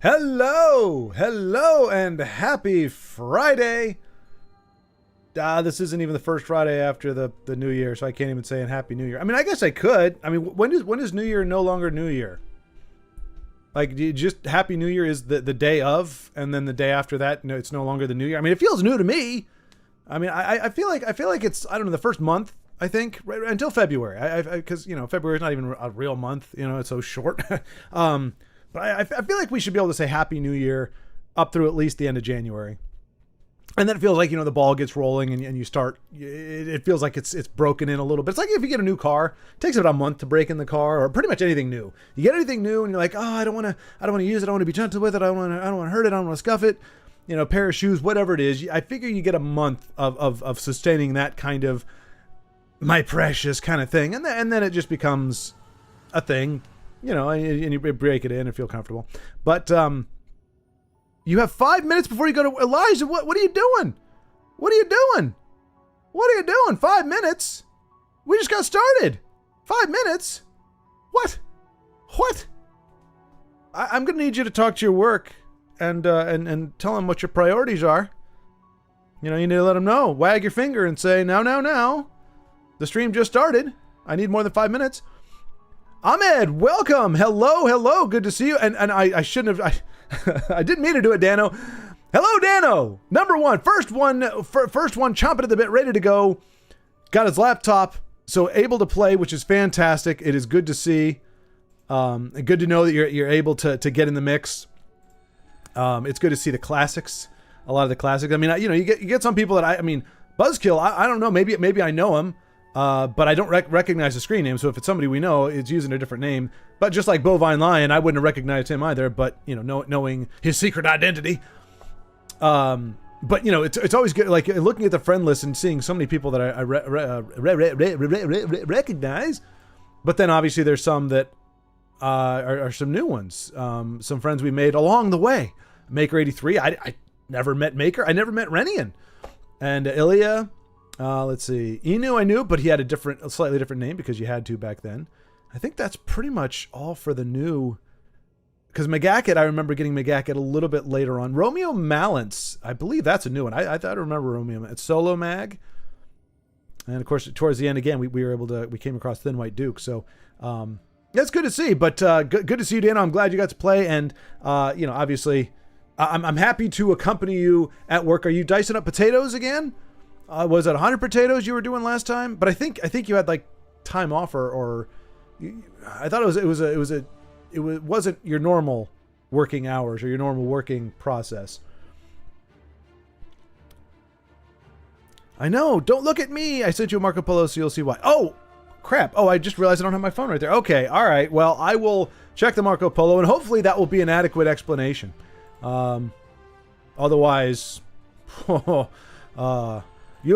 Hello, and happy Friday. This isn't even the first Friday after the New Year, so I can't even say a Happy New Year. I mean, I guess I could. I mean, when is New Year no longer New Year? Like, just Happy New Year is the day of, and then the day after that, no, it's no longer the New Year. I mean, it feels new to me. I mean, I feel like it's, I don't know, the first month, I think, right, until February. Because, you know, February is not even a real month. You know, it's so short. But I feel like we should be able to say Happy New Year up through at least the end of January. And then it feels like, you know, the ball gets rolling and you start, it feels like it's broken in a little bit. It's like if you get a new car, it takes about a month to break in the car, or pretty much anything new. You get anything new and you're like, oh, I don't want to use it. I don't want to be gentle with it. I don't want to hurt it. I don't want to scuff it. You know, pair of shoes, whatever it is. I figure you get a month of sustaining that kind of my precious kind of thing. And then it just becomes a thing. You know, and you break it in and feel comfortable. But you have 5 minutes before you go to Elijah. What are you doing? What are you doing? What are you doing? 5 minutes? We just got started. 5 minutes? What? I'm gonna need you to talk to your work and tell them what your priorities are. You know, you need to let them know. Wag your finger and say, now. The stream just started. I need more than 5 minutes. Ahmed, welcome. Hello. Good to see you. And I shouldn't have, I didn't mean to do it, Dano. Hello, Dano. Number one, first one, chomping at the bit, ready to go. Got his laptop, so able to play, which is fantastic. It is good to see. Good to know that you're able to get in the mix. It's good to see the classics, a lot of the classics. I mean, you know, you get some people that I mean, Buzzkill, I don't know, maybe I know him. But I don't recognize the screen name, so if it's somebody we know, it's using a different name. But just like Bovine Lion, I wouldn't have recognized him either, but, you know, knowing his secret identity. But, you know, it's always good, like, looking at the friend list and seeing so many people that I recognize. But then, obviously, there's some that are some new ones. Some friends we made along the way. Maker83, I never met Maker. I never met Renian. And Ilya... let's see. Inu I knew, but he had a slightly different name because you had to back then. I think that's pretty much all for the new. Because Megacket, I remember getting Megacket a little bit later on. Romeo Malance, I believe that's a new one. I thought I remember Romeo. It's Solo Mag. And of course, towards the end again, we were able to, we came across Thin White Duke. So, that's good to see. But good to see you, Dan. I'm glad you got to play. And, you know, obviously, I'm happy to accompany you at work. Are you dicing up potatoes again? Was it 100 potatoes you were doing last time? But I think you had like time off or I thought it wasn't your normal working hours or your normal working process. I know. Don't look at me. I sent you a Marco Polo so you'll see why. Oh, crap. Oh, I just realized I don't have my phone right there. Okay. All right. Well, I will check the Marco Polo and hopefully that will be an adequate explanation. Otherwise, you're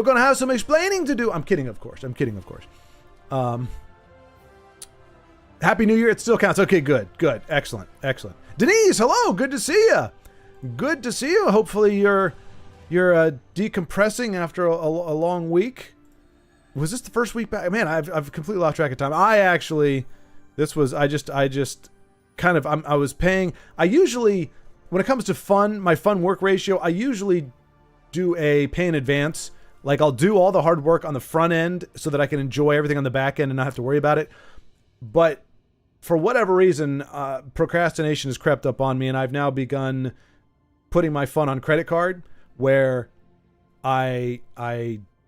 going to have some explaining to do. I'm kidding, of course. Happy New Year. It still counts. Okay, good. Excellent. Denise, hello. Good to see you. Hopefully you're decompressing after a long week. Was this the first week back? Man, I've completely lost track of time. I was paying. I usually, when it comes to my fun work ratio, I usually do a pay in advance. Like, I'll do all the hard work on the front end so that I can enjoy everything on the back end and not have to worry about it. But for whatever reason, procrastination has crept up on me, and I've now begun putting my fun on credit card, where I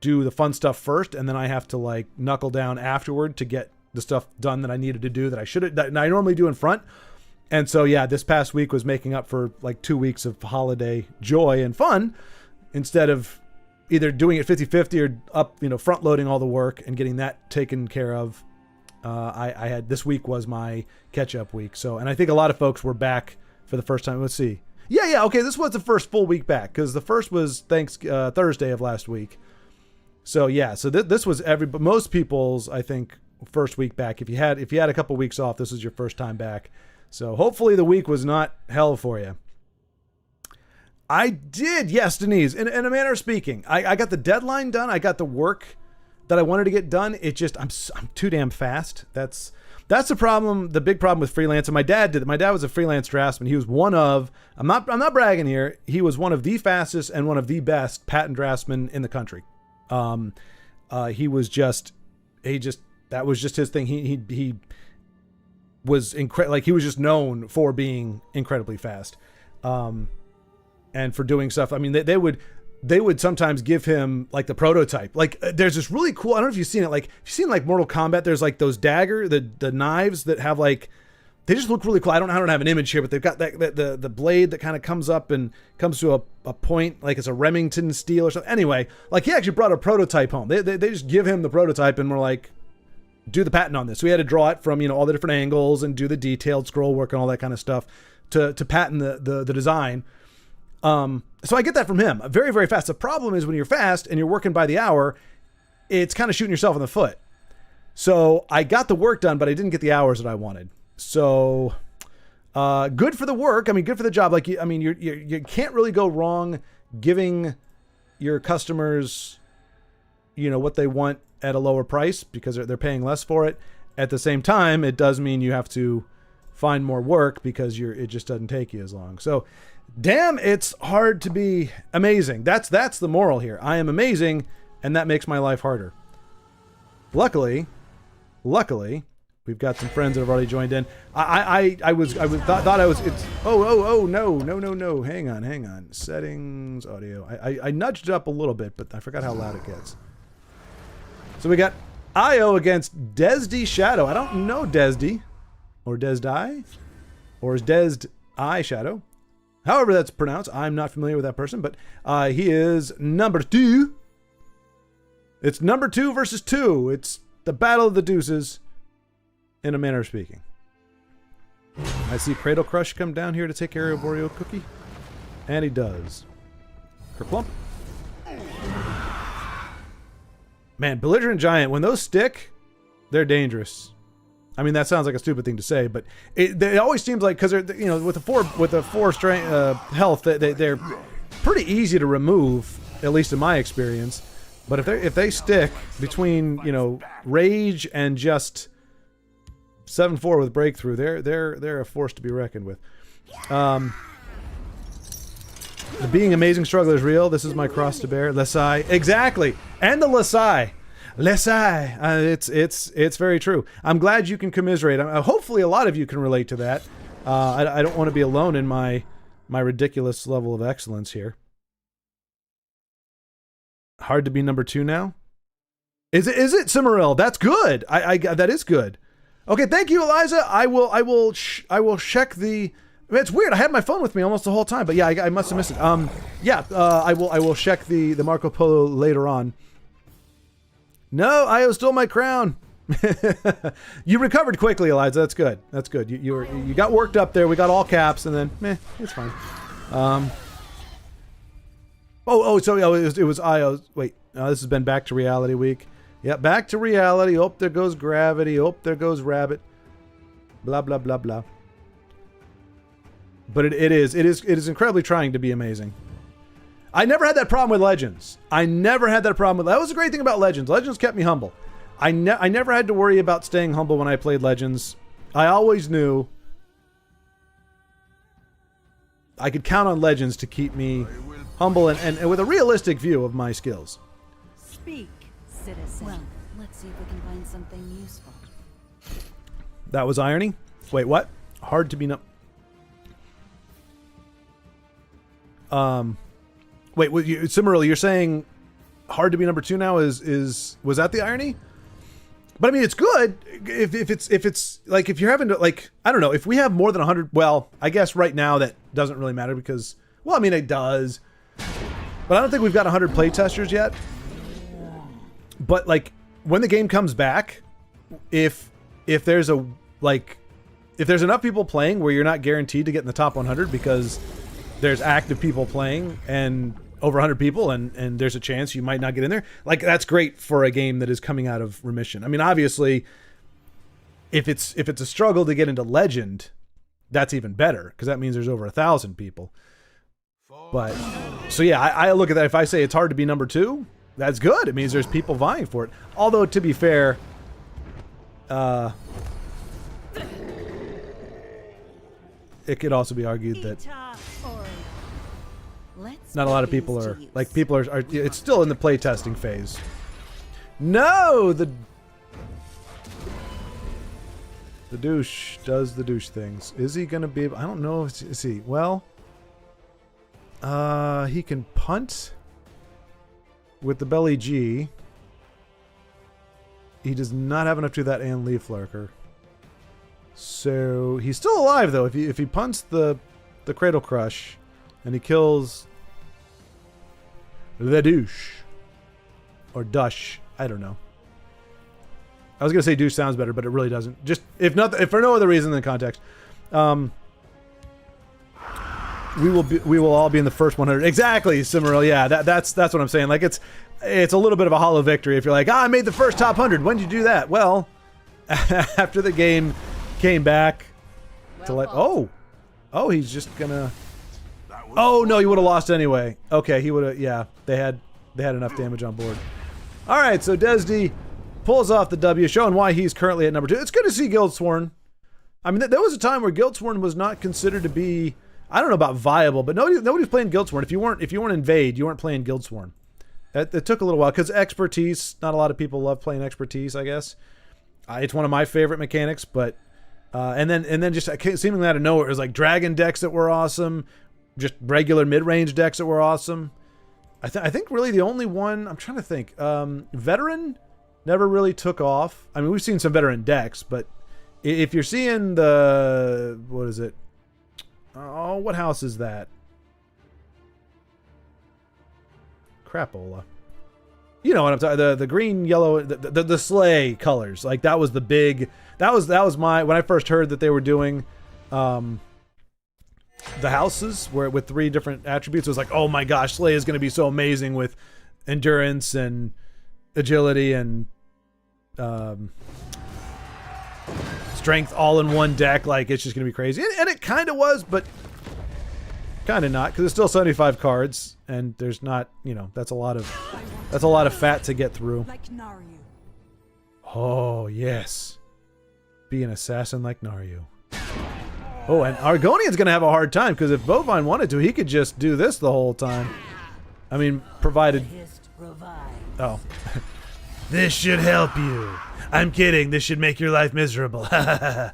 do the fun stuff first, and then I have to, like, knuckle down afterward to get the stuff done that I needed to do that I normally do in front. And so, yeah, this past week was making up for, like, 2 weeks of holiday joy and fun, instead of either doing it 50-50 or up, you know, front loading all the work and getting that taken care of. I had, this week was my catch up week. So, and I think a lot of folks were back for the first time. Let's see. Yeah. Okay. This was the first full week back, because the first was Thursday of last week. So yeah. So this was most people's, I think, first week back. If you had a couple weeks off, this was your first time back. So hopefully the week was not hell for you. I did, yes, Denise. In a manner of speaking, I got the deadline done. I got the work that I wanted to get done. It just, I'm too damn fast. That's That's the problem, the big problem with freelance. And my dad did it. My dad was a freelance draftsman. He was one of, I'm not bragging here, he was one of the fastest and one of the best patent draftsmen in the country. He was just, that was just his thing. He was like, he was just known for being incredibly fast. And for doing stuff. I mean, they would sometimes give him like the prototype. Like there's this really cool, I don't know if you've seen it, like if you've seen like Mortal Kombat, there's like those the knives that have like, they just look really cool. I don't have an image here, but they've got the blade that kind of comes up and comes to a point, like it's a Remington steel or something. Anyway, like he actually brought a prototype home. They just give him the prototype and we're like, do the patent on this. So we had to draw it from, all the different angles and do the detailed scroll work and all that kind of stuff to patent the design. So I get that from him. Very, very fast. The problem is when you're fast and you're working by the hour, it's kind of shooting yourself in the foot. So I got the work done, but I didn't get the hours that I wanted. So, good for the work. I mean, good for the job. Like, you can't really go wrong giving your customers, what they want at a lower price because they're paying less for it. At the same time, it does mean you have to find more work because it just doesn't take you as long. So, damn, it's hard to be amazing. That's the moral here. I am amazing, and that makes my life harder. Luckily, we've got some friends that have already joined in. I thought I was. It's no. Hang on. Settings, audio. I nudged it up a little bit, but I forgot how loud it gets. So we got Io against Desd Shadow. I don't know Desd or Desdi or is Desd I Shadow. However that's pronounced, I'm not familiar with that person, but he is number 2. It's number 2 versus 2. It's the battle of the deuces, in a manner of speaking. I see Cradle Crush come down here to take care of Oreo Cookie, and he does. Kerplump. Man, Belligerent Giant, when those stick, they're dangerous. I mean, that sounds like a stupid thing to say, but it always seems like, because they're, with a 4 strength health, they're pretty easy to remove, at least in my experience. But if they stick between rage and just 7-4 with breakthrough, they're a force to be reckoned with. The being amazing struggle is real. This is my cross to bear. Lesai, exactly, and the Lesai. It's very true. I'm glad you can commiserate. Hopefully a lot of you can relate to that. I don't want to be alone in my ridiculous level of excellence here. Hard to be number 2 now? Is it Cimmeril? That's good. I that is good. Okay, thank you, Eliza. I will check the. It's weird. I had my phone with me almost the whole time, but yeah, I must have missed it. I will check the Marco Polo later on. No, Io stole my crown. You recovered quickly, Eliza. That's good. That's good. You got worked up there. We got all caps, and then it's fine. It was Io. Wait, this has been Back to Reality week. Yeah, back to reality. Oh, there goes gravity. Oh, there goes rabbit. Blah blah blah blah. But it is incredibly trying to be amazing. I never had that problem with Legends. That was the great thing about Legends. Legends kept me humble. I never had to worry about staying humble when I played Legends. I always knew I could count on Legends to keep me humble and with a realistic view of my skills. Speak, citizen. Well, let's see if we can find something useful. That was irony? Wait, what? Hard to be Wait, Cimmeril, you're saying hard to be number 2 now was that the irony? But I mean, it's good if it's like, if you're having to, like, I don't know, if we have more than 100, well, I guess right now that doesn't really matter because, well, I mean, it does, but I don't think we've got 100 playtesters yet. But like, when the game comes back, if there's enough people playing where you're not guaranteed to get in the top 100 because there's active people playing and over 100 people and there's a chance you might not get in there, like, that's great for a game that is coming out of remission. I mean, obviously, if it's a struggle to get into Legend, that's even better because that means there's over 1,000 people. But so yeah, I look at that. If I say it's hard to be number 2, that's good. It means there's people vying for it. Although, to be fair, it could also be argued that Let's not a lot of put people these are to use. like people are it's still in the play testing phase. No, the douche does the douche things. Is he gonna be able, I don't know. Is he? Well, he can punt with the belly G. He does not have enough to do that and Leaf Lurker. So he's still alive though. If he punts the Cradle Crush and he kills the douche or Dush, I don't know. I was gonna say douche sounds better, but it really doesn't. Just if for no other reason than context. We will all be in the first 100. Exactly, Cimaril. Yeah, that's what I'm saying. Like it's a little bit of a hollow victory if you're like, I made the first top 100. When did you do that? Well, after the game came back to let. Oh, he's just gonna. Oh no, he would have lost anyway. Okay, he would have. Yeah, they had enough damage on board. All right, so Desd pulls off the W, showing why he's currently at number 2. It's good to see Guildsworn. I mean, there was a time where Guildsworn was not considered to be. I don't know about viable, but nobody's playing Guildsworn. If you weren't Invade, you weren't playing Guildsworn. It took a little while because expertise. Not a lot of people love playing expertise. I guess it's one of my favorite mechanics. But and then just seemingly out of nowhere, it was like dragon decks that were awesome, just regular mid-range decks that were awesome. I think really the only one I'm trying to think. Veteran never really took off. I mean, we've seen some veteran decks, but if you're seeing the what is it? Oh, what house is that? Crapola. You know what I'm talking. The green, yellow, the sleigh colors. Like that was the big. That was my when I first heard that they were doing, the houses where with 3 different attributes. It was like, oh my gosh, sleigh is going to be so amazing with endurance and agility and strength all in one deck. Like it's just gonna be crazy, and it kind of was, but kind of not, because it's still 75 cards and there's not, that's a lot of fat to get through. Oh yes, be an assassin like Naryu. Oh, and Argonian's gonna have a hard time, because if Bovine wanted to, he could just do this the whole time. I mean, provided. Oh, this should help you. I'm kidding. This should make your life miserable. Oh,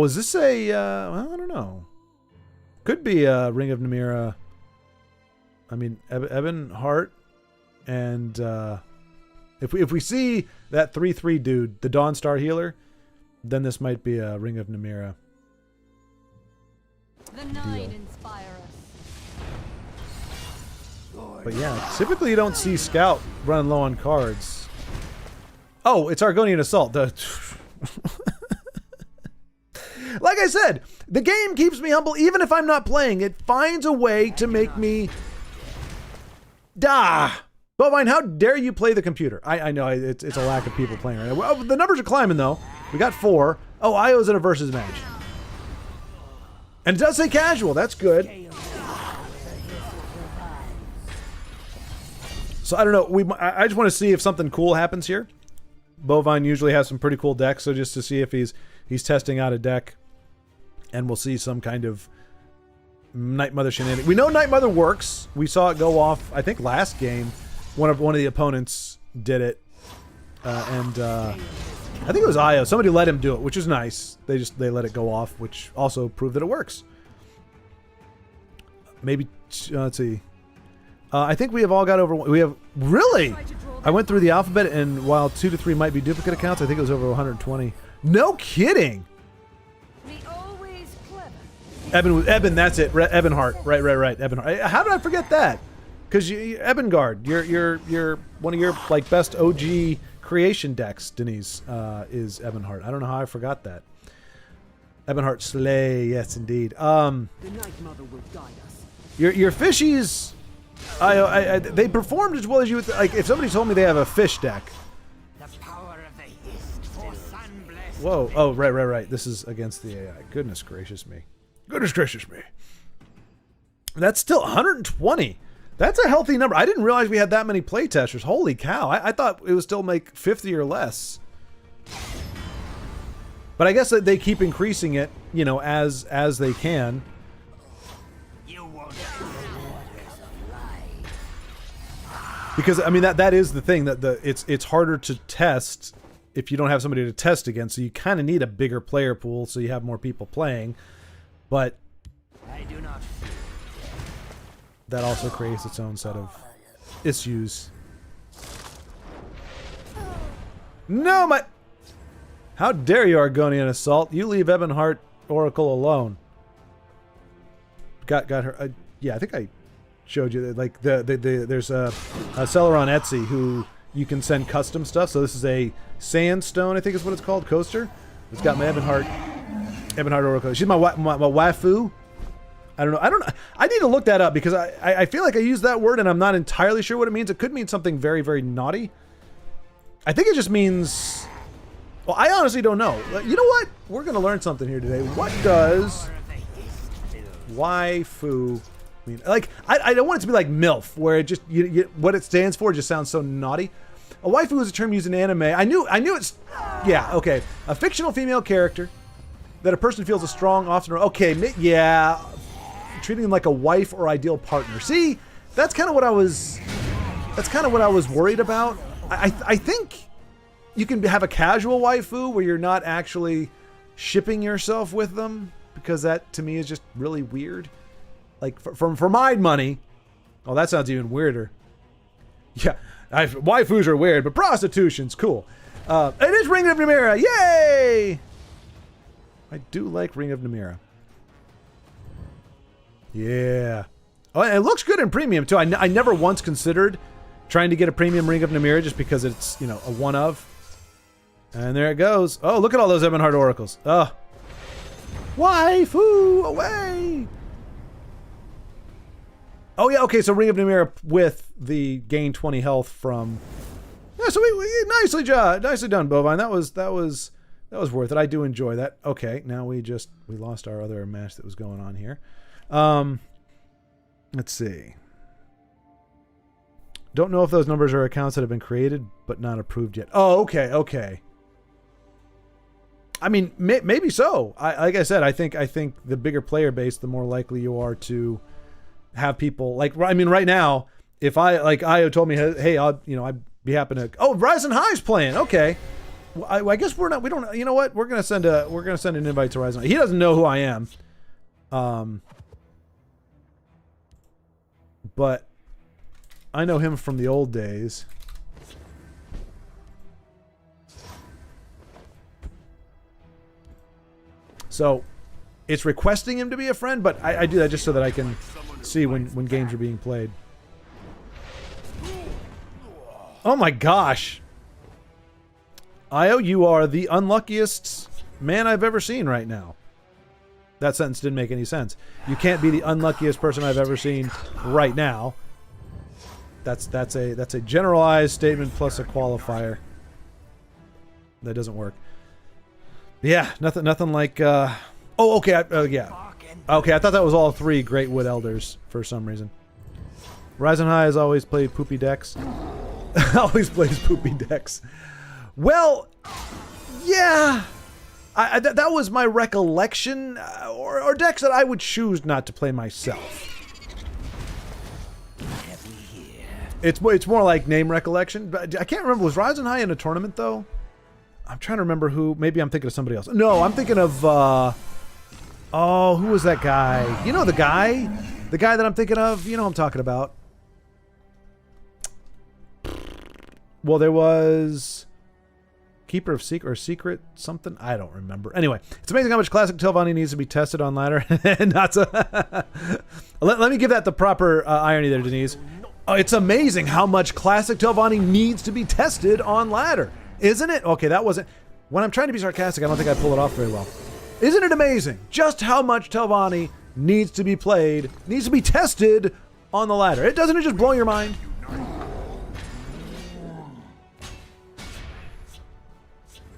is this a... well, I don't know. Could be a Ring of Namira. I mean, Ebon Heart. And if we see that 3/3 dude, the Dawnstar healer, then this might be a Ring of Namira. The night inspire us. But yeah, typically you don't see Scout running low on cards. Oh, it's Argonian Assault. Like I said, the game keeps me humble even if I'm not playing. It finds a way to make me... Bovine, how dare you play the computer? I know it's a lack of people playing right now. Well, the numbers are climbing, though. We got 4. Oh, Io's in a versus match. And it does say casual. That's good. So I don't know. I just want to see if something cool happens here. Bovine usually has some pretty cool decks, so just to see if he's testing out a deck, and we'll see some kind of Night Mother shenanigans. We know Night Mother works. We saw it go off. I think last game, one of the opponents did it, and I think it was Io. Somebody let him do it, which is nice. They let it go off, which also proved that it works. Maybe let's see. I think we have all got over. We have really. I went through the alphabet, and while 2 to 3 might be duplicate accounts, I think it was over 120. No kidding. Eben, that's it. Eben Heart. Right. Eben Heart. How did I forget that? Because Eben Guard, you're one of your like best OG creation decks, Denise, is Eben Heart. I don't know how I forgot that. Eben Heart Slay, yes indeed. The Night Mother will guide us. Your fishies. They performed as well as you would. Like if somebody told me they have a fish deck. The power of the Hist for Sunblessed. Whoa! Oh, right. This is against the AI. Goodness gracious me. That's still 120. That's a healthy number. I didn't realize we had that many playtesters. Holy cow! I thought it would still make 50 or less. But I guess that they keep increasing it. you know, as they can. Because I mean that is the thing, that it's harder to test if you don't have somebody to test against. So you kind of need a bigger player pool so you have more people playing. But that also creates its own set of issues. No, my... How dare you, Argonian Assault? You leave Ebonheart Oracle alone. Got her... yeah, I think I showed you that, like, there's a seller on Etsy who you can send custom stuff. So this is a sandstone, I think is what it's called, coaster. It's got my Ebonheart Oracle. She's my waifu. I don't know. I need to look that up because I feel like I use that word and I'm not entirely sure what it means. It could mean something very, very naughty. I think it just means... Well, I honestly don't know. You know what? We're going to learn something here today. What does waifu mean? Like, I don't want it to be like MILF, where it just... what it stands for just sounds so naughty. A waifu is a term used in anime. I knew it's... Yeah, okay. A fictional female character that a person feels a strong, often... Okay, yeah... Treating them like a wife or ideal partner. See, that's kind of what I was worried about. I think you can have a casual waifu where you're not actually shipping yourself with them, because that to me is just really weird. Like for my money, oh, that sounds even weirder. Yeah, waifus are weird, but prostitution's cool. It is Ring of Namira, yay! I do like Ring of Namira. Yeah. Oh, and it looks good in premium too. I never once considered trying to get a premium Ring of Namira just because it's, you know, a one of. And there it goes. Oh, look at all those Ebonheart Oracles. Oh. Waifu away. Oh yeah, okay, so Ring of Namira with the gain 20 health from... Yeah, so we nicely done, Bovine. That was worth it. I do enjoy that. Okay, now we lost our other match that was going on here. Let's see. Don't know if those numbers are accounts that have been created but not approved yet. Oh, okay. I mean, maybe so. Like I said, I think the bigger player base, the more likely you are to have people like. I mean, right now, if Io told me, hey, I'd be happy to. Oh, Ryzen High's playing. Okay. Well, I guess we don't. You know what? We're gonna send an invite to Ryzen. He doesn't know who I am. But I know him from the old days. So it's requesting him to be a friend, but I do that just so that I can see when games are being played. Oh my gosh. Io, you are the unluckiest man I've ever seen right now. That sentence didn't make any sense. You can't be the unluckiest person I've ever seen right now. That's a generalized statement plus a qualifier. That doesn't work. Yeah, nothing like. Oh, okay. Yeah. Okay, I thought that was all three Great Wood Elders for some reason. Ryzen High has always played poopy decks. Always plays poopy decks. Well, yeah. That was my recollection, or decks that I would choose not to play myself. It's more like name recollection, but I can't remember. Was Ryzen High in a tournament though? I'm trying to remember who. Maybe I'm thinking of somebody else. No, I'm thinking of. Oh, who was that guy? You know the guy that I'm thinking of. You know who I'm talking about. Well, there was. Keeper of Secret something? I don't remember. Anyway, it's amazing how much classic Telvanni needs to be tested on ladder. Not so. let me give that the proper irony there, Denise. It's amazing how much classic Telvanni needs to be tested on ladder. Isn't it? Okay, that wasn't... When I'm trying to be sarcastic, I don't think I pull it off very well. Isn't it amazing just how much Telvanni needs to be played, needs to be tested on the ladder? Doesn't it just blow your mind?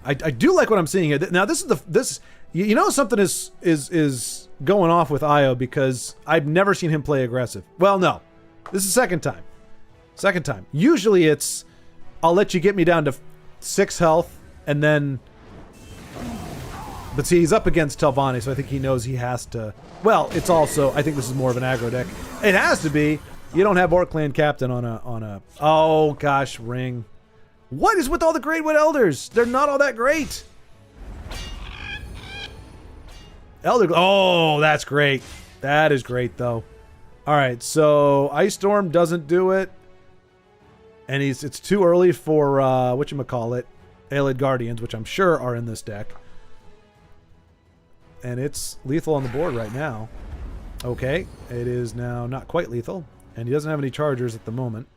I do like what I'm seeing here. Now this you know something is going off with Io because I've never seen him play aggressive. Well, no, this is second time. Usually it's I'll let you get me down to 6 health and then But see, he's up against Telvanni, so I think he knows he has to... Well, it's also... I think this is more of an aggro deck. It has to be. You don't have Orc Clan Captain on a... Oh, gosh, Ring. What is with all the Great Wood Elders? They're not all that great. Elder... Oh, that's great. That is great, though. All right, so Ice Storm doesn't do it. And it's too early for, whatchamacallit, Aelid Guardians, which I'm sure are in this deck. And it's lethal on the board right now. Okay, it is now not quite lethal. And he doesn't have any chargers at the moment.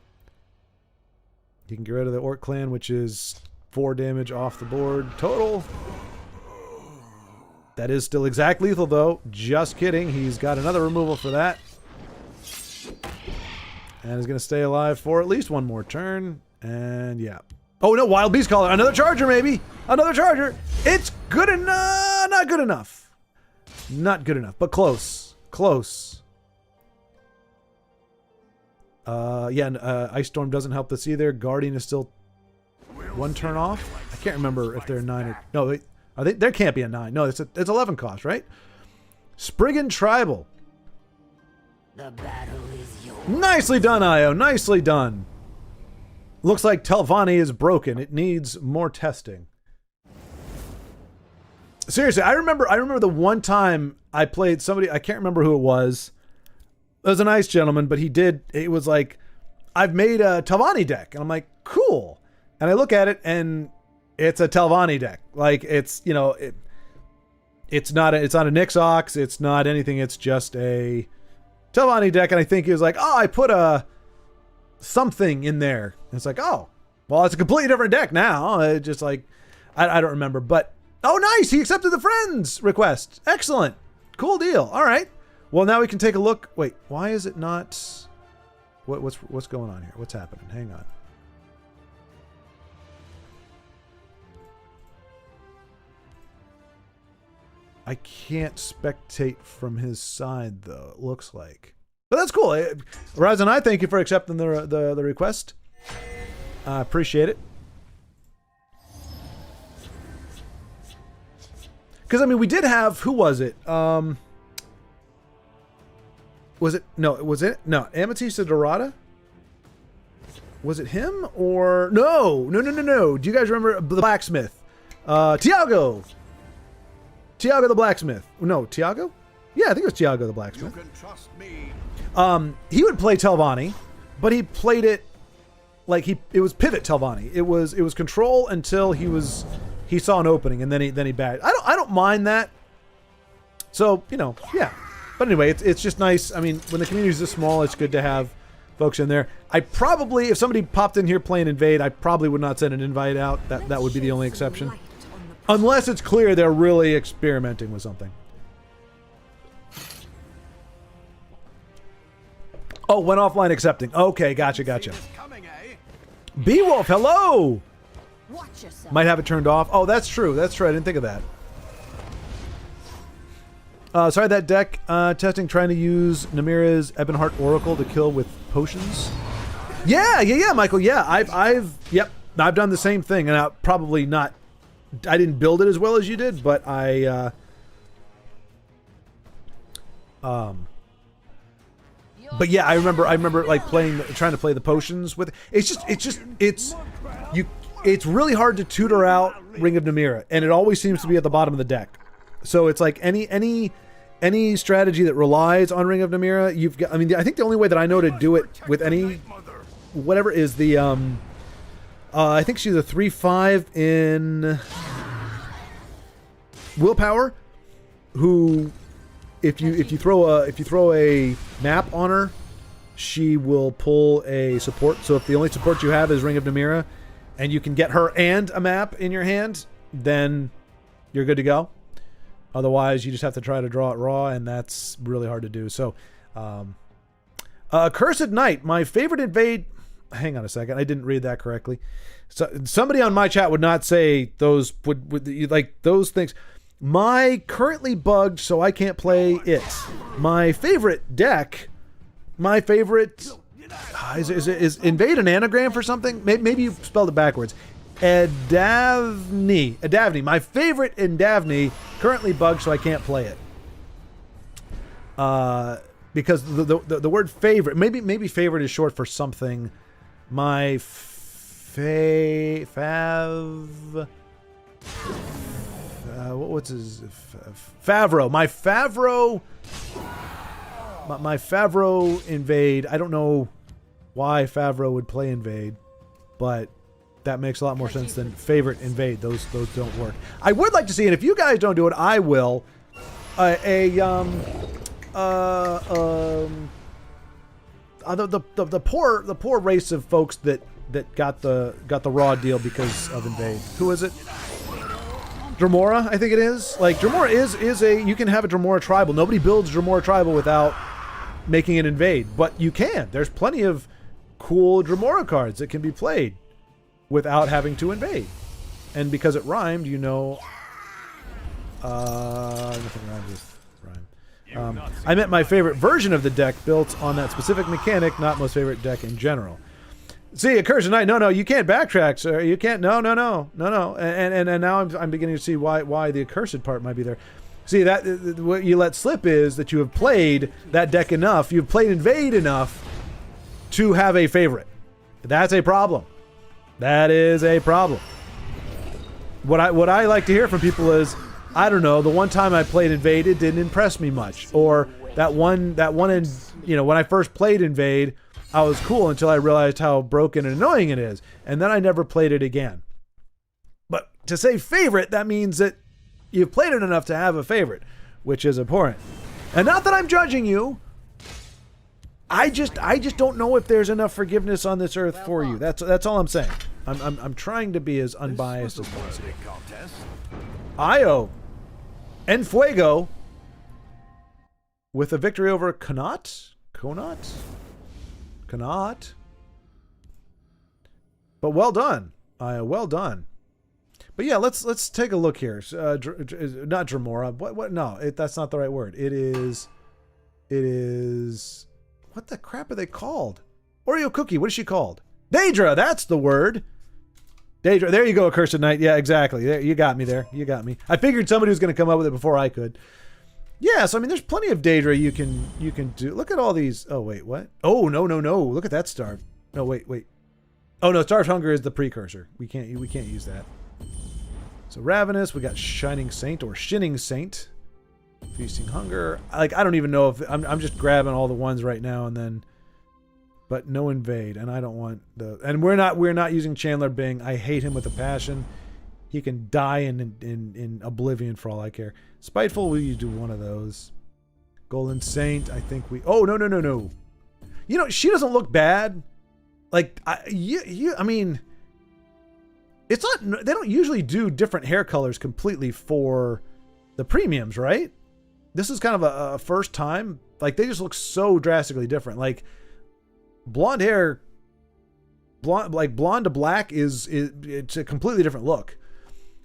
He can get rid of the Orc Clan, which is 4 damage off the board total. That is still exact lethal, though. Just kidding. He's got another removal for that. And is going to stay alive for at least one more turn. And yeah. Oh, no. Wild Beast Caller. Another charger, maybe. Another charger. It's good enough. Not good enough. Not good enough, but close. Close. Ice Storm doesn't help this either. Guardian is still 1 turn off. I can't remember if they're 9 or... No, are they? There can't be a 9. No, it's 11 cost, right? Spriggan Tribal. The battle is yours. Nicely done, Io. Nicely done. Looks like Telvanni is broken. It needs more testing. Seriously, I remember the one time I played somebody, I can't remember who it was. It was a nice gentleman, but it was like, I've made a Telvanni deck. And I'm like, cool. And I look at it and it's a Telvanni deck. Like it's, you know, it's not a Nixox. It's not anything. It's just a Telvanni deck. And I think he was like, oh, I put a something in there. And it's like, oh, well, it's a completely different deck now. It's just like, I don't remember, but oh, nice. He accepted the friends request. Excellent. Cool deal. All right. Well, now we can take a look. Wait, why is it not? What's going on here? What's happening? Hang on. I can't spectate from his side, though, it looks like. But that's cool. Ryzen, I thank you for accepting the request. I appreciate it. Because, I mean, we did have... Who was it? Was it... No, was it... No, Amethyst Dorada? Was it him? Or... No! No. Do you guys remember the blacksmith? Tiago! Tiago the blacksmith. No, Tiago? Yeah, I think it was Tiago the blacksmith. You can trust me. He would play Telvanni, but he played it like it was pivot Telvanni. It was control until he saw an opening, and then he bagged. I don't mind that. So, you know, yeah. But anyway, it's just nice. I mean, when the community is this small, it's good to have folks in there. I probably, if somebody popped in here playing Invade, I probably would not send an invite out. That would be the only exception. Unless it's clear they're really experimenting with something. Oh, went offline accepting. Okay, gotcha. Beowulf, hello! Watch yourself. Might have it turned off. Oh, that's true. I didn't think of that. Sorry, that deck. Testing, trying to use Namira's Ebonheart Oracle to kill with potions. Yeah, Michael. Yeah, I've done the same thing, and probably not. I didn't build it as well as you did, but but yeah, I remember like trying to play the potions with it. It's really hard to tutor out Ring of Namira, and it always seems to be at the bottom of the deck. So it's like any strategy that relies on Ring of Namira, you've got. I mean, I think the only way that I know to do it with any whatever is the I think she's a 3/5 in willpower. Who, if you throw a map on her, she will pull a support. So if the only support you have is Ring of Namira, and you can get her and a map in your hand, then you're good to go. Otherwise, you just have to try to draw it raw, and that's really hard to do. So, Cursed Knight, my favorite invade. Hang on a second, I didn't read that correctly. So somebody on my chat would not say those would like those things. My currently bugged, so I can't play it. My favorite deck. My favorite is invade an anagram for something. Maybe you spelled it backwards. Edavni. My favorite Edavni currently bugged, so I can't play it. Because the word favorite, maybe favorite is short for something. My what's his Favreau? My Favreau invade. I don't know why Favreau would play invade, but that makes a lot more sense than favorite invade. Those don't work. I would like to see, and if you guys don't do it, I will. The poor race of folks that got the raw deal because of invade. Who is it? Dremora, I think it is. Like, Dremora is a, you can have a Dremora tribal. Nobody builds Dremora tribal without making it invade, but you can. There's plenty of cool Dremora cards that can be played without having to invade. And because it rhymed, you know, nothing rhymes with rhyme. I meant my favorite version of the deck built on that specific mechanic, not most favorite deck in general. See, Accursed Knight. No, you can't backtrack, sir. You can't. No. And now I'm beginning to see why the accursed part might be there. See, that what you let slip is that you have played that deck enough. You've played invade enough to have a favorite. That's a problem. That is a problem. What I like to hear from people is, I don't know, the one time I played invade, it didn't impress me much, or that one in, you know, when I first played invade, I was cool until I realized how broken and annoying it is. And then I never played it again. But to say favorite, that means that you've played it enough to have a favorite, which is abhorrent. And not that I'm judging you. I just don't know if there's enough forgiveness on this earth for you. That's all I'm saying. I'm trying to be as unbiased as possible. Io and Fuego with a victory over Connaught. But well done. Well done. But yeah, let's take a look here. Not Dremora. What? No, that's not the right word. It is. What the crap are they called? Oreo Cookie. What is she called? Daedra. That's the word. Daedra. There you go, Accursed Knight. Yeah, exactly. There, you got me there. You got me. I figured somebody was going to come up with it before I could. Yeah, so I mean, there's plenty of Daedra you can do. Look at all these. Oh wait, what? Oh no. Look at that Starve. No, wait. Oh no, Starved Hunger is the precursor. We can't use that. So Ravenous, we got Shining Saint or Shinning Saint. Feasting Hunger. Like, I don't even know if I'm just grabbing all the ones right now and then, but no invade, and I don't want the. And we're not using Chandler Bing. I hate him with a passion. He can die in oblivion for all I care. Spiteful, we do one of those. Golden Saint, I think we. Oh no. You know, she doesn't look bad. Like I mean, it's not. They don't usually do different hair colors completely for the premiums, right? This is kind of a first time. Like, they just look so drastically different. Like, blonde hair, blonde to black it's a completely different look.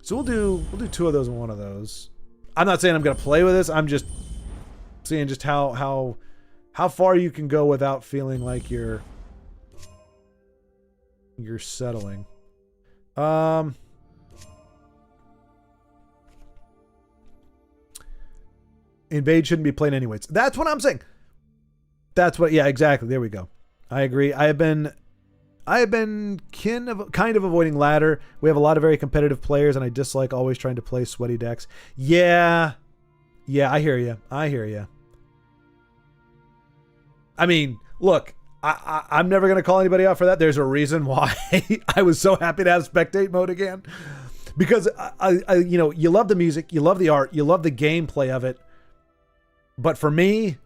So we'll do two of those and one of those. I'm not saying I'm gonna play with this. I'm just seeing just how far you can go without feeling like you're settling. Invade shouldn't be played anyways. That's what I'm saying. Yeah, exactly. There we go. I agree. I have been kind of avoiding ladder. We have a lot of very competitive players, and I dislike always trying to play sweaty decks. Yeah, I hear you. I mean, look, I'm never going to call anybody out for that. There's a reason why I was so happy to have spectate mode again. Because, you know, you love the music, you love the art, you love the gameplay of it. But for me,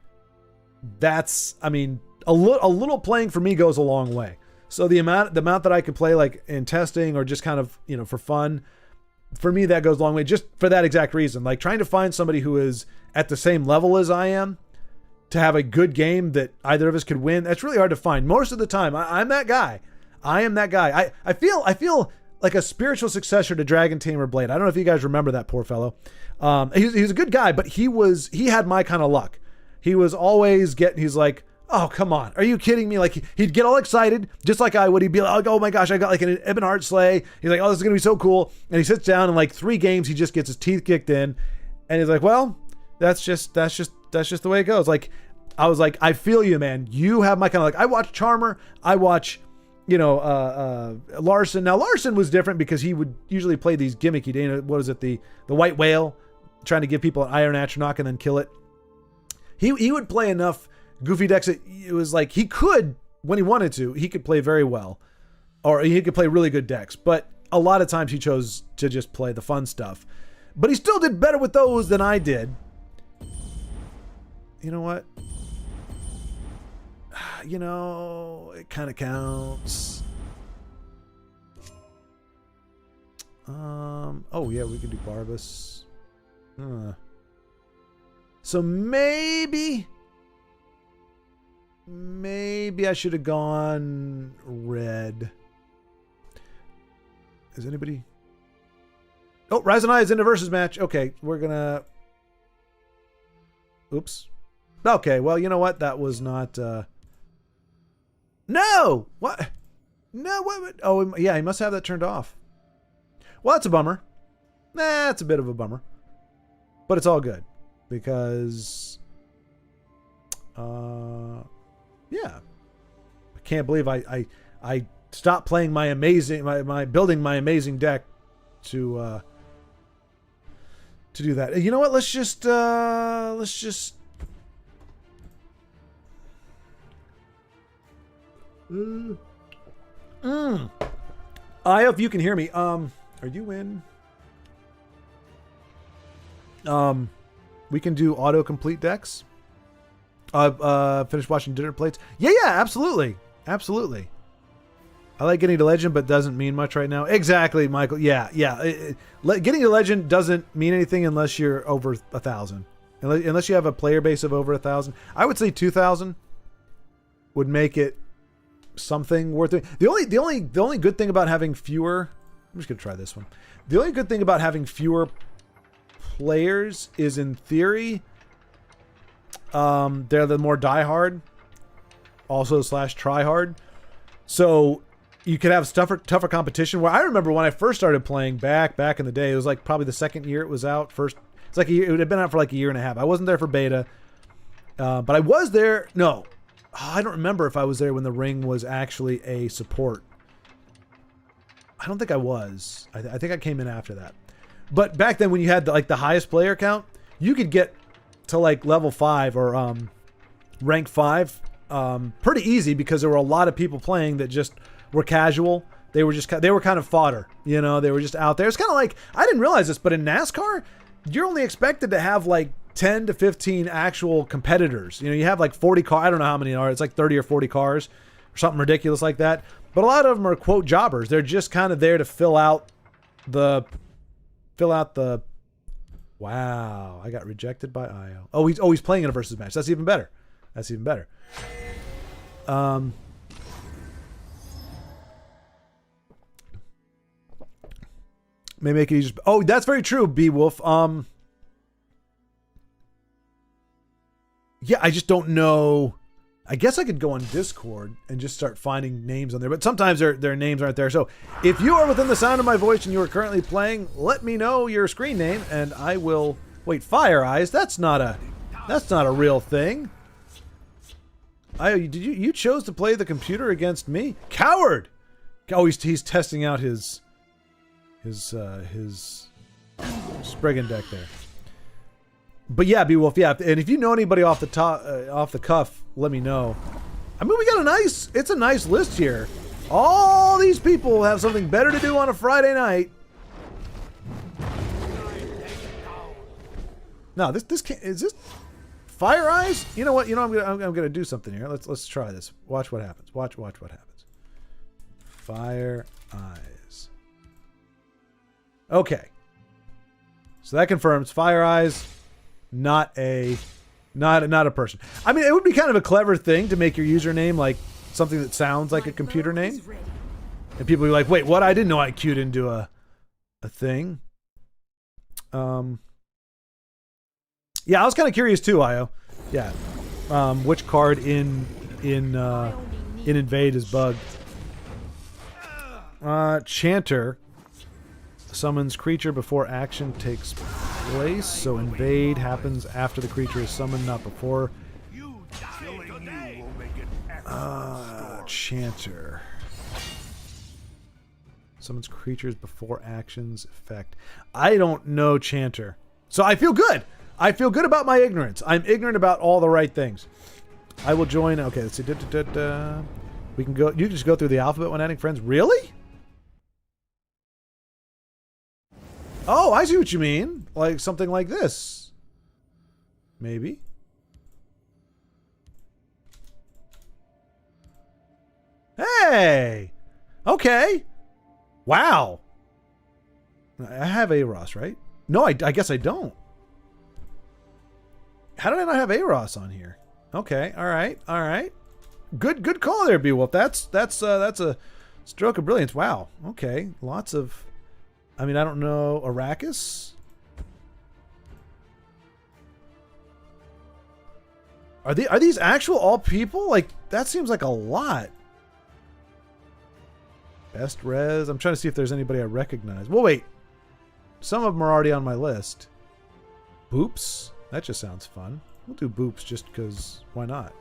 that's, I mean, a little playing for me goes a long way. So the amount that I could play, like in testing or just kind of, you know, for fun, for me that goes a long way. Just for that exact reason, like trying to find somebody who is at the same level as I am to have a good game that either of us could win. That's really hard to find. Most of the time, I'm that guy. I am that guy. I feel like a spiritual successor to Dragon Tamer Blade. I don't know if you guys remember that poor fellow. He's a good guy, but he had my kind of luck. He was always he's like, Oh, come on. Are you kidding me? Like, he'd get all excited, just like I would. He'd be like, oh my gosh, I got like an Ebon Heart Slay. He's like, oh, this is going to be so cool. And he sits down and like 3 games, he just gets his teeth kicked in. And he's like, well, that's just the way it goes. Like, I was like, I feel you, man. You have my kind of like, I watch Charmer. I watch, Larson. Now, Larson was different because he would usually play these gimmicky, what is it? The white whale, trying to give people an Iron Atronach and then kill it. He would play enough goofy decks. It was like he could, when he wanted to, he could play very well, or he could play really good decks. But a lot of times he chose to just play the fun stuff. But he still did better with those than I did. You know what? It kind of counts. Oh yeah, we can do Barbas. So maybe I should have gone red. Is anybody? Oh, Razanai is in a versus match. Okay, we're gonna. Oops. Okay, well, you know what? That was not. No! What? No, what? Oh, yeah, he must have that turned off. Well, that's a bummer. That's a bit of a bummer. But it's all good. Because... yeah. I can't believe I stopped playing my amazing... building my amazing deck to do that. You know what? Let's just... I hope you can hear me. Are you in? We can do autocomplete decks. Finish watching dinner plates. Yeah, absolutely. Absolutely. I like getting to legend, but doesn't mean much right now. Exactly, Michael. Yeah. Getting to legend doesn't mean anything unless you're over 1,000. Unless you have a player base of over 1,000. I would say 2,000 would make it something worth it. The only good thing about having fewer, I'm just gonna try this one. The only good thing about having fewer players is, in theory, they're the more diehard, also / tryhard. So you could have tougher competition. Where I remember when I first started playing back in the day, it was like probably the second year it was out. First, it's like it would have been out for like a year and a half. I wasn't there for beta, but I was there. No. I don't remember if I was there when the ring was actually a support. I don't think I was. I think I came in after that. But back then, when you had the highest player count, you could get to like level 5 or rank 5 pretty easy, because there were a lot of people playing that just were casual. They were kind of fodder. They were just out there. It's kind of like, I didn't realize this, but in NASCAR, you're only expected to have like 10 to 15 actual competitors. You have like 40 cars. I don't know how many are. It's like 30 or 40 cars or something ridiculous like that. But a lot of them are, quote, jobbers. They're just kind of there to fill out the. Wow, I got rejected by IO. Oh, he's playing in a versus match. That's even better. May make it easier. Oh, that's very true, Beowulf. Yeah, I just don't know. I guess I could go on Discord and just start finding names on there, but sometimes their names aren't there. So if you are within the sound of my voice and you are currently playing, let me know your screen name and I will. Wait, Fire Eyes? That's not a real thing. You chose to play the computer against me? Coward! Oh, he's testing out his Spriggan deck there. But yeah, Beowulf, yeah. And if you know anybody off the cuff, let me know. I mean, it's a nice list here. All these people have something better to do on a Friday night. No, is this Fire Eyes? You know what? I'm gonna do something here. Let's try this. Watch what happens. Watch what happens. Fire Eyes. Okay. So that confirms Fire Eyes. Not a person. I mean, it would be kind of a clever thing to make your username like something that sounds like a computer name. And people be like, wait, what? I didn't know I queued into a thing. Yeah, I was kind of curious too, Io. Yeah. Which card in in Invade is bugged. Chanter summons creature before action takes place, so Invade happens after the creature is summoned, not before. Chanter summons creatures before actions effect. I don't know Chanter, so I feel good. I feel good about my ignorance. I'm ignorant about all the right things. I will join. Okay, let's see. We can go. You can just go through the alphabet when adding friends. Really? Oh, I see what you mean. Like something like this. Maybe. Hey! Okay. Wow. I have Aros, right? No, I guess I don't. How did I not have Aros on here? Okay, all right. Good call there, Beowulf. That's a stroke of brilliance. Wow. Okay, lots of. I mean, I don't know Arrakis. Are these actual all people? Like that seems like a lot. Best res. I'm trying to see if there's anybody I recognize. Well, wait. Some of them are already on my list. Boops. That just sounds fun. We'll do Boops just because why not?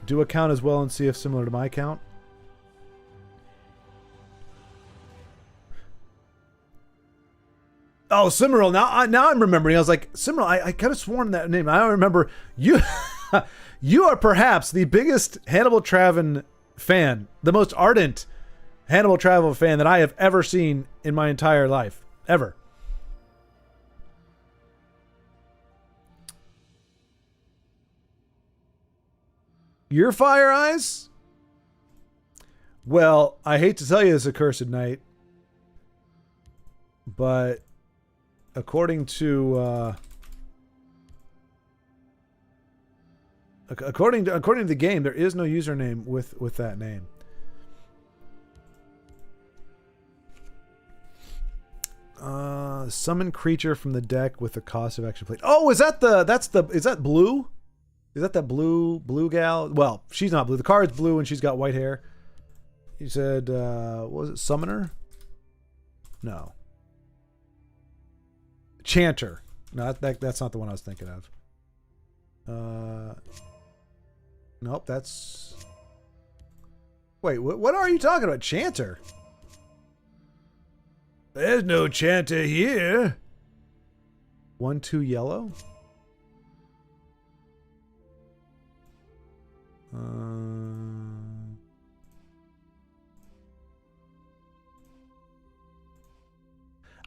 Do a count as well and see if similar to my count. Oh, Cimmeral. Now I'm remembering. I was like, Cimmeral, I could have sworn that name. I don't remember. You you are perhaps the biggest Hannibal Traven fan, the most ardent Hannibal Traven fan that I have ever seen in my entire life. Ever. Your Fire Eyes? Well, I hate to tell you this accursed night, but according to according to the game, there is no username with that name. Summon creature from the deck with the cost of extra play. Oh, is that is that blue? Is that blue gal? Well, she's not blue. The card's blue and she's got white hair. You said what was it? Summoner? No. Chanter. No, that's not the one I was thinking of. Nope, that's. Wait, what are you talking about? Chanter? There's no Chanter here. 1/2 yellow.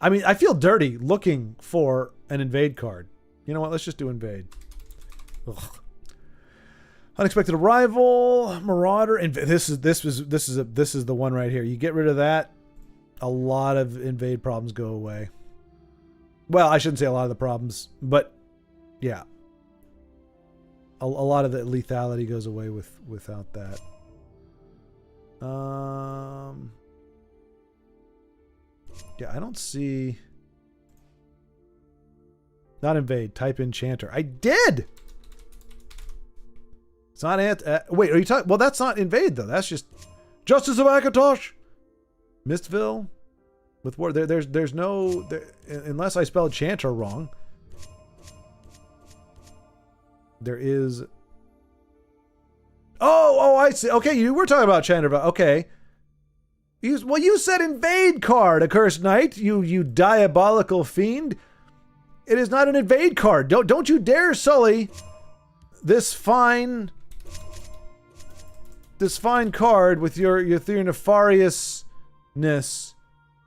I mean, I feel dirty looking for an invade card. You know what? Let's just do invade. Ugh. Unexpected arrival, marauder, and this is the one right here. You get rid of that, a lot of invade problems go away. Well, I shouldn't say a lot of the problems, but yeah, a lot of the lethality goes away without that. Yeah, I don't see. Not invade. Type in Chanter. I did. It's not wait, are you talking? Well, that's not invade though. That's just Justice of Akatosh. Mistville with war. There's no unless I spelled Chanter wrong. There is. Oh, I see. Okay, you were talking about Chanter. Okay. You said invade card, Accursed Knight. You diabolical fiend. It is not an invade card. Don't you dare sully this fine card with your nefariousness.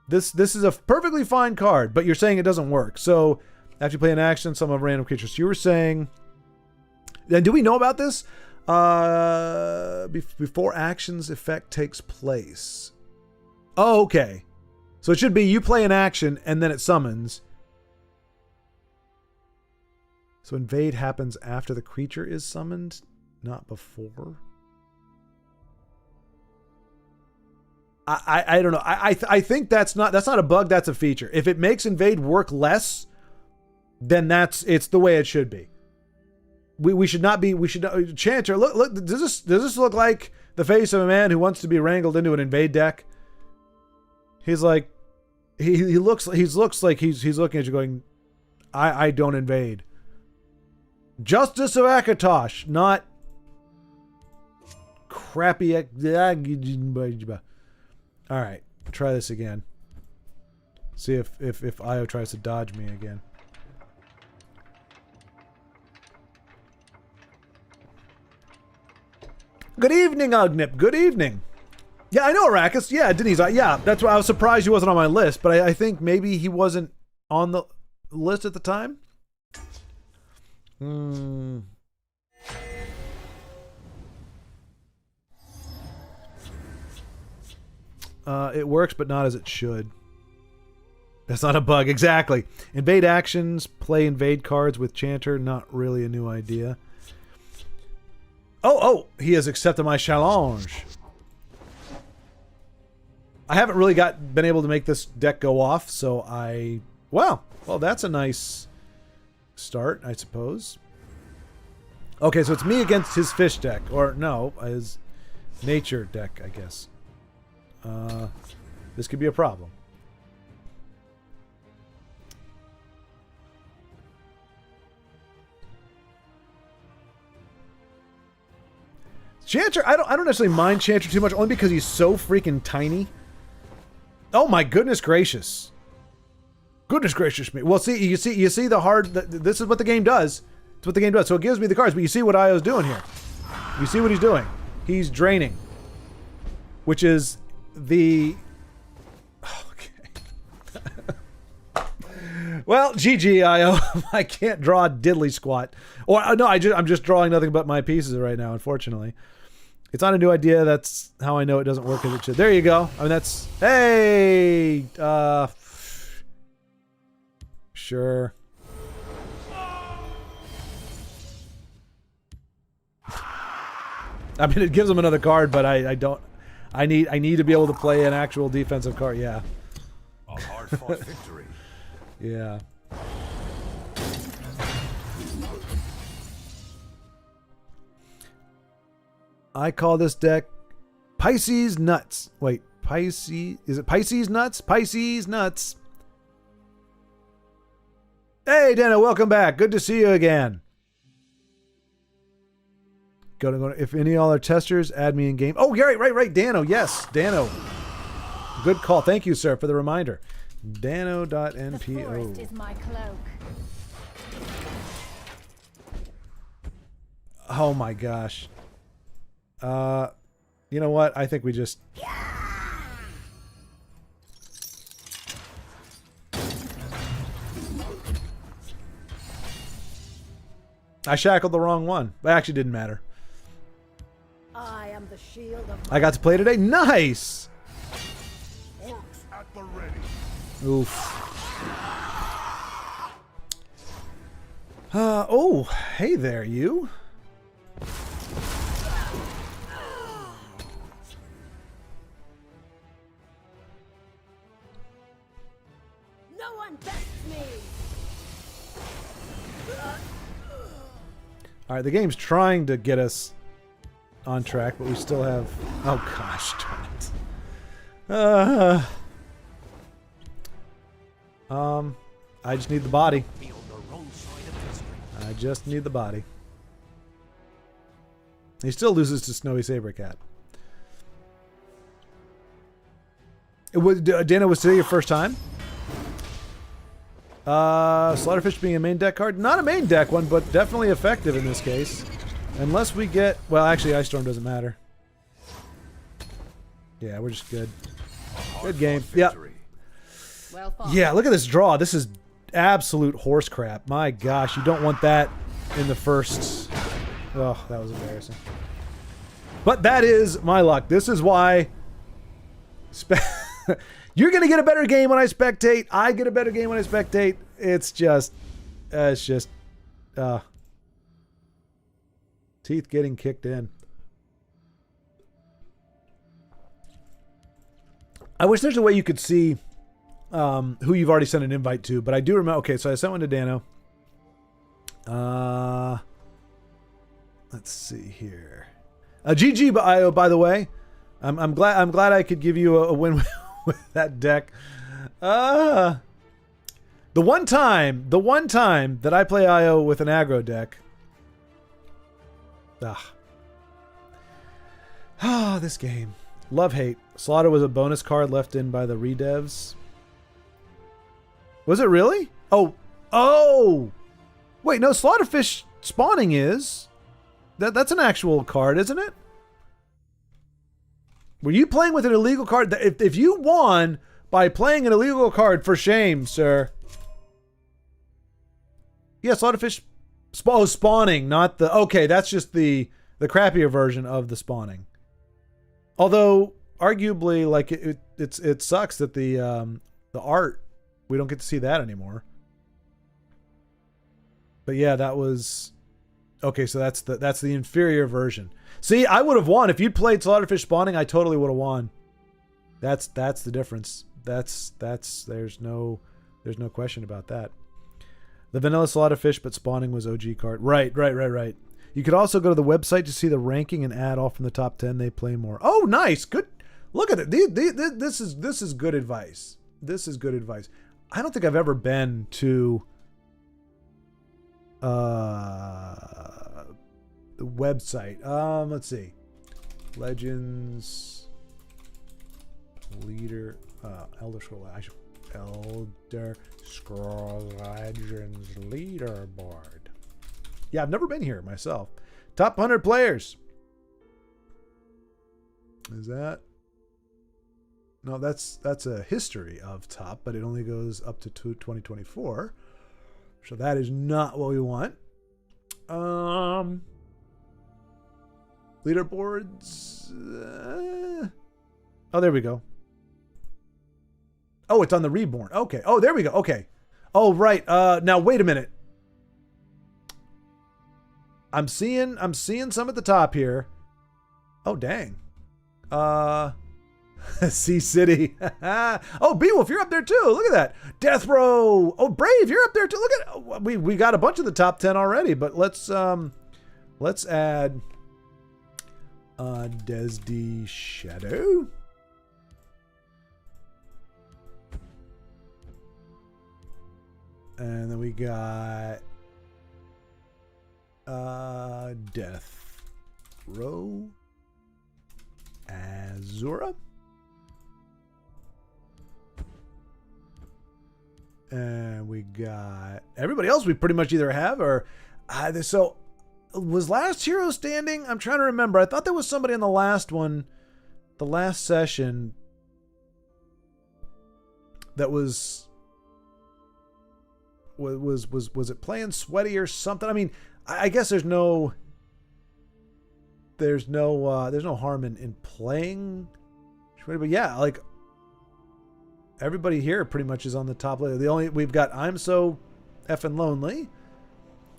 This is a perfectly fine card, but you're saying it doesn't work. So after you play an action, some of random creatures. So you were saying. Then do we know about this? Before action's effect takes place. Oh, okay. So it should be you play an action and then it summons. So invade happens after the creature is summoned, not before. I don't know. I think that's not a bug, that's a feature. If it makes invade work less, then it's the way it should be. we should not be. We should not, Chanter. Look. Does this look like the face of a man who wants to be wrangled into an invade deck? He's like, he looks like he's looking at you going, I don't invade. Justice of Akatosh, not crappy. All right, try this again. See if Io tries to dodge me again. Good evening, Ugnip. Good evening. Yeah, I know Arrakis. Yeah, Denise. Yeah, that's why I was surprised he wasn't on my list, but I think maybe he wasn't on the list at the time. It works, but not as it should. That's not a bug. Exactly. Invade actions, play invade cards with Chanter. Not really a new idea. Oh, he has accepted my challenge. I haven't really been able to make this deck go off, so well, that's a nice start, I suppose. Okay, so it's me against his fish deck, or no, his nature deck, I guess. This could be a problem. Chanter, I don't necessarily mind Chanter too much, only because he's so freaking tiny. Oh my goodness gracious! Goodness gracious me! Well, see, you see the hard. This is what the game does. It's what the game does. So it gives me the cards, but you see what Io's doing here. You see what he's doing. He's draining, which is the. Okay. Well, GG, Io. I can't draw a diddly squat. Or no, I'm just drawing nothing but my pieces right now. Unfortunately. It's not a new idea. That's how I know it doesn't work as it should. There you go. I mean, that's... Hey! Sure. I mean, it gives them another card, but I don't... I need to be able to play an actual defensive card. Yeah. A hard-fought victory. Yeah. I call this deck Pisces Nuts. Wait, Pisces? Is it Pisces Nuts? Pisces Nuts. Hey, Dano, welcome back. Good to see you again. Go. If any of y'all are testers, add me in game. Oh, yeah, right. Dano, yes, Dano. Good call. Thank you, sir, for the reminder. Dano.npo. The forest is my cloak. Oh my gosh. You know what? I think we just... I shackled the wrong one. But actually didn't matter. I am the shield of I got to play today. Nice! Orcs at the ready. Oof. Oh, hey there, you. No one bests me. All right, the game's trying to get us on track, but we still have... Oh, gosh, darn it. I just need the body. I just need the body. He still loses to Snowy Sabercat. Dana, was today your first time? Slaughterfish being a main deck card? Not a main deck one, but definitely effective in this case. Unless we get... Well, actually, Ice Storm doesn't matter. Yeah, we're just good. Good game. Yep. Well fought. Yeah, look at this draw. This is absolute horse crap. My gosh, you don't want that in the first... Oh, that was embarrassing. But that is my luck. This is why... You're going to get a better game when I spectate. I get a better game when I spectate. It's just... teeth getting kicked in. I wish there's a way you could see who you've already sent an invite to, but I do remember... Okay, so I sent one to Dano. Let's see here. GG by the way. I'm glad I could give you a win with that deck. The one time that I play IO with an aggro deck. This game. Love hate. Slaughter was a bonus card left in by the redevs. Was it really? Oh. Wait, no, Slaughterfish spawning is. That's an actual card, isn't it? Were you playing with an illegal card? If you won by playing an illegal card, for shame, sir. Yeah, Slaughterfish spawning, not the... Okay, that's just the crappier version of the spawning. Although, arguably, like, it sucks that the art, we don't get to see that anymore. But yeah, that was... Okay, so that's the inferior version. See, I would have won. If you'd played Slaughterfish spawning, I totally would have won. That's the difference. There's no question about that. The vanilla Slaughterfish, but spawning was OG card. Right. You could also go to the website to see the ranking and add all from the top 10. They play more. Oh, nice. Good. Look at it. This is good advice. This is good advice. I don't think I've ever been to the website. Let's see. Legends Leader Elder Scrolls Legends Leaderboard. Yeah, I've never been here myself. Top 100 players. Is that? No, that's a history of top, but it only goes up to 2024. So that is not what we want. Leaderboards. Oh, there we go. Oh, it's on the Reborn. Okay. Oh, there we go. Okay. Oh, right. Now wait a minute. I'm seeing some at the top here. Oh, dang. Sea City. Oh, Beowulf, you're up there too. Look at that. Death Row. Oh, Brave, you're up there too. Look at we got a bunch of the top 10 already, but let's add Desd Shadow. And then we got Death Row Azura. And we got everybody else we pretty much either have or so was last hero standing? I'm trying to remember. I thought there was somebody in the last one, the last session that was it playing sweaty or something? I mean, I guess there's no harm in playing sweaty, but yeah, like everybody here pretty much is on the top layer. We've got I'm So Effing Lonely,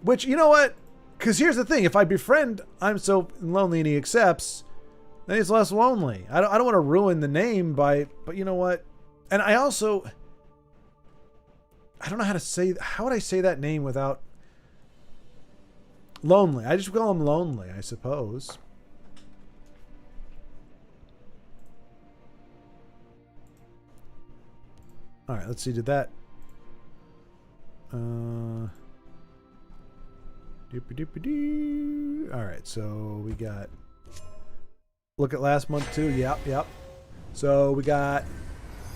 which, you know what? Because here's the thing: if I befriend I'm So Lonely and he accepts, then he's less lonely. I don't want to ruin the name but you know what? And I don't know how would I say that name without lonely? I just call him Lonely, I suppose. All right, let's see. Did that? All right, so we got. Look at last month too. Yep. So we got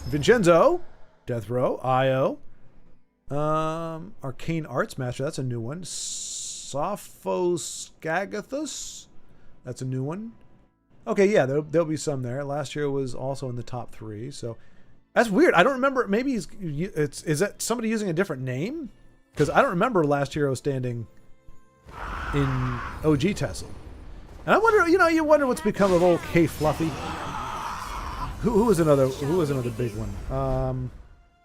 Vincenzo, Death Row, Io, Arcane Arts Master. That's a new one. Sophoscagathus. That's a new one. Okay, yeah, there'll be some there. Last year was also in the top 3, so. That's weird. I don't remember. Maybe is that somebody using a different name? Because I don't remember last hero standing in OG TESL. And I wonder, you wonder what's become of old K Fluffy. Who was another big one?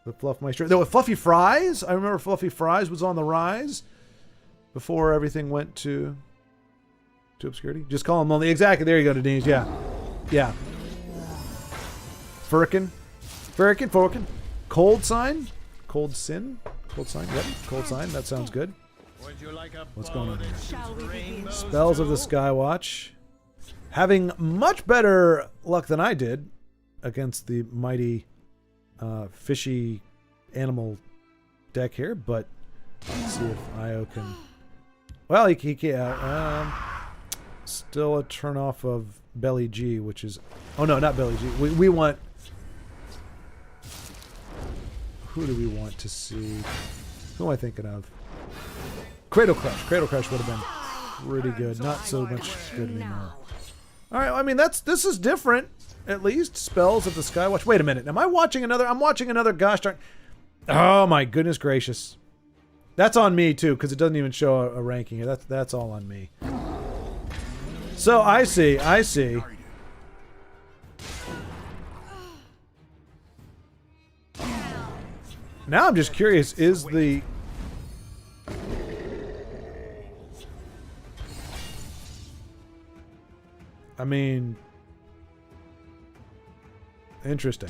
The Fluff Meister. There was Fluffy Fries. I remember Fluffy Fries was on the rise before everything went to obscurity. Just call him Lonely. Exactly. There you go, Denise. Yeah. Furkin. Cold Sign. Yep. Cold Sign. That sounds good. What's going on here? Shall we begin? Spells of the Skywatch. Having much better luck than I did against the mighty fishy animal deck here, but let's see if Io can... Well, he can't. Still a turn off of Belly G, which is... Oh, no, not Belly G. We want... Who do we want to see? Who am I thinking of? Cradle Crush. Cradle Crush would have been pretty good. Not so much good anymore. All right, I mean, this is different, at least. Spells of the Skywatch. Wait a minute. Am I watching another? I'm watching another gosh darn... Oh, my goodness gracious. That's on me, too, because it doesn't even show a ranking here. That's all on me. So, I see. Now I'm just curious, is the... I mean... Interesting.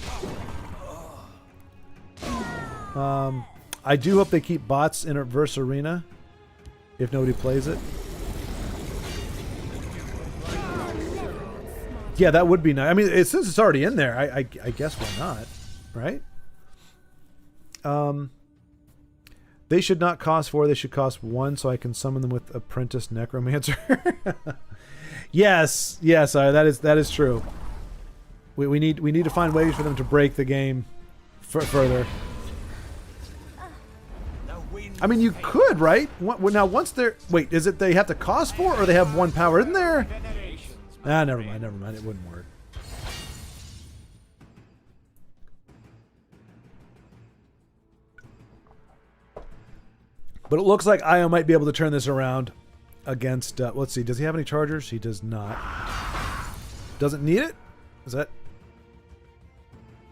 I do hope they keep bots in Verse Arena, if nobody plays it. Yeah, that would be nice. I mean, since it's already in there, I guess why not, right? They should not cost 4. They should cost 1, so I can summon them with Apprentice Necromancer. Yes, that is true. We need to find ways for them to break the game further. I mean, you could, right? Now, once they're... Wait, is it they have to cost 4 or they have 1 power? Isn't there... Ah, never mind. It wouldn't work. But it looks like Io might be able to turn this around against... let's see. Does he have any chargers? He does not. Doesn't need it? Is that...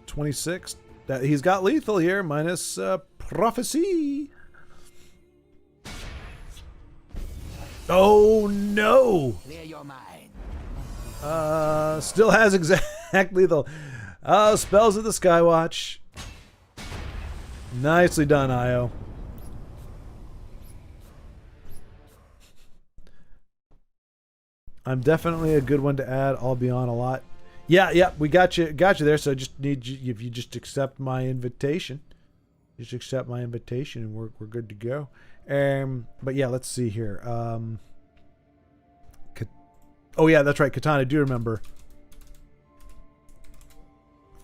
26? He's got lethal here, minus prophecy. Oh, no! Clear your mind. Still has exact lethal. Spells of the Skywatch. Nicely done, Io. I'm definitely a good one to add. I'll be on a lot. Yeah, we got you there. So I just need you, if you just accept my invitation, and we're good to go. But yeah, let's see here. Oh yeah, that's right, Katana. I do remember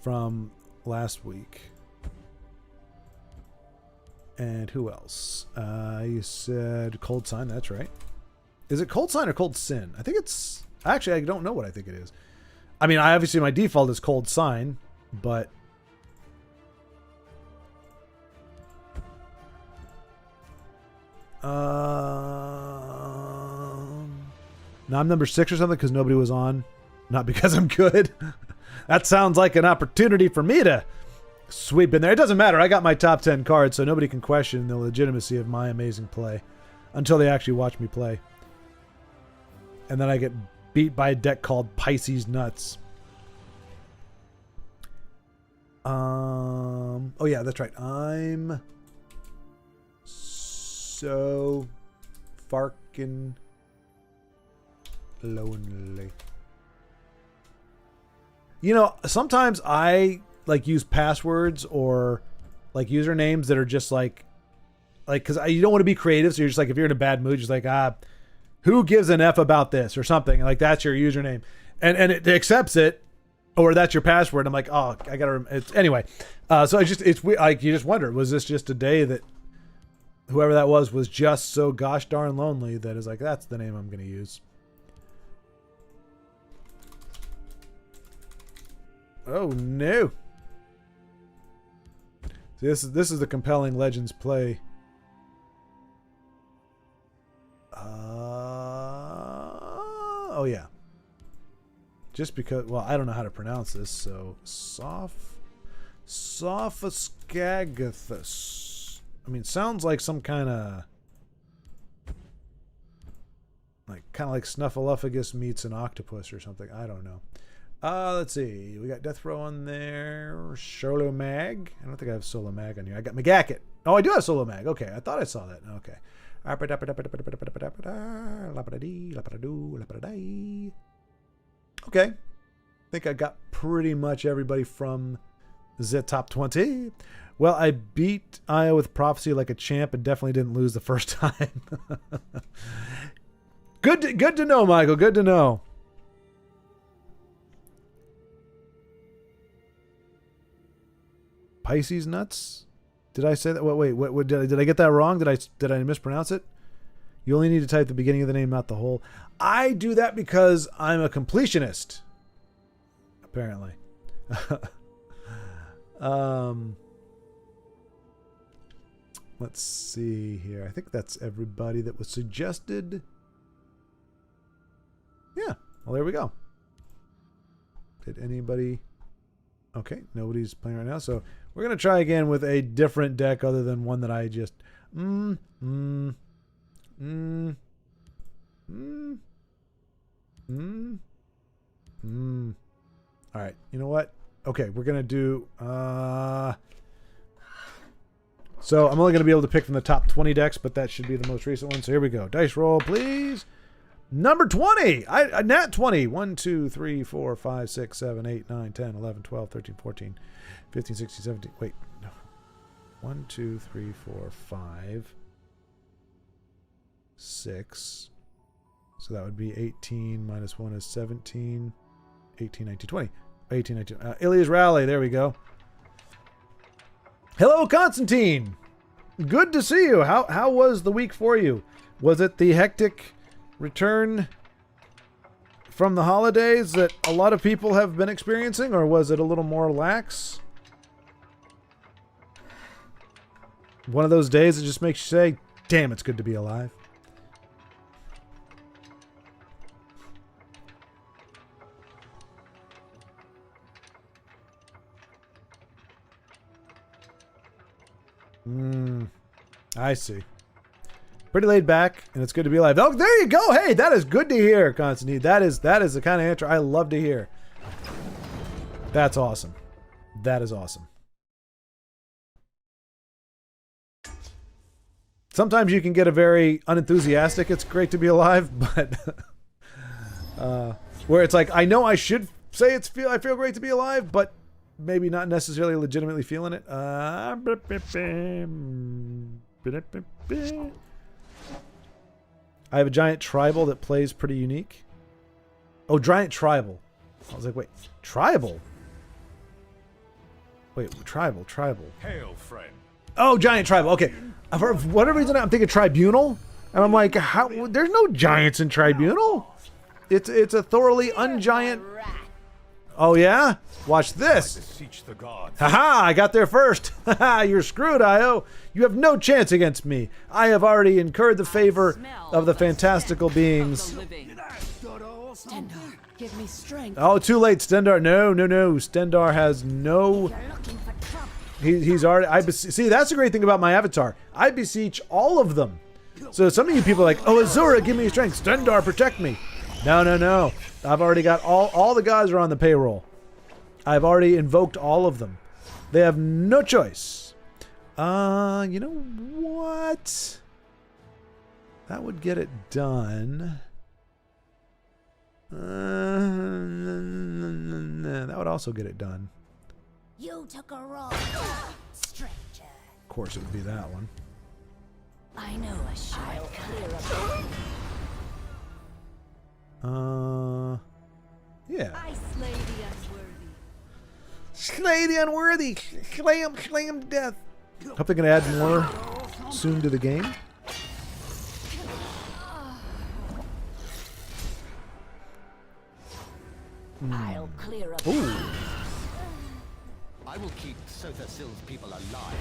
from last week. And who else? You said Cold Sign. That's right. Is it Cold Sign or Cold Sin? I think it's... Actually, I don't know what I think it is. I mean, obviously my default is Cold Sign, but... Now I'm number 6 or something because nobody was on. Not because I'm good. That sounds like an opportunity for me to sweep in there. It doesn't matter. I got my top 10 cards, so nobody can question the legitimacy of my amazing play until they actually watch me play. And then I get beat by a deck called Pisces Nuts. Oh yeah, that's right. I'm so farkin' lonely. You know, sometimes I like use passwords or like usernames that are just like because you don't want to be creative, so you're just like, if you're in a bad mood, you're just like, who gives an F about this or something, like that's your username, and it accepts it, or that's your password. I'm like, oh, I gotta. Anyway, so it's like you just wonder, was this just a day that whoever that was just so gosh darn lonely that is like, that's the name I'm gonna use. Oh no! See, this is the compelling Legends play. Oh yeah. Just because, well, I don't know how to pronounce this, so Sophoskagathus. I mean, sounds like some kind of like Snuffleupagus meets an octopus or something. I don't know. Let's see. We got Death Row on there. Solo Mag. I don't think I have Solo Mag on here. I got Magacket. Oh, I do have Solo Mag. Okay, I thought I saw that. Okay. Okay. I think I got pretty much everybody from the top 20. Well, I beat Io with Prophecy like a champ and definitely didn't lose the first time. Good to know, Michael. Good to know. Pisces nuts? Did I say that? Wait, what did I get that wrong? Did I mispronounce it? You only need to type the beginning of the name, not the whole. I do that because I'm a completionist. Apparently. Let's see here. I think that's everybody that was suggested. Yeah. Well, there we go. Did anybody... Okay, nobody's playing right now, so we're going to try again with a different deck other than one that I just... Alright, you know what? Okay, we're going to do... So I'm only going to be able to pick from the top 20 decks, but that should be the most recent one. So here we go. Dice roll, please. Number 20. Nat 20. 1, 2, 3, 4, 5, 6, 7, 8, 9, 10, 11, 12, 13, 14, 15, 16, 17. Wait. No. 1, 2, 3, 4, 5, 6. So that would be 18 minus 1 is 17. 18, 19, 20. 18, 19. Ilia's Rally. There we go. Hello, Constantine. Good to see you. How was the week for you? Was it the hectic return from the holidays that a lot of people have been experiencing, or was it a little more lax? One of those days that just makes you say, damn, it's good to be alive. I see. Pretty laid back, and it's good to be alive. Oh, there you go. Hey, that is good to hear, Constantine. That is the kind of answer I love to hear. That's awesome. That is awesome. Sometimes you can get a very unenthusiastic, it's great to be alive, but where it's like, I know I should say I feel great to be alive, but maybe not necessarily legitimately feeling it. I have a giant tribal that plays pretty unique. Oh, giant tribal. I was like, wait, tribal? Wait, tribal. Hail, friend. Oh, giant tribal. Okay. For whatever reason, I'm thinking tribunal. And I'm like, how? There's no giants in tribunal. It's a thoroughly ungiant... Oh, yeah? Watch this. Haha, I got there first. Haha, you're screwed, Io. You have no chance against me. I have already incurred the favor of the fantastical beings. Stendar, give me strength. Oh, too late, Stendar. No. Stendar has no... He's already... See, that's the great thing about my avatar. I beseech all of them. So some of you people are like, oh, Azura, give me strength. Stendar, protect me. No. I've already got all the guys are on the payroll. I've already invoked all of them. They have no choice. You know what? That would get it done. That would also get it done. You took a wrong, stranger. Of course, it would be that one. I know a shortcut. Yeah. I slay the unworthy. Slay the unworthy. Slay him to death. Hope they're going to add more soon to the game. I'll clear up. Ooh. I will keep Sothasil's people alive.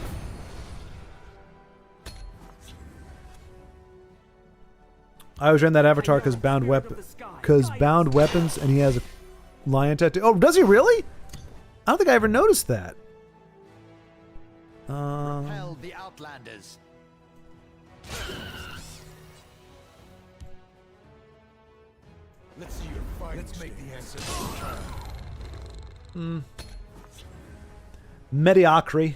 I always ran that avatar because bound weapons, and he has a lion tattoo. Oh, does he really? I don't think I ever noticed that. Repel the Outlanders. Let's see your fight. Let's make the answer. Mediocre.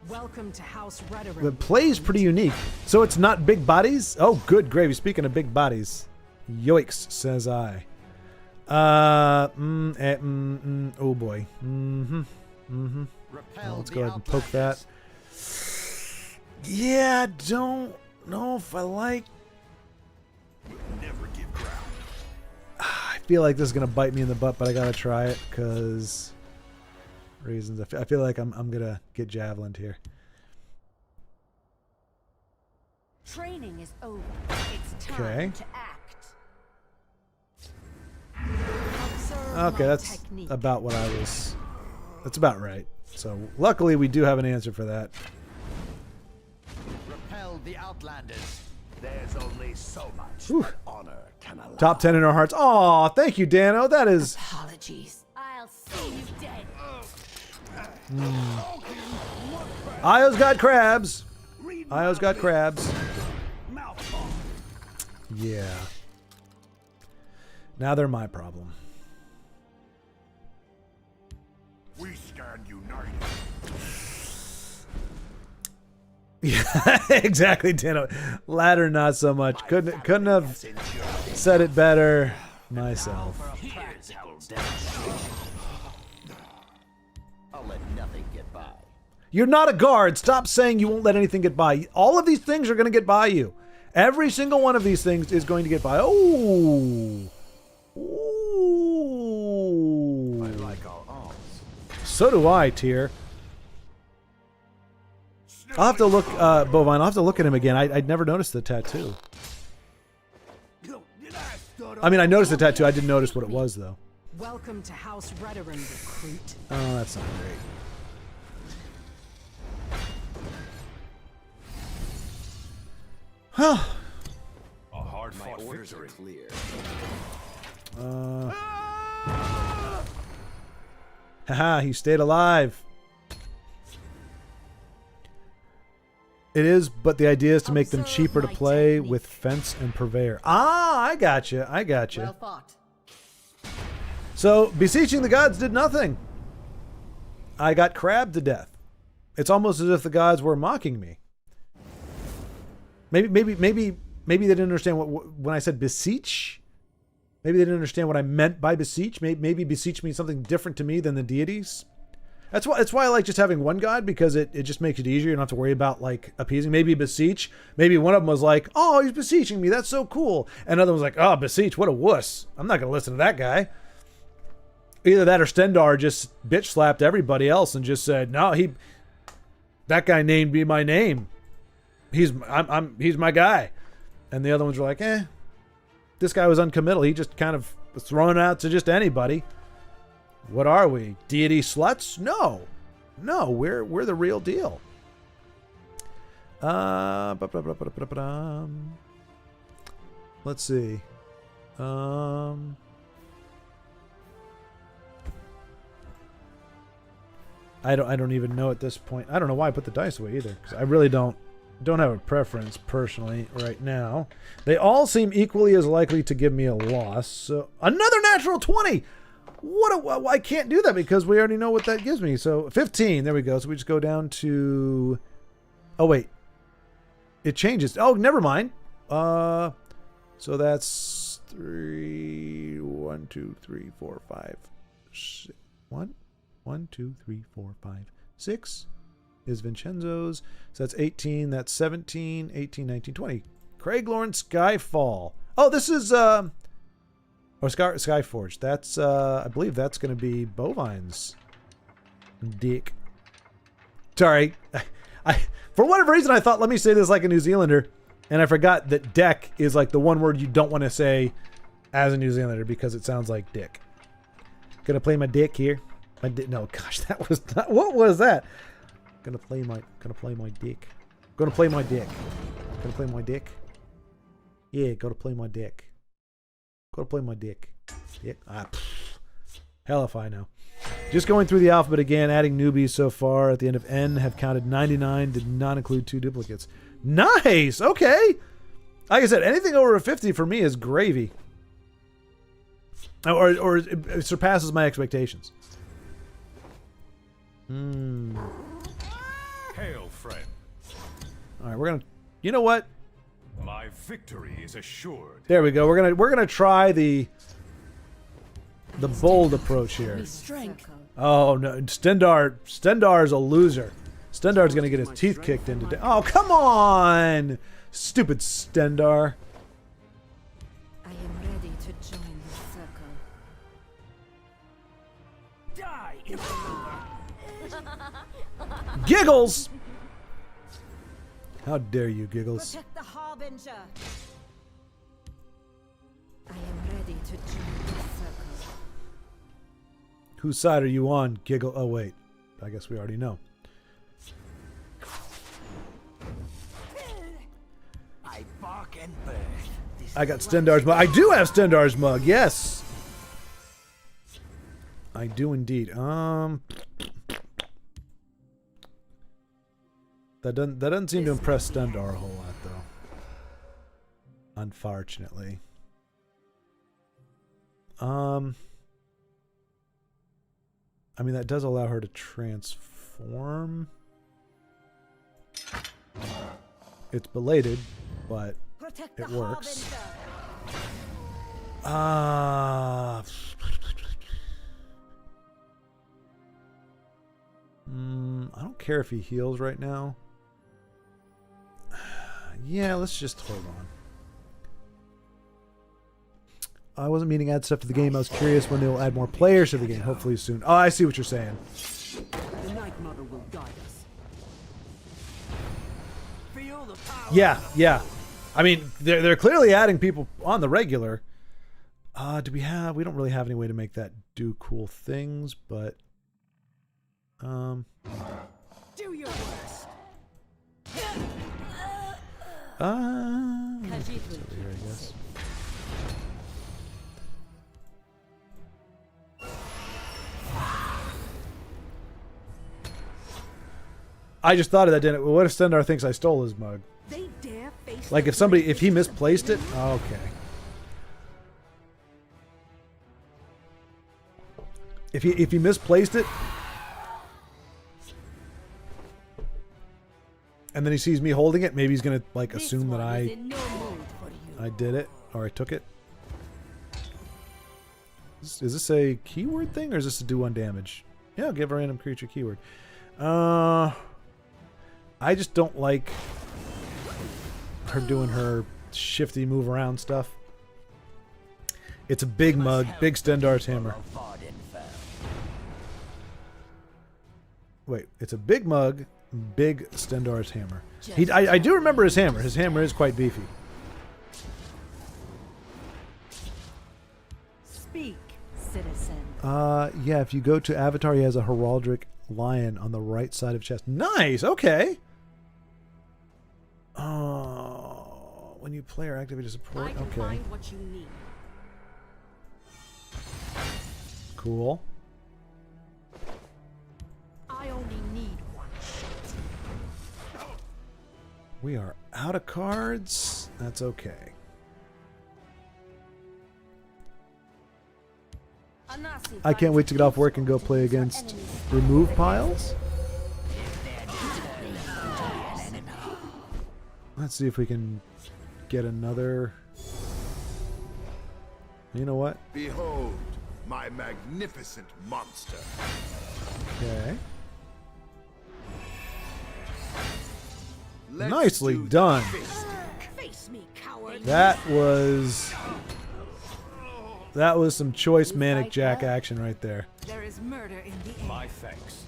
Welcome to House Rhetoric. The play's pretty unique. So it's not big bodies? Oh, good gravy. Speaking of big bodies. Yoicks, says I. Oh boy. Repel Let's the go ahead and poke that. Outlanders. Yeah, don't know if I like... Never give ground. I feel like this is going to bite me in the butt, but I got to try it because... reasons. I feel like I'm going to get javelined here. Training is over. It's time Okay. to act. Okay, that's about what I was... That's about right. So, luckily, we do have an answer for that. Repel the Outlanders. There's only so much Whew. that honor can allow. Top 10 in our hearts. Aw, thank you, Dano. That is... Apologies. I'll see you dead. Io's got crabs. Read Io's got crabs. mouth bomb. Yeah. Now they're my problem. We stand united. Yeah, exactly, Dano. Ladder, not so much. Couldn't have said it better myself. Here's how down. I'll let nothing get by. You're not a guard. Stop saying you won't let anything get by. All of these things are going to get by you. Every single one of these things is going to get by. Oh. Ooh. I like our arms. So do I, Tyr. I'll have to look, Bovine, I'll have to look at him again. I'd never noticed the tattoo. I mean, I noticed the tattoo. I didn't notice what it was, though. Welcome to House Rhetoric, recruit. Oh, that's not great. Huh. A hard-fought victory. Clear. Haha, he stayed alive. It is, but the idea is to make them Observe cheaper to my play technique. with fence and purveyor. Ah, I gotcha. I gotcha. Well fought. So, beseeching the gods did nothing. I got crabbed to death. It's almost as if the gods were mocking me. Maybe they didn't understand when I said beseech. Maybe they didn't understand what I meant by beseech. Maybe beseech means something different to me than the deities. That's why I like just having one god, because it just makes it easier. You don't have to worry about like appeasing. Maybe beseech. Maybe one of them was like, "Oh, he's beseeching me. That's so cool." And another one was like, "Oh, beseech. What a wuss. I'm not gonna listen to that guy." Either that or Stendar just bitch slapped everybody else and just said, "No, that guy named me my name. He's my guy." And the other ones were like, "Eh, this guy was uncommittal. He just kind of was thrown out to just anybody. What are we? Deity sluts? No, we're the real deal." Let's see. I don't even know at this point. I don't know why I put the dice away either, because I really don't have a preference personally right now. They all seem equally as likely to give me a loss. So another natural 20. I can't do that because we already know what that gives me. So 15. There we go. So we just go down to. Oh wait, it changes. Oh, never mind. So that's 3. 1, 2, 3, 4, 5. 6. 1, 2, 3, 4, 5, 6 is Vincenzo's. So that's 18. That's 17, 18, 19, 20. Craiglorn Skyfall. Oh, this is Skyforge. That's I believe that's going to be Bovine's dick. Sorry, I for whatever reason I thought, let me say this like a New Zealander, and I forgot that deck is like the one word you don't want to say as a New Zealander because it sounds like dick. Gonna play my dick here. No, gosh, that was not. What was that? Gonna play my dick. Gonna play my dick. Gonna play my dick. Yeah, gotta play my dick. Gotta play my dick. Dick. Hell if I know. Just going through the alphabet again, adding newbies so far. At the end of N, have counted 99. Did not include 2 duplicates. Nice. Okay. Like I said, anything over a 50 for me is gravy. Or it surpasses my expectations. Hail, friend. All right, we're gonna. You know what? My victory is assured. There we go. We're gonna try the bold approach here. Strength. Oh no, Stendar's a loser. Stendar's gonna get his teeth kicked in today. Oh come on, stupid Stendar. I am ready to join the circle. Die, interloper. Giggles. How dare you, Giggles? Protect the Harbinger. I am ready to join the circle. Whose side are you on, Giggle? Oh wait, I guess we already know. I bark and birth. This I got Stendar's mug. I do have Stendar's mug. Yes, I do indeed. That doesn't seem to impress Stendar a whole lot, though. Unfortunately. I mean, that does allow her to transform. It's belated, but Protect it the works. Harbinger. I don't care if he heals right now. Yeah, let's just hold on. I wasn't meaning to add stuff to the game. I was curious when they'll add more players to the game. Hopefully soon. Oh, I see what you're saying. The Night Mother will guide us. Feel the power. Yeah, yeah. I mean, they're clearly adding people on the regular. Do we have? We don't really have any way to make that do cool things, but Do your worst. Khajiit will here, keep I us guess. safe. I just thought of that, didn't it? Well, what if Stendar thinks I stole his mug? They dare face Like if he misplaced it? Okay. If he misplaced it, and then he sees me holding it, maybe he's gonna like assume that This one is in no mood for you. I did it or I took it. Is this a keyword thing or is this to do 1 damage? Yeah, give a random creature keyword. I just don't like her doing her shifty move around stuff. It's a big mug, big Stendar's hammer. Wait, it's a big mug, big Stendar's hammer. I do remember his hammer. His hammer is quite beefy. Speak, citizen. Yeah, if you go to Avatar, he has a heraldic lion on the right side of chest. Nice, okay. Oh, when you play or activate a support, I can okay. find what you need. Cool. I only need one shot. We are out of cards. That's okay. I can't wait to get off work and go play against remove piles. Let's see if we can get another. You know what? Behold, my magnificent monster. Okay. Let's Nicely do the done. fist. Face me, coward. That was some choice Manic Jack action right there. There is murder in the air. My thanks.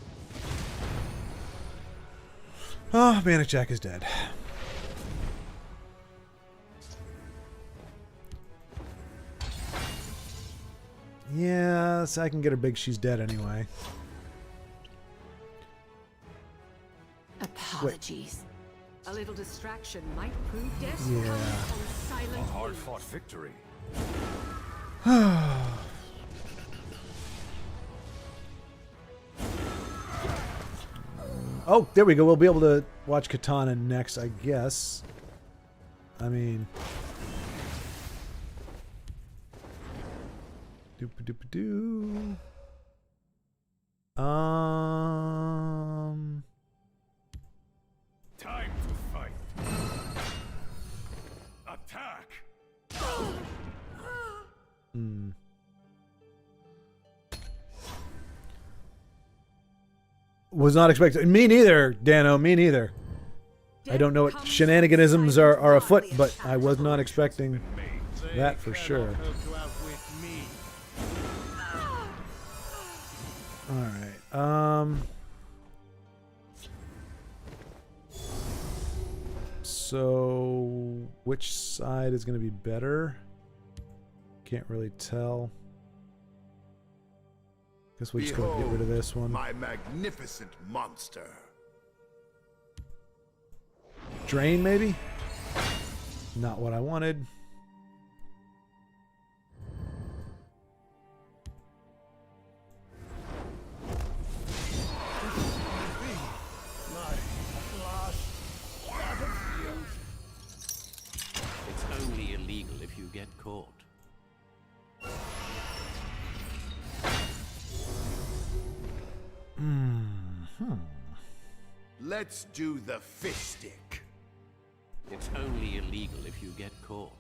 Oh, Manic Jack is dead. Yes, I can get her big. She's dead anyway. Apologies. A little distraction might prove death. Yeah. Come on, A silent hard-fought victory. Oh, there we go. We'll be able to watch Katana next, I guess. I mean... Doop-a-doop-a-doo. Attack! Was not expecting. Me neither, Dano. Me neither. I don't know what shenaniganisms are afoot, but I was not expecting that for sure. All right. So which side is going to be better? Can't really tell. Guess we're just going to get rid of this one. My magnificent monster. Drain, maybe? Not what I wanted. It's only illegal if you get caught. Let's do the fish stick. It's only illegal if you get caught.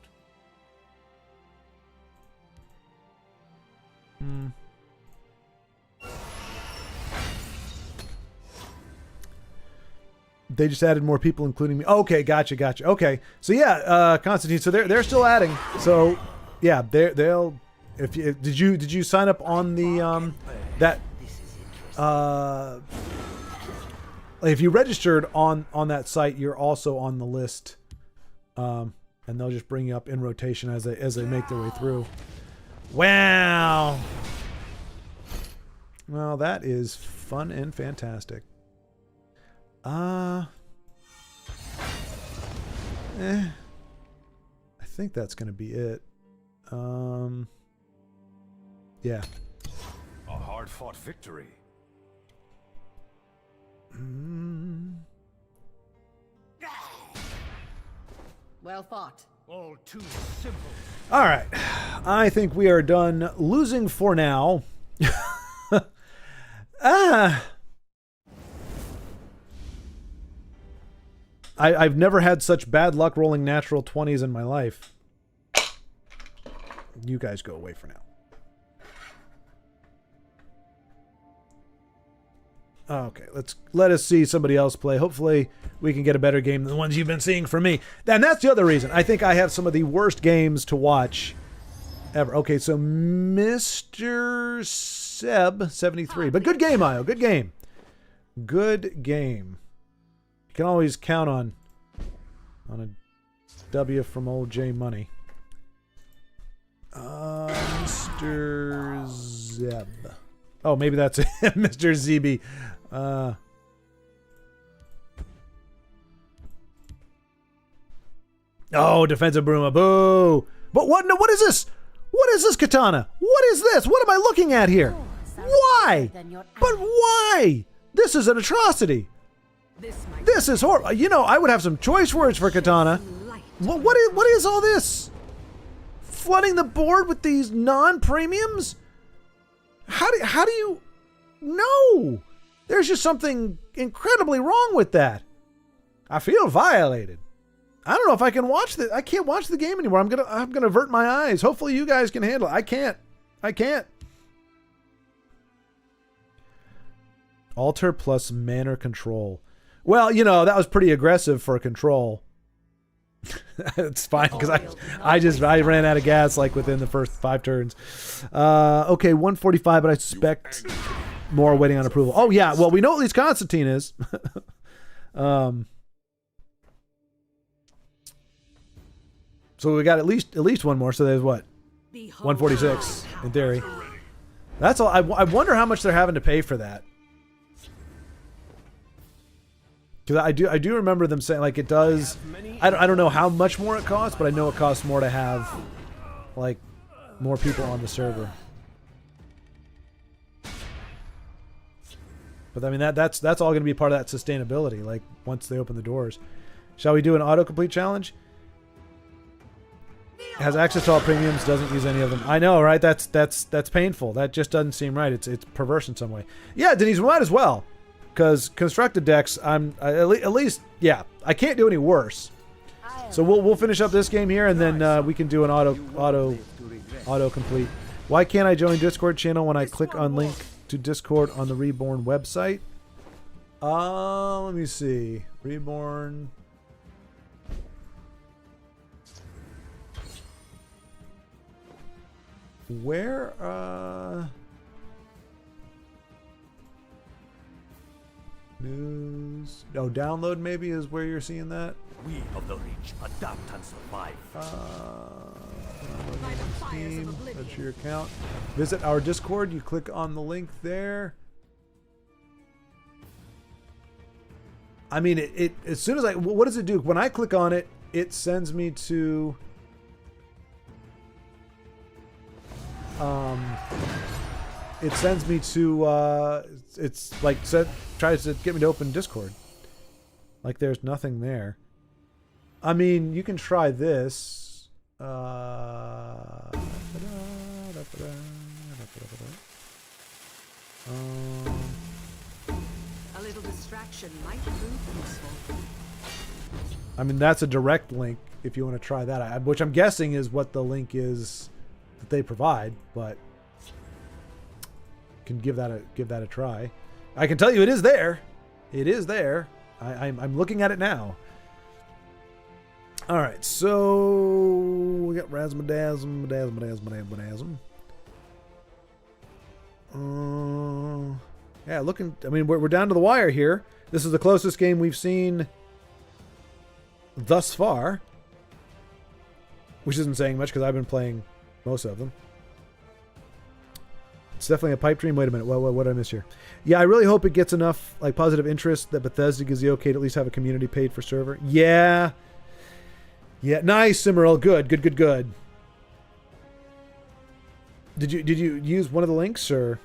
They just added more people, including me. Okay, gotcha. Okay, so yeah, Constantine. So they're still adding. So yeah, they'll. If you did you sign up on the that if you registered on that site, you're also on the list, and they'll just bring you up in rotation as they make their way through. Wow. Well, that is fun and fantastic. I think that's gonna be it. Yeah. A hard-fought victory. Well fought. All too simple. All right. I think we are done losing for now. I've never had such bad luck rolling natural 20s in my life. You guys go away for now. Okay, let us see somebody else play. Hopefully we can get a better game than the ones you've been seeing from me. And that's the other reason. I think I have some of the worst games to watch ever. Okay, so Mr. Seb 73. But good game, Io. Good game. Good game. You can always count on a W from old J Money. Mr. Zeb. Oh, maybe that's it. Mr. ZB. Oh, defensive Bruma. Boo. But what? No, what is this? What is this, Katana? What is this? What am I looking at here? Why? But why? This is an atrocity. This is horrible. You know, I would have some choice words for Katana. What is all this? Flooding the board with these non-premiums? How do you... No! There's just something incredibly wrong with that. I feel violated. I don't know if I can watch the... I can't watch the game anymore. I'm gonna avert my eyes. Hopefully you guys can handle it. I can't. Alter plus manner control. Well, you know, that was pretty aggressive for control. It's fine because I ran out of gas like within the first 5 turns. Okay, 145, but I suspect more waiting on approval. Oh yeah, well we know at least Constantine is. So we got at least one more. So there's what, 146 in theory. That's all. I wonder how much they're having to pay for that. Because I do remember them saying, like, it does... I don't know how much more it costs, but I know it costs more to have, like, more people on the server. But, I mean, that's all going to be part of that sustainability, like, once they open the doors. Shall we do an autocomplete challenge? Has access to all premiums, doesn't use any of them. I know, right? That's painful. That just doesn't seem right. It's perverse in some way. Yeah, Denise, we might as well. Because constructed decks, at least, yeah, I can't do any worse. So we'll finish up this game here, and then we can do an auto complete. Why can't I join Discord channel when I click on link to Discord on the Reborn website? Let me see. Reborn. Where, news. Oh, download maybe is where you're seeing that. We of the rich adapt and survive. Steam, that's your account. Visit our Discord. You click on the link there. I mean, it as soon as what does it do? When I click on it, it sends me to it's like tries to get me to open Discord. Like there's nothing there. I mean, you can try this. A little distraction might prove useful. I mean, that's a direct link if you want to try that, which I'm guessing is what the link is that they provide, but can give that a try. I can tell you it is there. It is there. I'm looking at it now. All right, so we got Razzmadazm. Yeah, looking. I mean, we're down to the wire here. This is the closest game we've seen thus far, which isn't saying much because I've been playing most of them. It's definitely a pipe dream. Wait a minute. What did I miss here? Yeah, I really hope it gets enough like positive interest that Bethesda gives the okay to at least have a community paid for server. Yeah. Yeah. Nice, Cimarel. Good. Did you use one of the links or?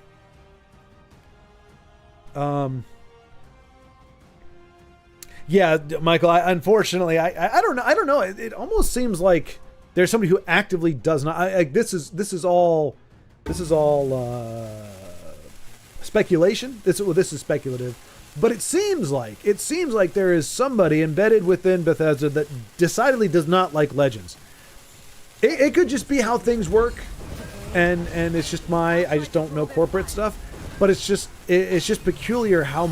Yeah, Michael. Unfortunately, I don't know. I don't know. It almost seems like there's somebody who actively does not. This is all speculation. This is speculative, but it seems like there is somebody embedded within Bethesda that decidedly does not like Legends. It could just be how things work, and it's just I just don't know corporate stuff, but it's just peculiar how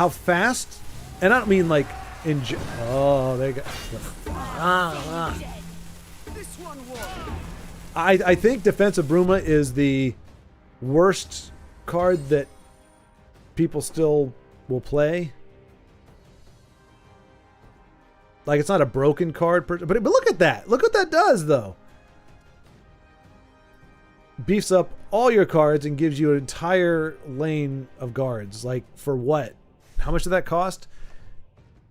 fast, and I don't mean like oh, they got. I think Defense of Bruma is the worst card that people still will play. Like, it's not a broken card, but look at that. Look what that does, though. Beefs up all your cards and gives you an entire lane of guards. Like, for what? How much did that cost?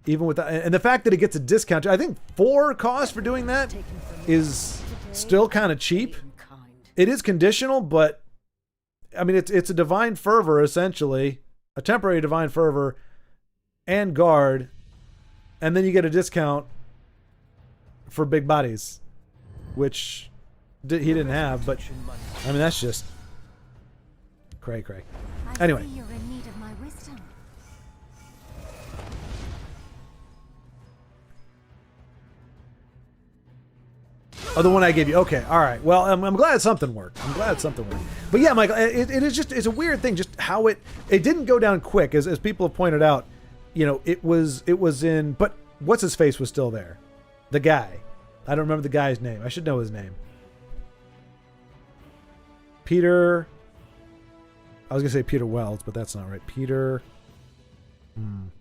Even with that, and the fact that it gets a discount, I think 4 costs for doing that is still kind of cheap. It is conditional, but I mean, it's a Divine Fervor, essentially, a temporary Divine Fervor and guard, and then you get a discount for big bodies, which he didn't have. But I mean, that's just cray. Anyway. You're in need of my wisdom. Oh, the one I gave you. Okay, all right. Well, I'm glad something worked. But yeah, Michael, it's a weird thing. Just how it didn't go down quick, as people have pointed out. You know, it was in. But what's his face was still there. The guy. I don't remember the guy's name. I should know his name. Peter. I was gonna say Peter Wells, but that's not right. Peter.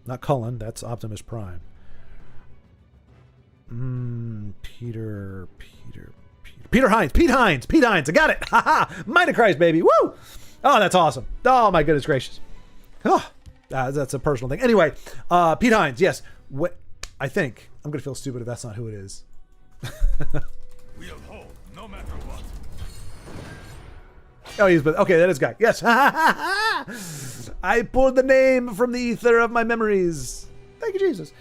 Not Cullen. That's Optimus Prime. Peter Hines. Pete Hines. I got it. Haha. Might of Christ, baby. Woo. Oh, that's awesome. Oh my goodness gracious. Oh, that's a personal thing. Anyway, Pete Hines. Yes. What? I think I'm gonna feel stupid if that's not who it is. We'll hold, no matter what. Oh, okay. That is guy. Yes. I pulled the name from the ether of my memories. Thank you, Jesus.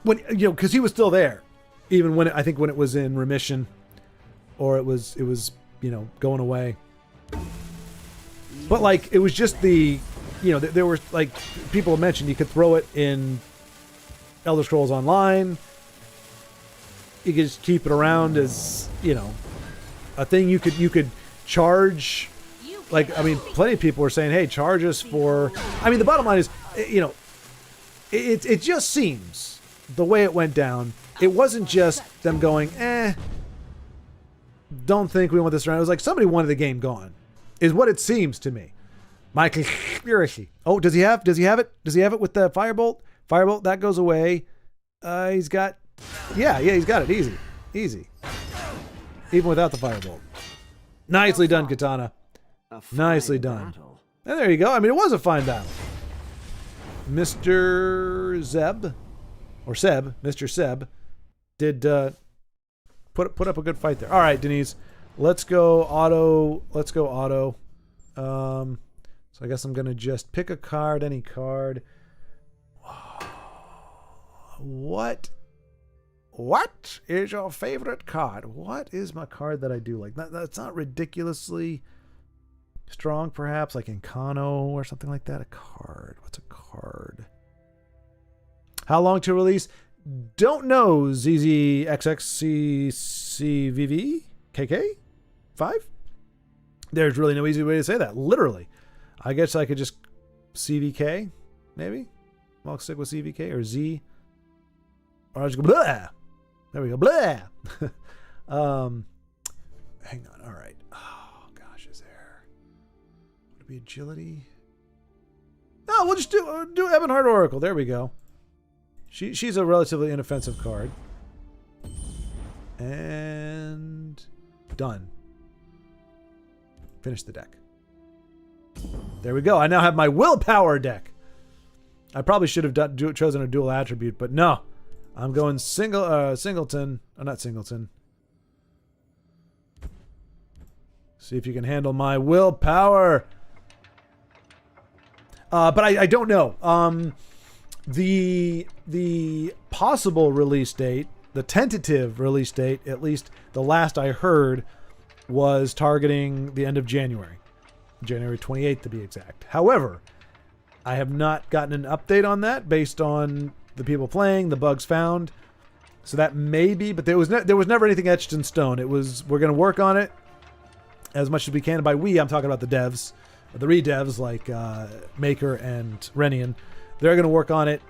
When because he was still there, even when I think when it was in remission, or it was going away. But like it was just there were like people mentioned you could throw it in Elder Scrolls Online. You could just keep it around as, you know, a thing you could charge. Like, I mean, plenty of people were saying, hey, charge us for... I mean, the bottom line is, you know, it just seems the way it went down, it wasn't just them going, don't think we want this around. It was like somebody wanted the game gone, is what it seems to me. My conspiracy. Oh, does he have it? Does he have it with the Firebolt? Firebolt, that goes away. He's got... Yeah, he's got it. Easy. Even without the Firebolt. Nicely done, Katana. Nicely done. And there you go. I mean, it was a fine battle. Mr. Zeb, or Seb, Mr. Seb, did put up a good fight there. All right, Denise, let's go auto. So I guess I'm gonna just pick a card, any card. What is your favorite card? What is my card that I do like? That's not ridiculously strong, perhaps, like Incano or something like that. A card. What's a card? How long to release? Don't know. ZZXXCCVV KK 5. There's really no easy way to say that. Literally, I guess I could just CVK maybe. I'll stick with CVK or Z. Or I'll just go blah. There we go. Blah. Hang on. All right. Oh gosh, is there? Would it be agility? No, we'll just do Ebonheart Oracle. There we go. She's a relatively inoffensive card. And done. Finish the deck. There we go. I now have my willpower deck. I probably should have chosen a dual attribute, but no. I'm going singleton. Oh, not singleton. See if you can handle my willpower. But I don't know. The possible release date, the tentative release date, at least the last I heard, was targeting the end of January. January 28th to be exact. However, I have not gotten an update on that based on the people playing, the bugs found. So that may be, but there was never anything etched in stone. It was, we're going to work on it as much as we can. And by we, I'm talking about the devs, the redevs like Maker and Renian. They're going to work on it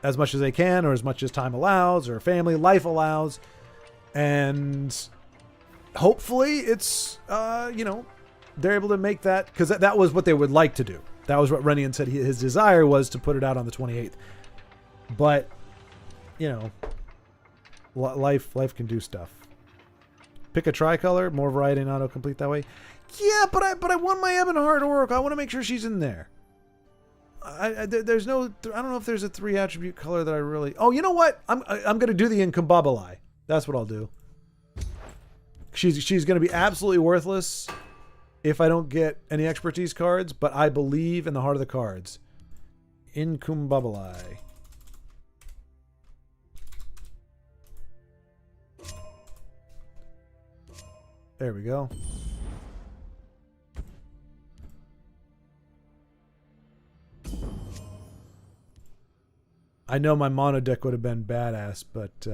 as much as they can, or as much as time allows, or family life allows. And hopefully it's, they're able to make that, because that was what they would like to do. That was what Renian said his desire was, to put it out on the 28th. But, life can do stuff. Pick a tricolor, more variety and autocomplete that way. Yeah, but I want my Ebonheart Oracle. I want to make sure she's in there. There's no, I don't know if there's a 3 attribute color that I really. Oh, you know what? I'm gonna do the Incumbabili. That's what I'll do. She's gonna be absolutely worthless if I don't get any expertise cards, but I believe in the heart of the cards. Incumbabili. There we go. I know my mono deck would have been badass, but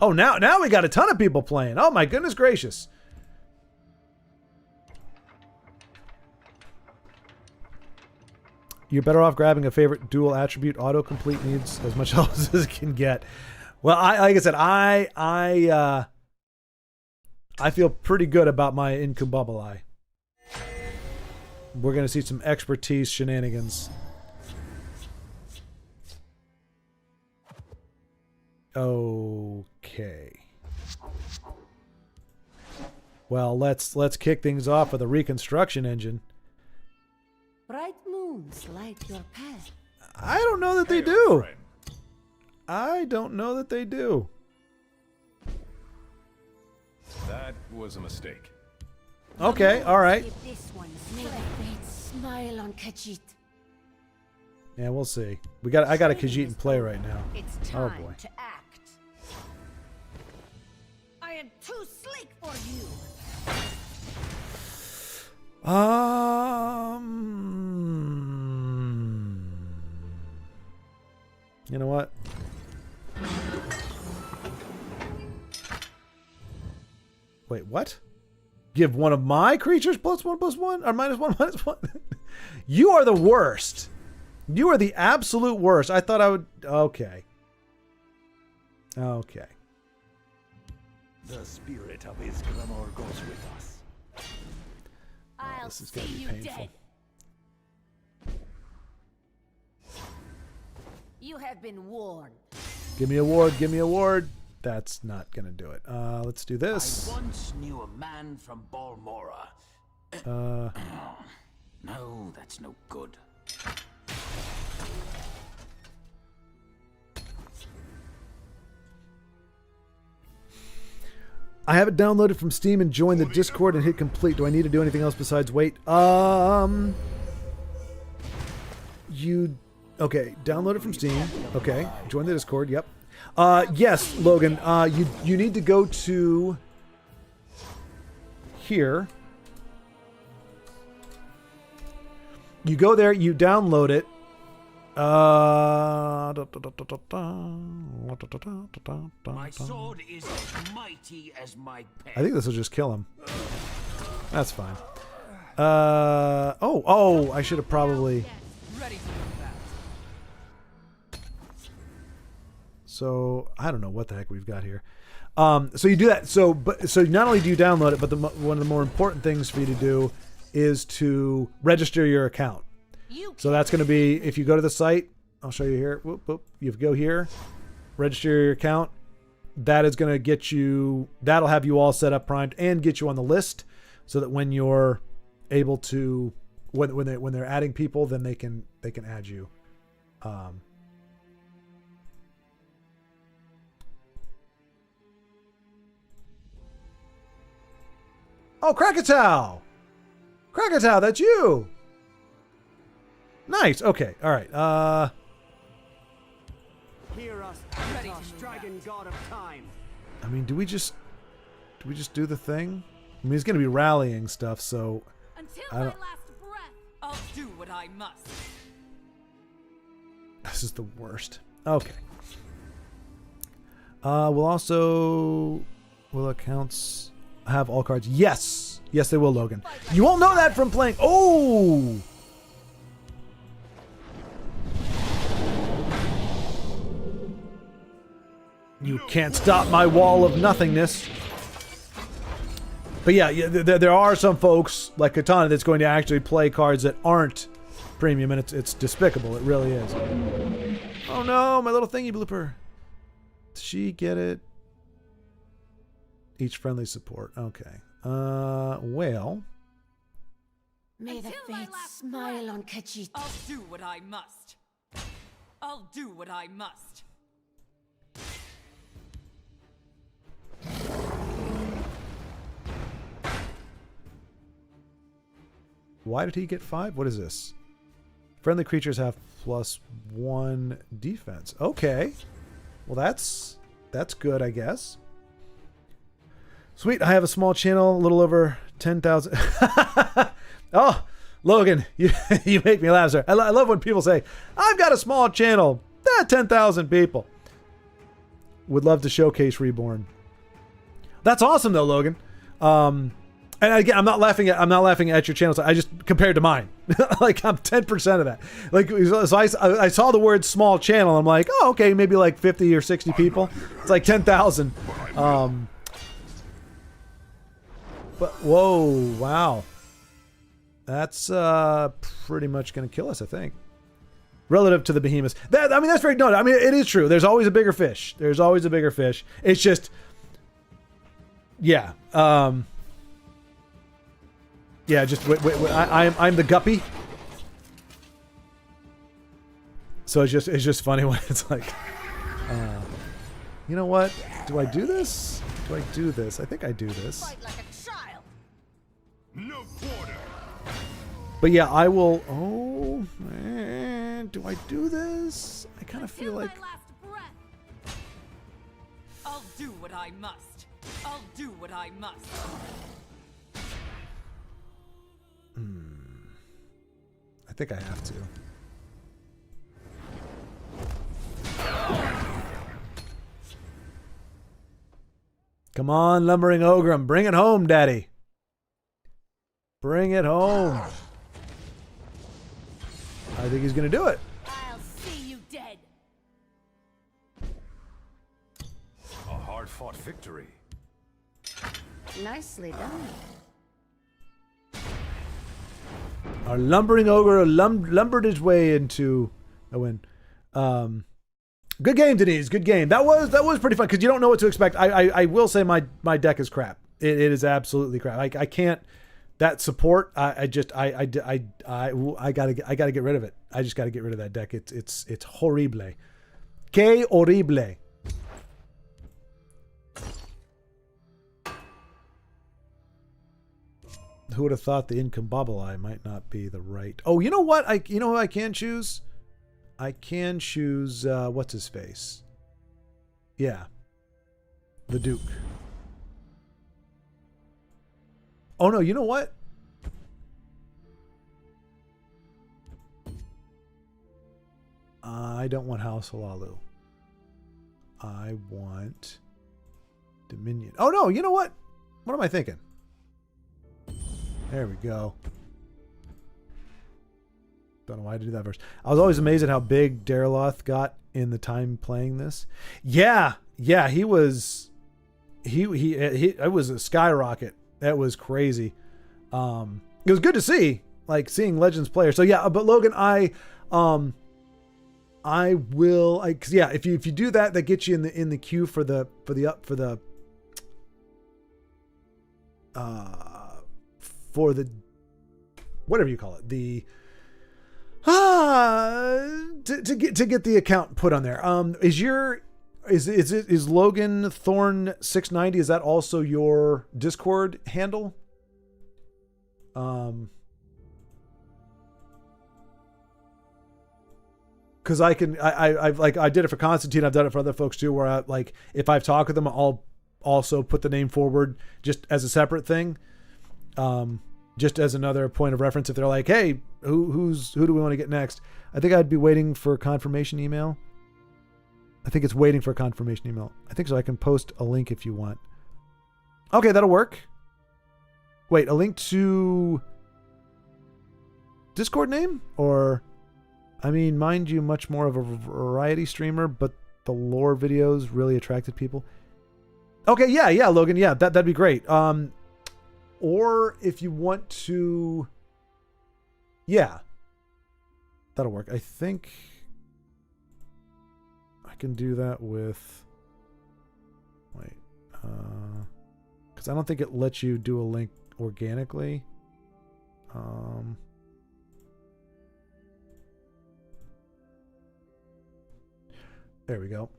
oh, now we got a ton of people playing. Oh my goodness gracious. You're better off grabbing a favorite dual attribute. Autocomplete needs as much help as it can get. Well, like I said, I feel pretty good about my Incumbabili. We're going to see some expertise shenanigans. Okay. Well, let's kick things off with a reconstruction engine. Bright moons light your path. I don't know that they do. I don't know that they do. That was a mistake. Okay, all right. This one made a great smile on Khajiit. Yeah, we'll see. I got a Khajiit in play right now. It's Oh time boy. to act. I am too slick for you. You know what? Wait, what? Give one of my creatures +1/+1 or -1/-1? You are the worst. You are the absolute worst. I thought I would. Okay. Okay. The spirit of his glamour goes with us. I'll This is see gonna be you painful. dead. You have been warned. Give me a ward. Give me a ward. That's not gonna do it. Let's do this. I once knew a man from Balmora. No, that's no good. I have it downloaded from Steam and joined the Discord and hit complete. Do I need to do anything else besides wait? You okay? Download it from Steam. Okay, join the Discord. Yep. Yes, Logan. You need to go to here. You go there. You download it. My sword is as mighty as my pen. I think this will just kill him. That's fine. Oh, I should have probably. So I don't know what the heck we've got here. So you do that. So not only do you download it, but one of the more important things for you to do is to register your account. So that's going to be, if you go to the site, I'll show you here. Whoop, whoop. You go here, register your account. That is going to get you, that'll have you all set up, primed, and get you on the list so that when you're able to, when they're adding people, then they can add you. Oh, Krakatoa! Krakatoa, that's you! Nice. Okay. All right. Hear us, dragon god of time. I mean, do we just do the thing? I mean, he's going to be rallying stuff, so Until I my don't. last breath. I'll do what I must. This is the worst. Okay. Will accounts have all cards? Yes. Yes, they will, Logan. You won't know that from playing. Oh. You can't stop my wall of nothingness. But yeah, there are some folks like Katana that's going to actually play cards that aren't premium, and it's despicable. It really is. Oh no, my little thingy blooper. Did she get it? Each friendly support. Okay. Well. May the Until my fates last smile on Khajiit. I'll do what I must. I'll do what I must. Why did he get 5? What is this? Friendly creatures have +1 defense. Okay. Well, that's good, I guess. Sweet. I have a small channel, a little over 10,000. Oh, Logan, you make me laugh, sir. I love when people say, I've got a small channel. 10,000 people. Would love to showcase Reborn. That's awesome, though, Logan. And again, I'm not laughing at your channel. I just compared to mine, like I'm 10% of that. Like, so I saw the word small channel. I'm like, oh, okay, maybe like 50 or 60 people. It's like 10,000. But whoa, wow, that's pretty much gonna kill us, I think. Relative to the behemoths. That's very no. I mean, it is true. There's always a bigger fish. There's always a bigger fish. It's just, yeah. Yeah, just wait, I'm the guppy. So it's just funny when it's like, you know what? Do I do this? Do I do this? I think I do this. Fight like a child. No quarter. But yeah, I will. Oh man, do I do this? I kind of feel Until like. my last breath. I'll do what I must. I'll do what I must. I think I have to. Come on, Lumbering Ogre. Bring it home, Daddy. Bring it home. I think he's going to do it. I'll see you dead. A hard-fought victory. Nicely done. Our Lumbering Ogre lumbered his way into a win. Good game, Denise. Good game. That was pretty fun because you don't know what to expect. I will say my deck is crap. It is absolutely crap. I can't. That support. I gotta get rid of it. I just gotta get rid of that deck. It's horrible. Que horrible. Who would have thought the Incombobuli might not be the right? Oh, you know what? You know who I can choose? I can choose what's his face? Yeah. The Duke. Oh no, you know what? I don't want House Halalu. I want Dominion. Oh no, you know what? What am I thinking? There we go. Don't know why I did that first. I was always amazed at how big Darloth got in the time playing this. Yeah, he was. It was a skyrocket. That was crazy. It was good to see, like seeing Legends players. So yeah, but Logan, I will. If you do that, that gets you in the queue for the whatever you call it, the to get the account put on there. Is Logan Thorn 690? Is that also your Discord handle? Because I did it for Constantine. I've done it for other folks too. Where if I've talked with them, I'll also put the name forward just as a separate thing. Just as another point of reference, if they're like, hey, who do we want to get next? I think I'd be waiting for a confirmation email. I think it's waiting for a confirmation email. I think so. I can post a link if you want. Okay, that'll work. Wait, a link to Discord name? Or, I mean, mind you, much more of a variety streamer, but the lore videos really attracted people. Okay, yeah, Logan, yeah, that'd be great. Or if you want to, yeah, that'll work. I think I can do that with, wait, because I don't think it lets you do a link organically. There we go.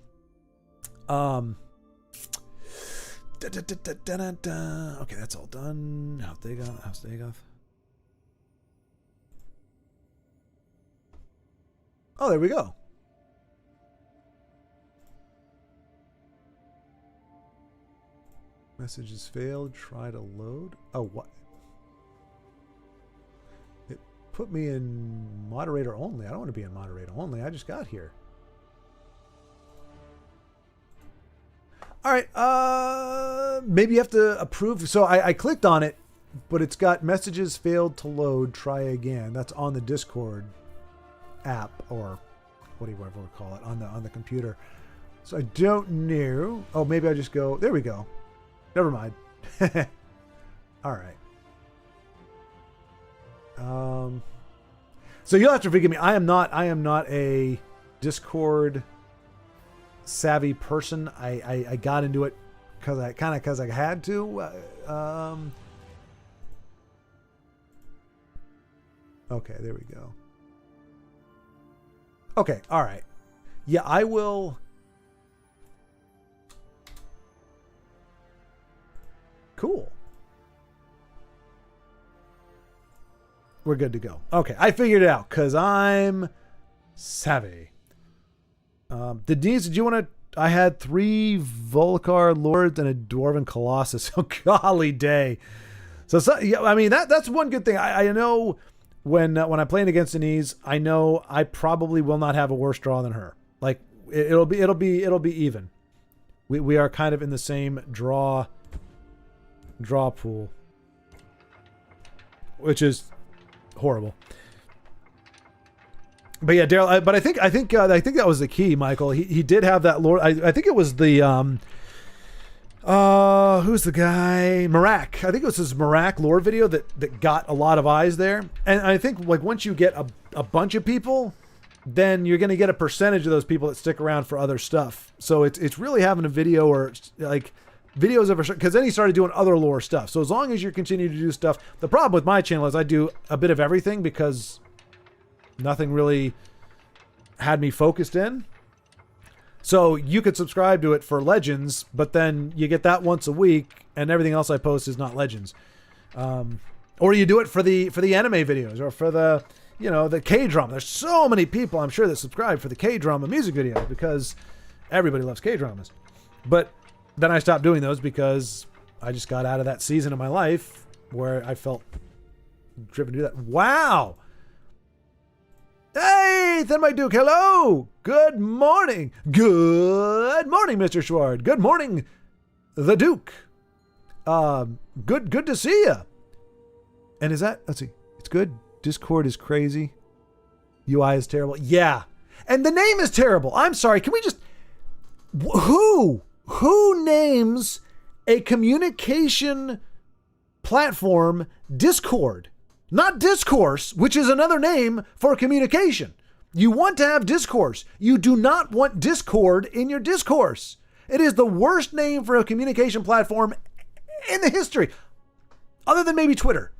Okay, that's all done. House Dagoth. Oh, there we go. Messages failed. Try to load. Oh, what? It put me in moderator only. I don't want to be in moderator only. I just got here. All right, maybe you have to approve. So I clicked on it, but it's got messages failed to load. Try again. That's on the Discord app, or whatever we call it, on the computer. So I don't know. Oh, maybe I just go. There we go. Never mind. All right. So you'll have to forgive me. I am not a Discord savvy person. I got into it because I had to. Okay, there we go. Okay, all right. Yeah, I will. Cool. We're good to go. Okay, I figured it out because I'm savvy. Denise, did you want to? I had 3 Volcar Lords and a Dwarven Colossus. Oh, golly day. So yeah, I mean, that's one good thing. I know when I'm playing against Denise, I know I probably will not have a worse draw than her. Like it'll be even. We are kind of in the same draw pool, which is horrible. But yeah, Daryl. But I think that was the key, Michael. He did have that lore. I think it was the who's the guy? Marak. I think it was his Marak lore video that got a lot of eyes there. And I think like once you get a bunch of people, then you're going to get a percentage of those people that stick around for other stuff. So it's really having a video or like videos of because then he started doing other lore stuff. So as long as you continue to do stuff, the problem with my channel is I do a bit of everything because nothing really had me focused in. So you could subscribe to it for Legends, but then you get that once a week, and everything else I post is not Legends. Or you do it for the anime videos or for the the K-drama. There's so many people I'm sure that subscribe for the K-drama music videos because everybody loves K-dramas. But then I stopped doing those because I just got out of that season of my life where I felt driven to do that. Wow. Hey, Thin Mike Duke, hello. Good morning. Good morning, Mr. Schward. Good morning, the Duke. Good to see you. And is that, let's see, it's good. Discord is crazy. UI is terrible. Yeah. And the name is terrible. I'm sorry. Can we just, who names a communication platform Discord? Not discourse, which is another name for communication. You want to have discourse. You do not want Discord in your discourse. It is the worst name for a communication platform in the history, other than maybe Twitter.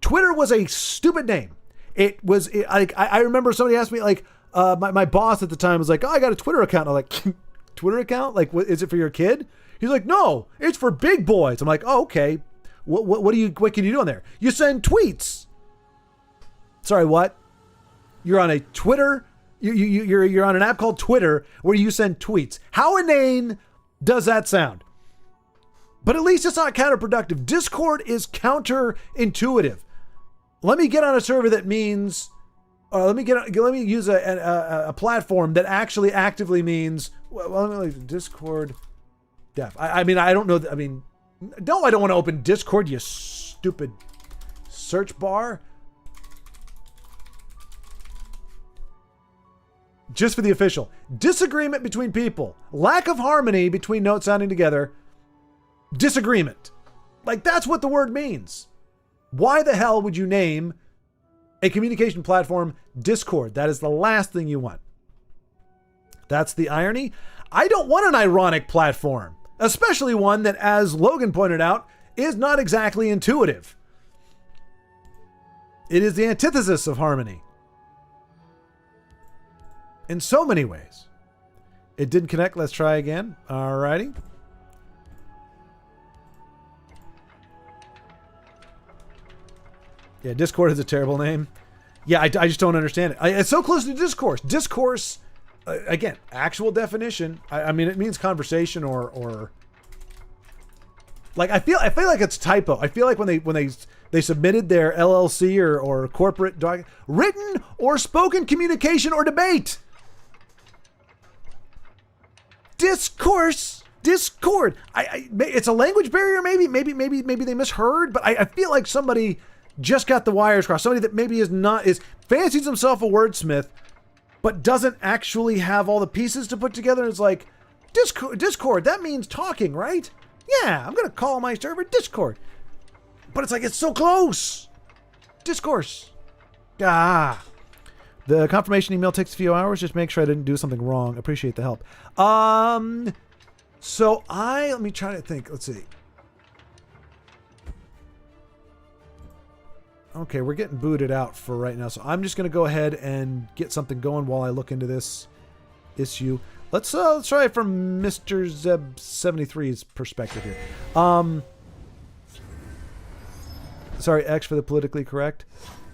Twitter was a stupid name. I remember somebody asked me, like, my boss at the time was like, oh, I got a Twitter account. I'm like, Twitter account? Like, what, is it for your kid? He's like, no, it's for big boys. I'm like, oh, okay. What can you do on there? You send tweets. Sorry, what? You're on a Twitter. You're on an app called Twitter where you send tweets. How inane does that sound? But at least it's not counterproductive. Discord is counterintuitive. Let me get on a server that means, or let me use a platform that actually actively means. Well, let me like Discord. Def. I mean, I don't know. I mean, no, I don't want to open Discord. You stupid search bar. Just for the official. Disagreement between people. Lack of harmony between notes sounding together. Disagreement. Like, that's what the word means. Why the hell would you name a communication platform Discord? That is the last thing you want. That's the irony. I don't want an ironic platform. Especially one that, as Logan pointed out, is not exactly intuitive. It is the antithesis of harmony. In so many ways. It didn't connect. Let's try again. Alrighty. Yeah, Discord is a terrible name. Yeah, I just don't understand it. It's so close to discourse. Discourse, again, actual definition. I mean, it means conversation or like I feel like it's typo. I feel like when they submitted their LLC or corporate doc, written or spoken communication or debate. Discord. It's a language barrier. Maybe they misheard, but I feel like somebody just got the wires crossed. Somebody that maybe is fancies himself a wordsmith, but doesn't actually have all the pieces to put together. It's like Discord. That means talking, right? Yeah, I'm gonna call my server Discord. But it's like it's so close. Discourse. The confirmation email takes a few hours. Just make sure I didn't do something wrong. Appreciate the help. So let me try to think. Let's see. Okay, we're getting booted out for right now. So I'm just going to go ahead and get something going while I look into this issue. Let's try it from Mr. Zeb 73's perspective here. Sorry, X for the politically correct.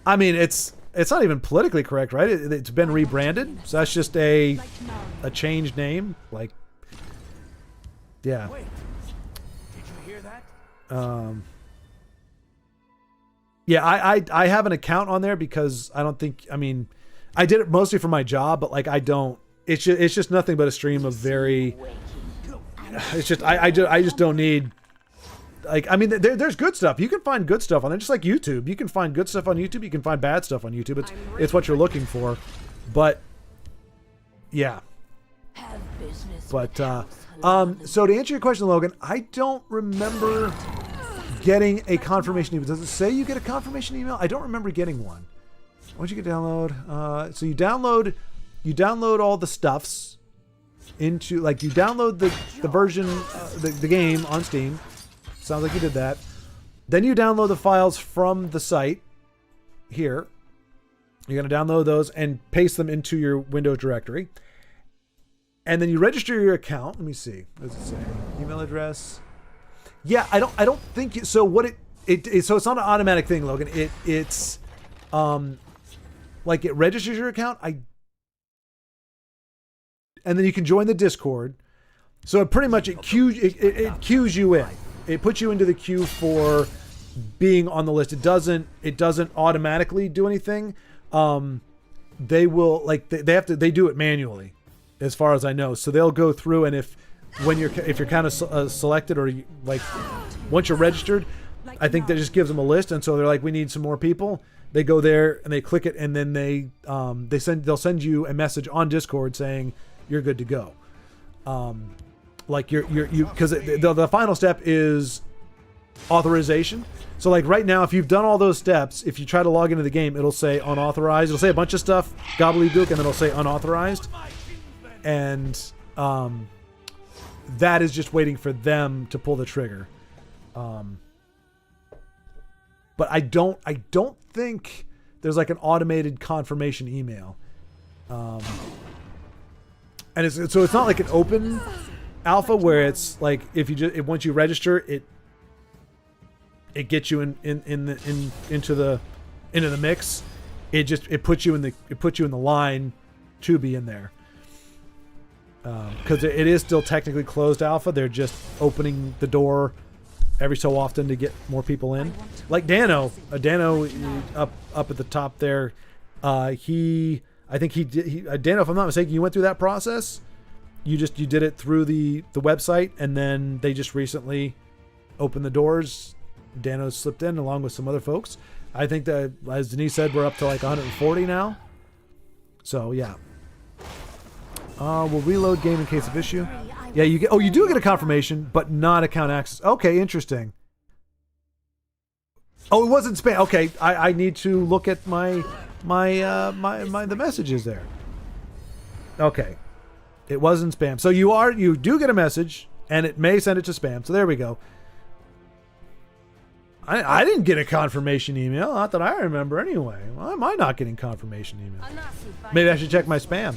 I mean, it's not even politically correct, right? It's been rebranded, so that's just a changed name. Like, yeah. Wait, did you hear that? Yeah, I have an account on there because I don't think, I mean, I did it mostly for my job, but like I don't. It's just nothing but a stream of very it's just I just don't need. Like, I mean, there's good stuff. You can find good stuff on there, just like YouTube. You can find good stuff on YouTube. You can find bad stuff on YouTube. It's what you're looking for. But yeah. But so to answer your question, Logan, I don't remember getting a confirmation email. Does it say you get a confirmation email? I don't remember getting one. Once you get download, so you download all the stuffs into, like, you download the version, the game on Steam. Sounds like you did that. Then you download the files from the site here. You're going to download those and paste them into your Windows directory. And then you register your account. Let me see. What does it say? Email address. Yeah, I don't think so. What so it's not an automatic thing, Logan. It's like it registers your account. And then you can join the Discord. So it pretty much it queues you in. It puts you into the queue for being on the list. It doesn't automatically do anything. They will, like, they do it manually, as far as I know. So they'll go through, and if you're kind of selected, or like once you're registered, I think that just gives them a list, and so they're like, we need some more people. They go there and they click it, and then they'll send you a message on Discord saying you're good to go. Like you because the final step is authorization. So like right now, if you've done all those steps, if you try to log into the game, it'll say unauthorized. It'll say a bunch of stuff, gobbledygook, and then it'll say unauthorized. And that is just waiting for them to pull the trigger. But I don't think there's like an automated confirmation email. And so it's not like an open alpha where it's like if you once you register it gets you into the mix. It puts you in the line to be in there. Because it is still technically closed alpha. They're just opening the door every so often to get more people in. Like Dano up at the top there. Dano, if I'm not mistaken, you went through that process. You did it through the website, and then they just recently opened the doors. Dano slipped in along with some other folks. I think that, as Denise said, we're up to like 140 now. So yeah. We'll reload game in case of issue. Yeah, you do get a confirmation, but not account access. Okay, interesting. Oh, it wasn't spam. Okay, I need to look at the messages there. Okay. It wasn't spam. So you do get a message, and it may send it to spam. So there we go. I didn't get a confirmation email. Not that I remember anyway. Why am I not getting confirmation email? Maybe I should check my spam.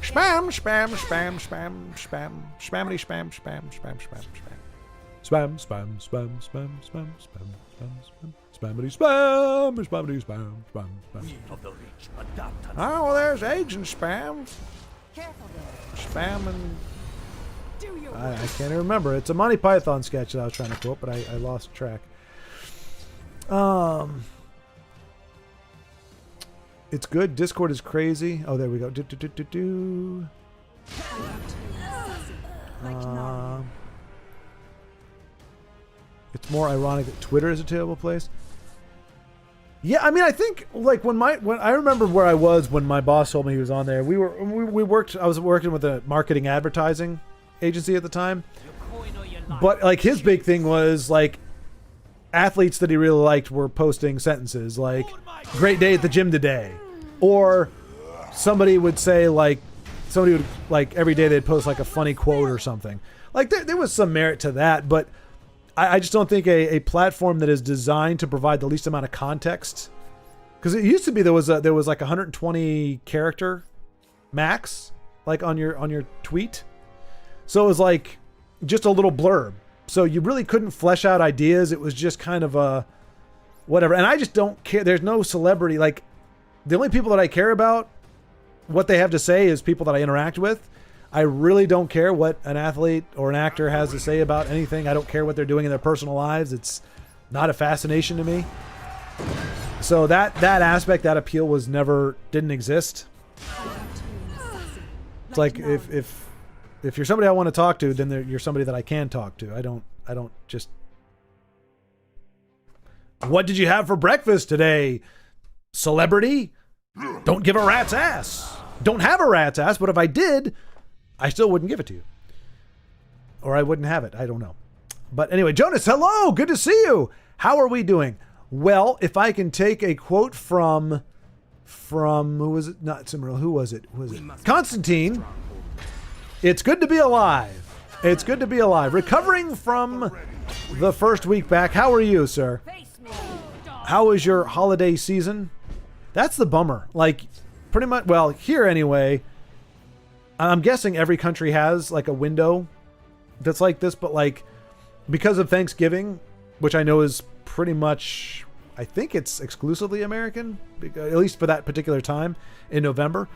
Spam, spam, spam, spam, spam, spammity, spam, spam, spam, spam, spam. Spam, spam, spam, spam, spam, spam, spam, spam. Spammity, spam, spammity, spam, spam, spam. Oh, well, there's eggs and spam. Spam and... I can't even remember. It's a Monty Python sketch that I was trying to quote, but I lost track. It's good. Discord is crazy. Oh, there we go. It's more ironic that Twitter is a terrible place. Yeah, I mean, I think like when I remember where I was when my boss told me he was on there. We worked. I was working with a marketing advertising agency at the time, but like his big thing was like athletes that he really liked were posting sentences like "Great day at the gym today," or somebody would say like every day they'd post like a funny quote or something. Like there was some merit to that, but I just don't think a platform that is designed to provide the least amount of context, because it used to be there was like 120 character max like on your tweet, so it was like just a little blurb, so you really couldn't flesh out ideas. It was just kind of a whatever, and I just don't care. There's no celebrity. Like the only people that I care about what they have to say is people that I interact with. I really don't care what an athlete or an actor has to say about anything. I don't care what they're doing in their personal lives. It's not a fascination to me. So that aspect, that appeal didn't exist. It's like if if you're somebody I want to talk to, then you're somebody that I can talk to. I don't just. What did you have for breakfast today, celebrity? Don't give a rat's ass. Don't have a rat's ass, but if I did, I still wouldn't give it to you. Or I wouldn't have it. I don't know. But anyway, Jonas, hello. Good to see you. How are we doing? Well, if I can take a quote from who was it? Not Cimmerl. Who was it? Constantine. It's good to be alive. It's good to be alive. Recovering from the first week back. How are you, sir? How was your holiday season? That's the bummer. Like, pretty much, well, here anyway, I'm guessing every country has like a window that's like this, but like, because of Thanksgiving, which I know is pretty much, I think it's exclusively American, at least for that particular time in November.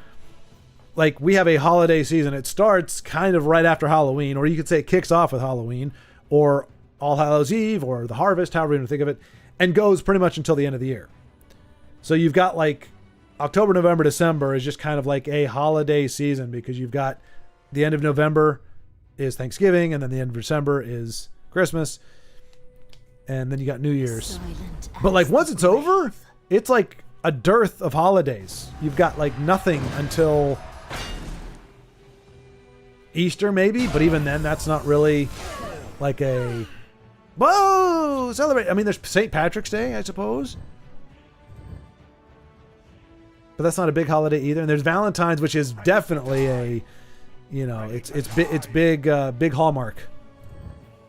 Like, we have a holiday season. It starts kind of right after Halloween, or you could say it kicks off with Halloween, or All Hallows Eve, or the Harvest, however you want to think of it, and goes pretty much until the end of the year. So you've got like October, November, December is just kind of like a holiday season, because you've got the end of November is Thanksgiving, and then the end of December is Christmas, and then you got New Year's. But like once it's over, it's like a dearth of holidays. You've got like nothing until Easter maybe, but even then that's not really like a whoa celebrate. I mean, there's St. Patrick's Day, I suppose, but that's not a big holiday either. And there's Valentine's, which is definitely a, you know, it's big Hallmark.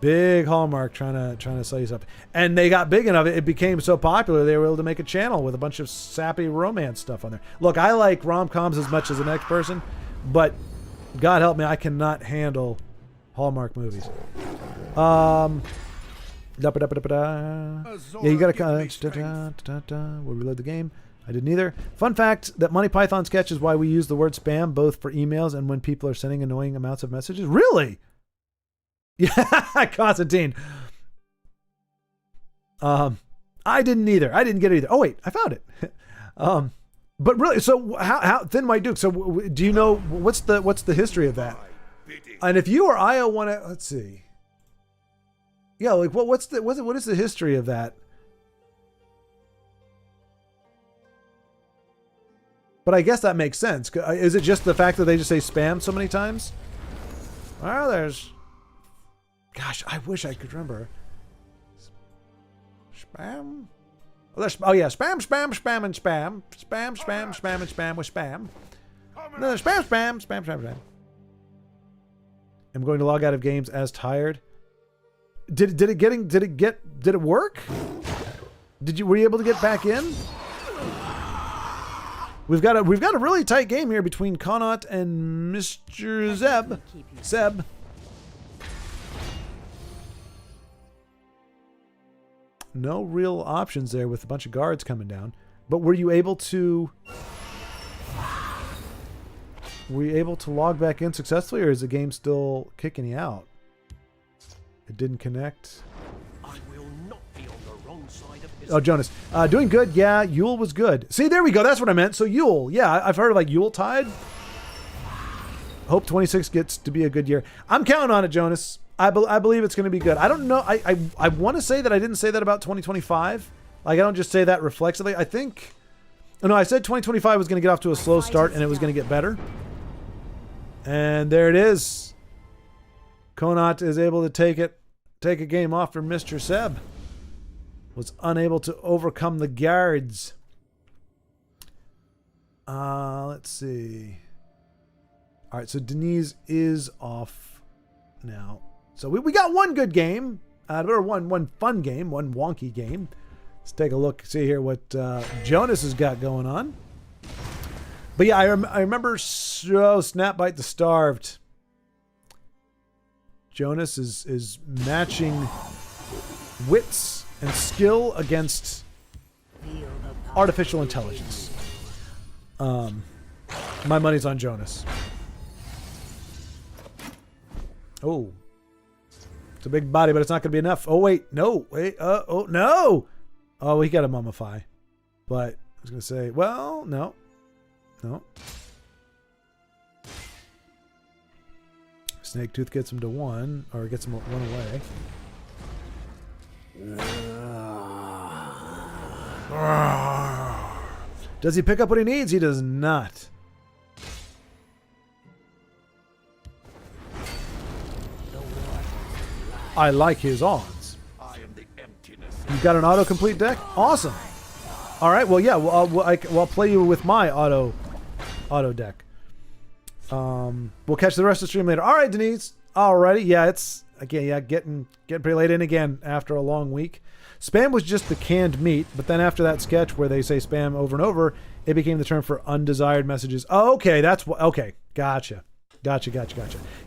Big Hallmark trying to sell you something. And they got big enough, it became so popular, they were able to make a channel with a bunch of sappy romance stuff on there. Look, I like rom-coms as much as the next person, but God help me, I cannot handle Hallmark movies. Yeah, you gotta we'll reload the game. I didn't either. Fun fact, that Monty Python sketch is why we use the word spam both for emails and when people are sending annoying amounts of messages. Really? Yeah, Constantine. I didn't either. I didn't get it either. Oh wait, I found it. But really, so how Thin White Duke? So do you know what's the history of that? And if you or I want to, let's see. Yeah, like what is the history of that? But I guess that makes sense. Is it just the fact that they just say spam so many times? Well, there's. Gosh, I wish I could remember. Spam. Oh yeah, spam, and spam. Spam, and spam with spam. No, spam. I'm going to log out of games as tired. Did it work? Were you able to get back in? We've got a really tight game here between Connaught and Mr. Seb. No real options there with a bunch of guards coming down. But were you able to log back in successfully, or is the game still kicking you out? It didn't connect. I will not be on the wrong side of Oh, Jonas. Doing good. Yeah, Yule was good. See, there we go. That's what I meant. So Yule. Yeah, I've heard of like Yuletide. Hope 26 gets to be a good year. I'm counting on it, Jonas. I believe it's going to be good. I don't know. I want to say that I didn't say that about 2025. Like, I don't just say that reflexively. I think... No, I said 2025 was going to get off to a slow start and it was going to get better. And there it is. Connaught is able to take a game off from Mr. Seb. Was unable to overcome the guards. Let's see. All right, so Denise is off now. So we got one good game, or one fun game, one wonky game. Let's take a look, see here what Jonas has got going on. But yeah, I remember Snapbite the Starved. Jonas is matching wits and skill against artificial intelligence. My money's on Jonas. Oh. It's a big body, but it's not going to be enough. Oh, wait. No. Wait. Oh, no. Oh, he got a mummify. But I was going to say, well, no. No. Snake Tooth gets him to 1, or gets him 1 away. Does he pick up what he needs? He does not. I like his odds. I am the emptiness. You've got an autocomplete deck? Awesome. All right. Well, yeah. I'll play you with my auto deck. We'll catch the rest of the stream later. All right, Denise. Alrighty. Yeah, it's again. Yeah, getting pretty late in again after a long week. Spam was just the canned meat, but then after that sketch where they say spam over and over, it became the term for undesired messages. Oh, okay, that's what. Okay, gotcha.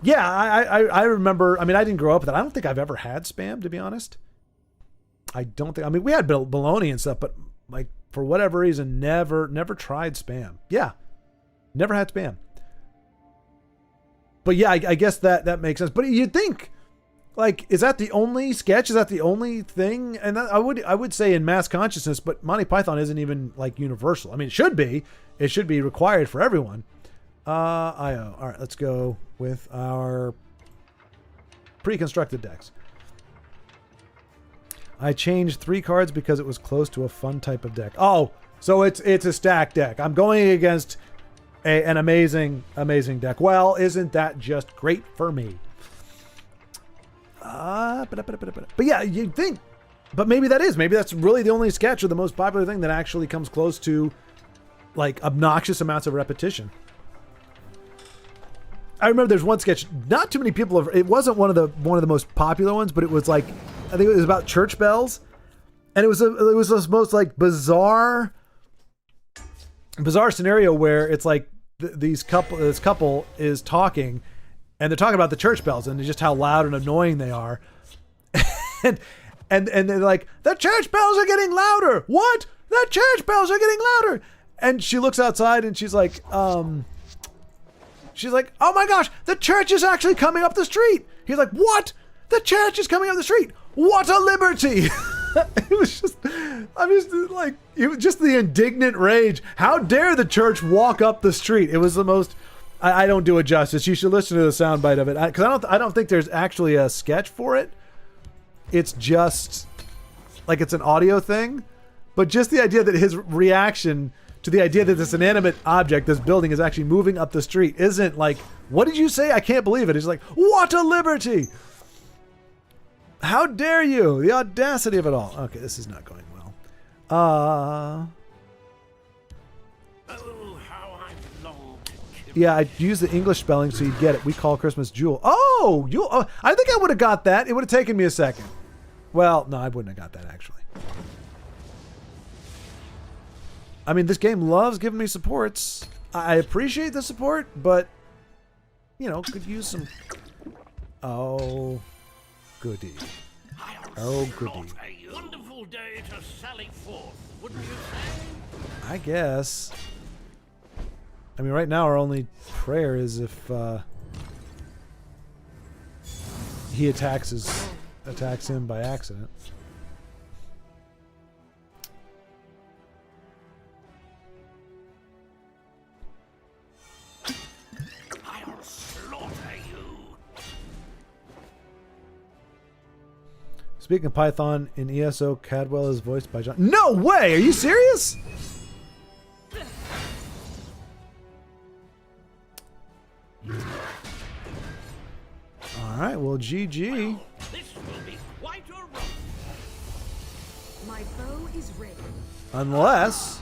Yeah, I remember. I mean, I didn't grow up with that. I don't think I've ever had spam, to be honest. I don't think. I mean, we had bologna and stuff, but like for whatever reason, never tried spam. Yeah, never had spam. But yeah, I guess that makes sense. But you'd think, like, is that the only sketch? Is that the only thing? And that, I would say in mass consciousness, but Monty Python isn't even like universal. I mean, it should be. It should be required for everyone. IO. All right, let's go with our pre-constructed decks. I changed 3 cards because it was close to a fun type of deck. Oh, so it's a stack deck. I'm going against an amazing deck. Well, isn't that just great for me? But yeah, you'd think. But maybe that's really the only sketch or the most popular thing that actually comes close to like obnoxious amounts of repetition. I remember there's one sketch. Not too many people have. It wasn't one of the most popular ones, but it was like I think it was about church bells, and it was this most like bizarre scenario where it's like this couple is talking, and they're talking about the church bells and just how loud and annoying they are, and they're like, the church bells are getting louder. What? The church bells are getting louder. And she looks outside and she's like, oh my gosh, the church is actually coming up the street. He's like, what? The church is coming up the street. What a liberty. It was just the indignant rage. How dare the church walk up the street? It was the most, I don't do it justice. You should listen to the soundbite of it. Because I don't think there's actually a sketch for it. It's just like it's an audio thing. But just the idea that his reaction to the idea that this inanimate object, this building, is actually moving up the street isn't like, what did you say? I can't believe it. It's like, what a liberty! How dare you? The audacity of it all. Okay, this is not going well. Oh, how I've longed to kill Yeah, I used the English spelling so you'd get it. We call Christmas Jewel. Oh, you. Oh, I think I would have got that. It would have taken me a second. Well, no, I wouldn't have got that actually. I mean, this game loves giving me supports. I appreciate the support, but, you know, could use some... Oh, goody. Oh, goody. A wonderful day to sally forth, wouldn't you say? I guess. I mean, right now our only prayer is if he attacks him by accident. I'll slaughter you. Speaking of Python, in ESO, Cadwell is voiced by John. No way! Are you serious? Alright, well, GG. This will be quite a run. My bow is ready. Unless...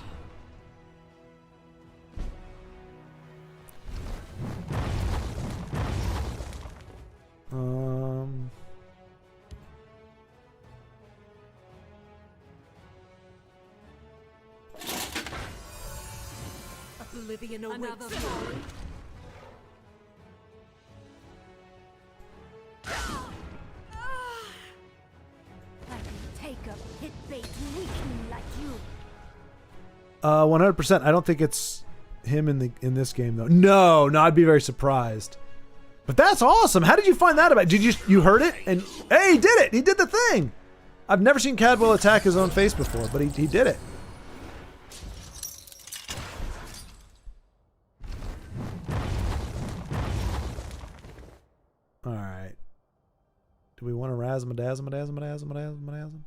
Oblivion awaits. Another volley. I can take a pit bait weakling like you. 100%. I don't think it's him in this game though. No, I'd be very surprised. But that's awesome. How did you find that about? Did you heard it? And hey, he did it. He did the thing. I've never seen Cadwell attack his own face before, but he did it. All right. Do we want to razzle dazzle dazzle dazzle dazzle dazzle?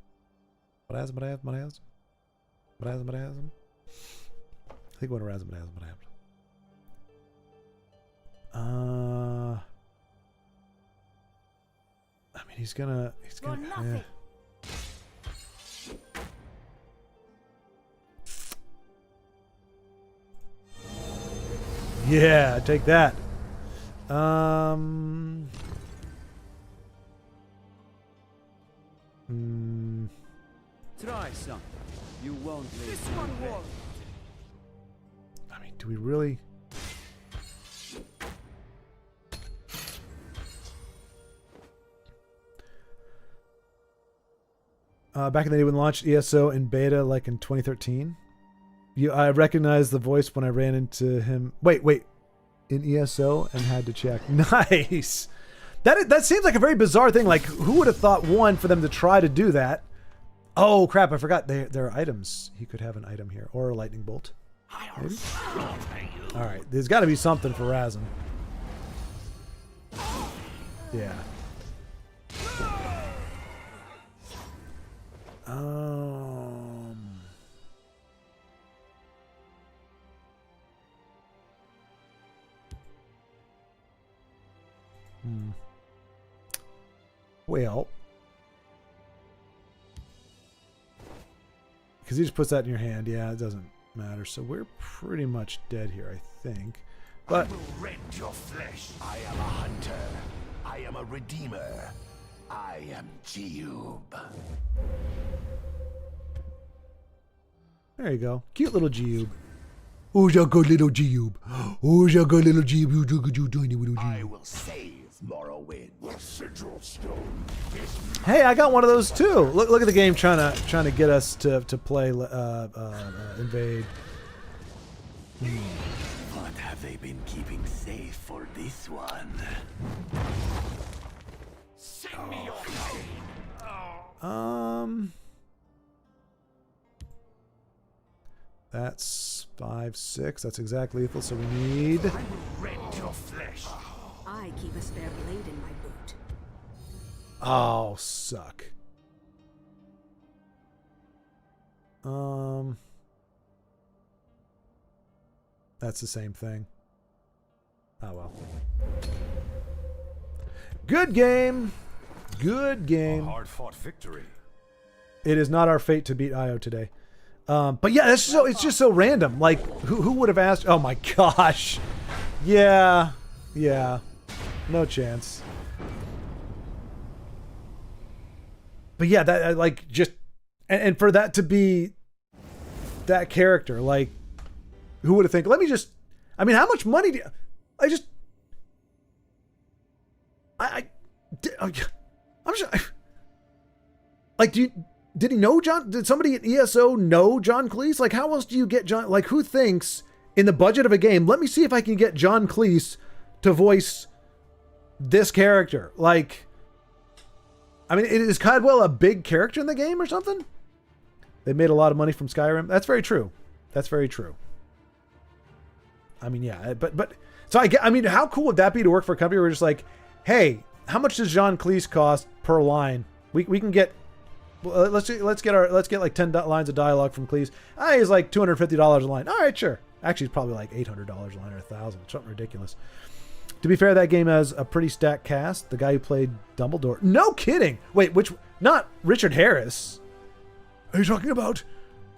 Dazzle dazzle dazzle. Dazzle dazzle. I think we want to razzle dazzle dazzle. I mean, he's gonna. nothing. Yeah, take that. Try some. You won't live. This one won't. I mean, do we really? Back in the day when launched ESO in beta, like in 2013, I recognized the voice when I ran into him. Wait, in ESO and had to check. Nice. That seems like a very bizarre thing. Like, who would have thought for them to try to do that? Oh crap! I forgot there are items. He could have an item here or a lightning bolt. Maybe? All right, there's got to be something for Razum. Yeah. Well, because he just puts that in your hand. Yeah, it doesn't matter. So we're pretty much dead here, I think. But I will rend your flesh. I am a hunter. I am a redeemer. I am Jiyub. There you go. Cute little Jiyub. Who's your good little Jiyub? Who's your good little Jiyub? You tiny little I Jiyub. will save Morrowind. The sigil stone. Hey, I got one of those too. Look at the game trying to get us to play invade. What have they been keeping safe for this one? Sing me your pain. That's 5, 6. That's exactly lethal. So we need. I will rend your flesh. I keep a spare blade in my boot. Oh, suck. That's the same thing. Oh well. Good game. Good game. Hard-fought victory. It is not our fate to beat Io today. But yeah, it's just so random. Like, who would have asked? Oh my gosh. Yeah. No chance. But yeah, that like just and for that to be that character, like, who would have think? Let me just. I mean, how much money do I'm just. Like, did he know John? Did somebody at ESO know John Cleese? Like, how else do you get John? Like, who thinks in the budget of a game? Let me see if I can get John Cleese to voice this character. Like, I mean, is Cadwell a big character in the game or something? They made a lot of money from Skyrim. That's very true. That's very true. I mean, yeah, but so I mean, how cool would that be to work for a company where we're just like, hey, how much does John Cleese cost per line? We can get. Well, let's get like 10 lines of dialogue from Cleese. He's like $250 a line. All right, sure. Actually, it's probably like $800 a line or $1,000. Something ridiculous. To be fair, that game has a pretty stacked cast. The guy who played Dumbledore. No kidding. Wait, which? Not Richard Harris. Are you talking about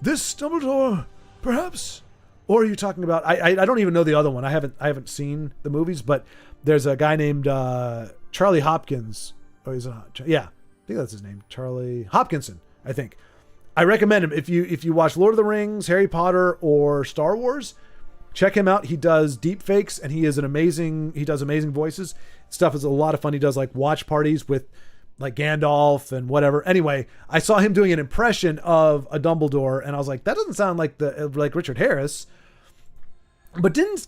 this Dumbledore, perhaps? Or are you talking about? I don't even know the other one. I haven't seen the movies, but there's a guy named Charlie Hopkins. Oh, he's not. Yeah. I think that's his name, Charlie Hopkinson, I think. I recommend him if you watch Lord of the Rings, Harry Potter, or Star Wars. Check him out. He does deep fakes, and he does amazing voices. Stuff is a lot of fun. He does like watch parties with like Gandalf and whatever. Anyway, I saw him doing an impression of a Dumbledore, and I was like, that doesn't sound like Richard Harris. But didn't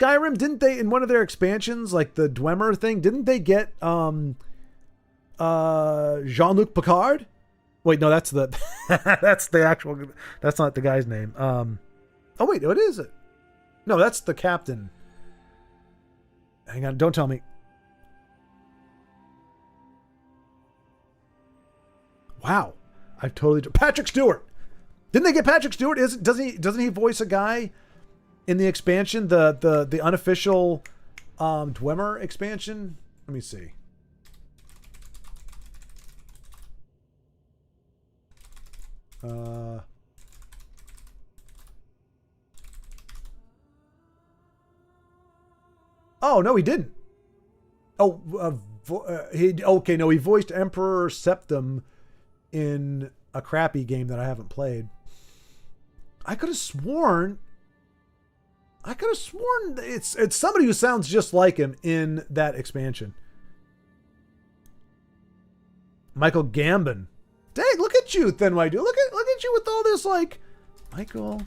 they in one of their expansions, like the Dwemer thing, didn't they get Jean-Luc Picard? Wait, no, that's the that's not the guy's name. Oh wait, what is it? No, that's the captain. Hang on, don't tell me. Wow. I've totally... Patrick Stewart! Didn't they get Patrick Stewart? Doesn't he voice a guy in the expansion? The unofficial Dwemer expansion? Let me see. Oh, no, he didn't. Oh, he voiced Emperor Septim in a crappy game that I haven't played. I could have sworn it's somebody who sounds just like him in that expansion. Michael Gambon. Dang, look at you, Thin White Dude. Look at you with all this, like, Michael.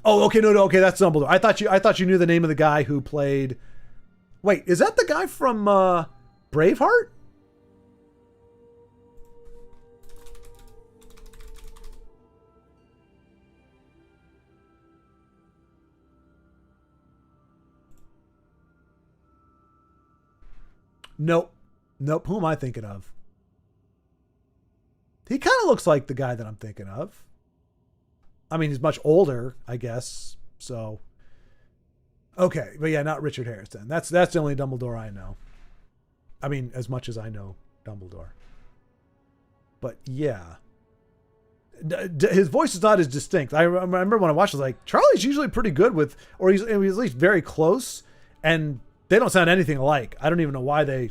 Oh, okay, no, okay, that's Dumbledore. I thought you knew the name of the guy who played. Wait, is that the guy from Braveheart? Nope. Who am I thinking of? He kind of looks like the guy that I'm thinking of. I mean, he's much older, I guess. So, okay, but yeah, not Richard Harris then. That's the only Dumbledore I know. I mean, as much as I know Dumbledore. But yeah, his voice is not as distinct. I remember when I watched, I was like, Charlie's usually pretty good with, or he's at least very close, and they don't sound anything alike. I don't even know why they.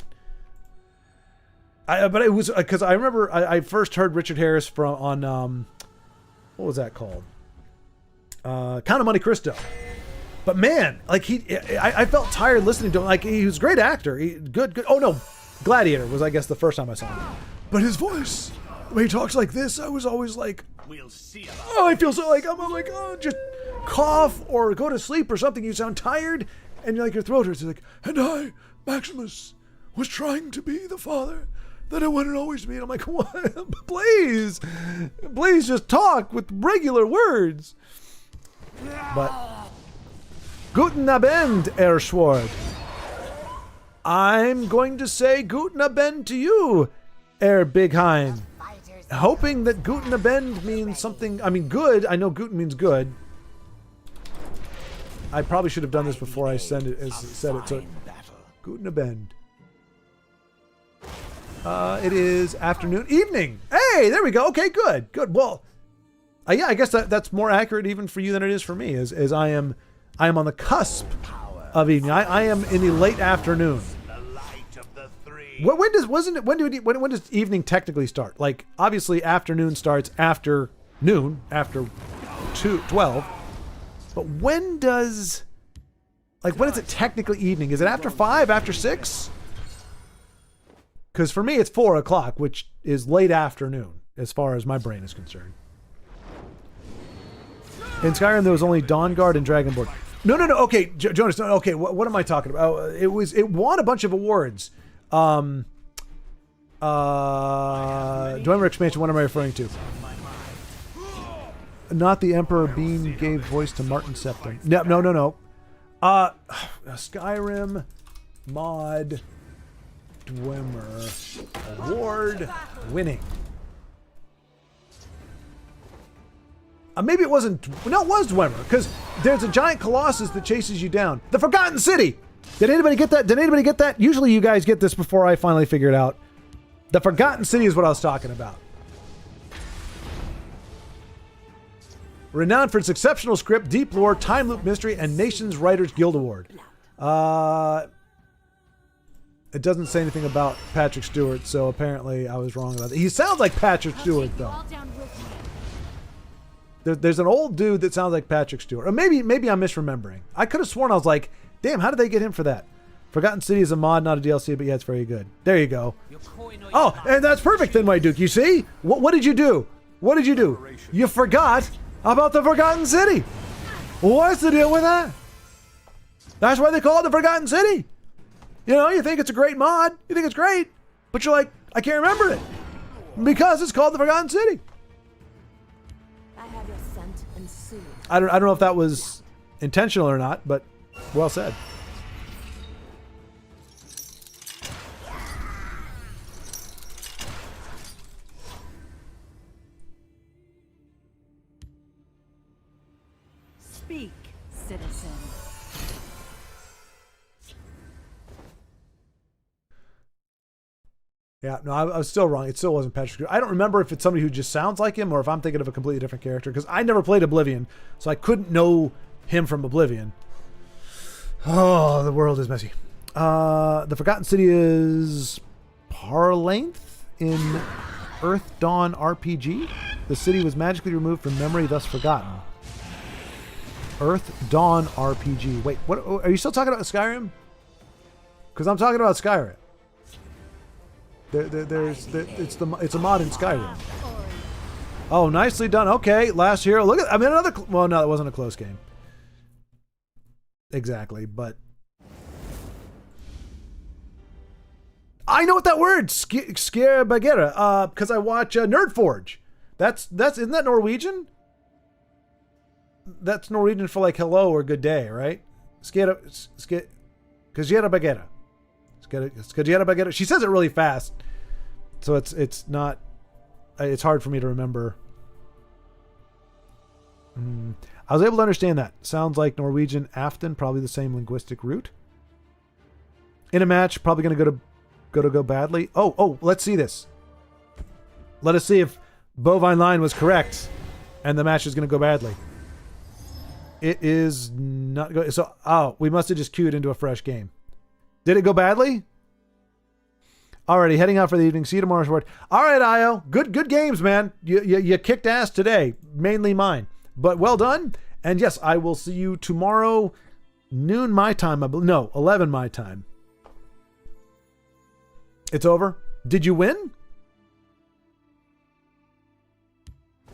But it was because I remember I first heard Richard Harris on what was that called? Count of Monte Cristo. But man, like I felt tired listening to him. Like, he was a great actor. Good. Oh no, Gladiator was, I guess, the first time I saw him. But his voice, when he talks like this, I was always like, We'll see about oh, I feel so like I'm like, oh, just cough or go to sleep or something. You sound tired, and you're like, your throat hurts. You're like, and I, Maximus, was trying to be the father that I wanted always to be. And I'm like, what? Please just talk with regular words. But Guten Abend, Herr Schward. I'm going to say Guten Abend to you, Herr Bigheim. Hoping that Guten Abend means something. I mean, good. I know Guten means good. I probably should have done this before I said it. So, Guten Abend. It is evening. Hey, there we go. Okay, good. Well, yeah, I guess that's more accurate even for you than it is for me. As I am on the cusp of evening. I am in the late afternoon. When does evening technically start? Like, obviously afternoon starts after noon, after 12. But when is it technically evening? Is it after 5, after 6? Because for me, it's 4 o'clock, which is late afternoon, as far as my brain is concerned. In Skyrim, there was only Dawnguard and Dragonborn. No. Okay, Jonas. No, okay, what am I talking about? It won a bunch of awards. Dwemer expansion. What am I referring to? Not the Emperor Bean gave voice to Martin Septim. No. Skyrim mod. Dwemer award winning. Maybe it wasn't. No, it was Dwemer, because there's a giant colossus that chases you down. The Forgotten City. Did anybody get that? Usually you guys get this before I finally figure it out. The Forgotten City is what I was talking about. Renowned for its exceptional script, deep lore, time loop mystery, and Nations Writers Guild Award. It doesn't say anything about Patrick Stewart, so apparently I was wrong about that. He sounds like Patrick Stewart, though. There's an old dude that sounds like Patrick Stewart. Or maybe I'm misremembering. I could have sworn I was like, damn, how did they get him for that? Forgotten City is a mod, not a DLC, but yeah, it's very good. There you go. Oh, and that's perfect, Thin White Duke. You see? What did you do? You forgot about the Forgotten City. What's the deal with that? That's why they call it the Forgotten City. You know, you think it's a great mod. You think it's great. But you're like, I can't remember it. Because it's called the Forgotten City. I have your scent and soothe. I don't know if that was intentional or not, but Well said. Speak, citizen. Yeah, no, I was still wrong. It still wasn't Patrick Stewart. I don't remember if it's somebody who just sounds like him or if I'm thinking of a completely different character because I never played Oblivion, so I couldn't know him from Oblivion. Oh, the world is messy. The Forgotten City is Parlength in Earth Dawn RPG. The city was magically removed from memory, thus forgotten. Earth Dawn RPG. Wait, what? Are you still talking about Skyrim? Because I'm talking about Skyrim. It's a mod in Skyrim. Oh, nicely done. Okay, last hero. Look at. I mean, another. Well, no, it wasn't a close game. Exactly, but I know what that word scarebagera. Because I watch Nerdforge. That's isn't that Norwegian? That's Norwegian for like hello or good day, right? Scarebagera. She says it really fast, so it's not. It's hard for me to remember. I was able to understand that. Sounds like Norwegian Afton, probably the same linguistic root. In a match, probably going to go badly. Oh, let's see this. Let us see if Bovine Line was correct, and the match is going to go badly. It is not good. So, we must have just queued into a fresh game. Did it go badly? Alrighty, heading out for the evening. See you tomorrow. Sport. All right, Io. Good games, man. You kicked ass today. Mainly mine. But well done. And yes, I will see you tomorrow, noon my time. No, 11 my time. It's over. Did you win?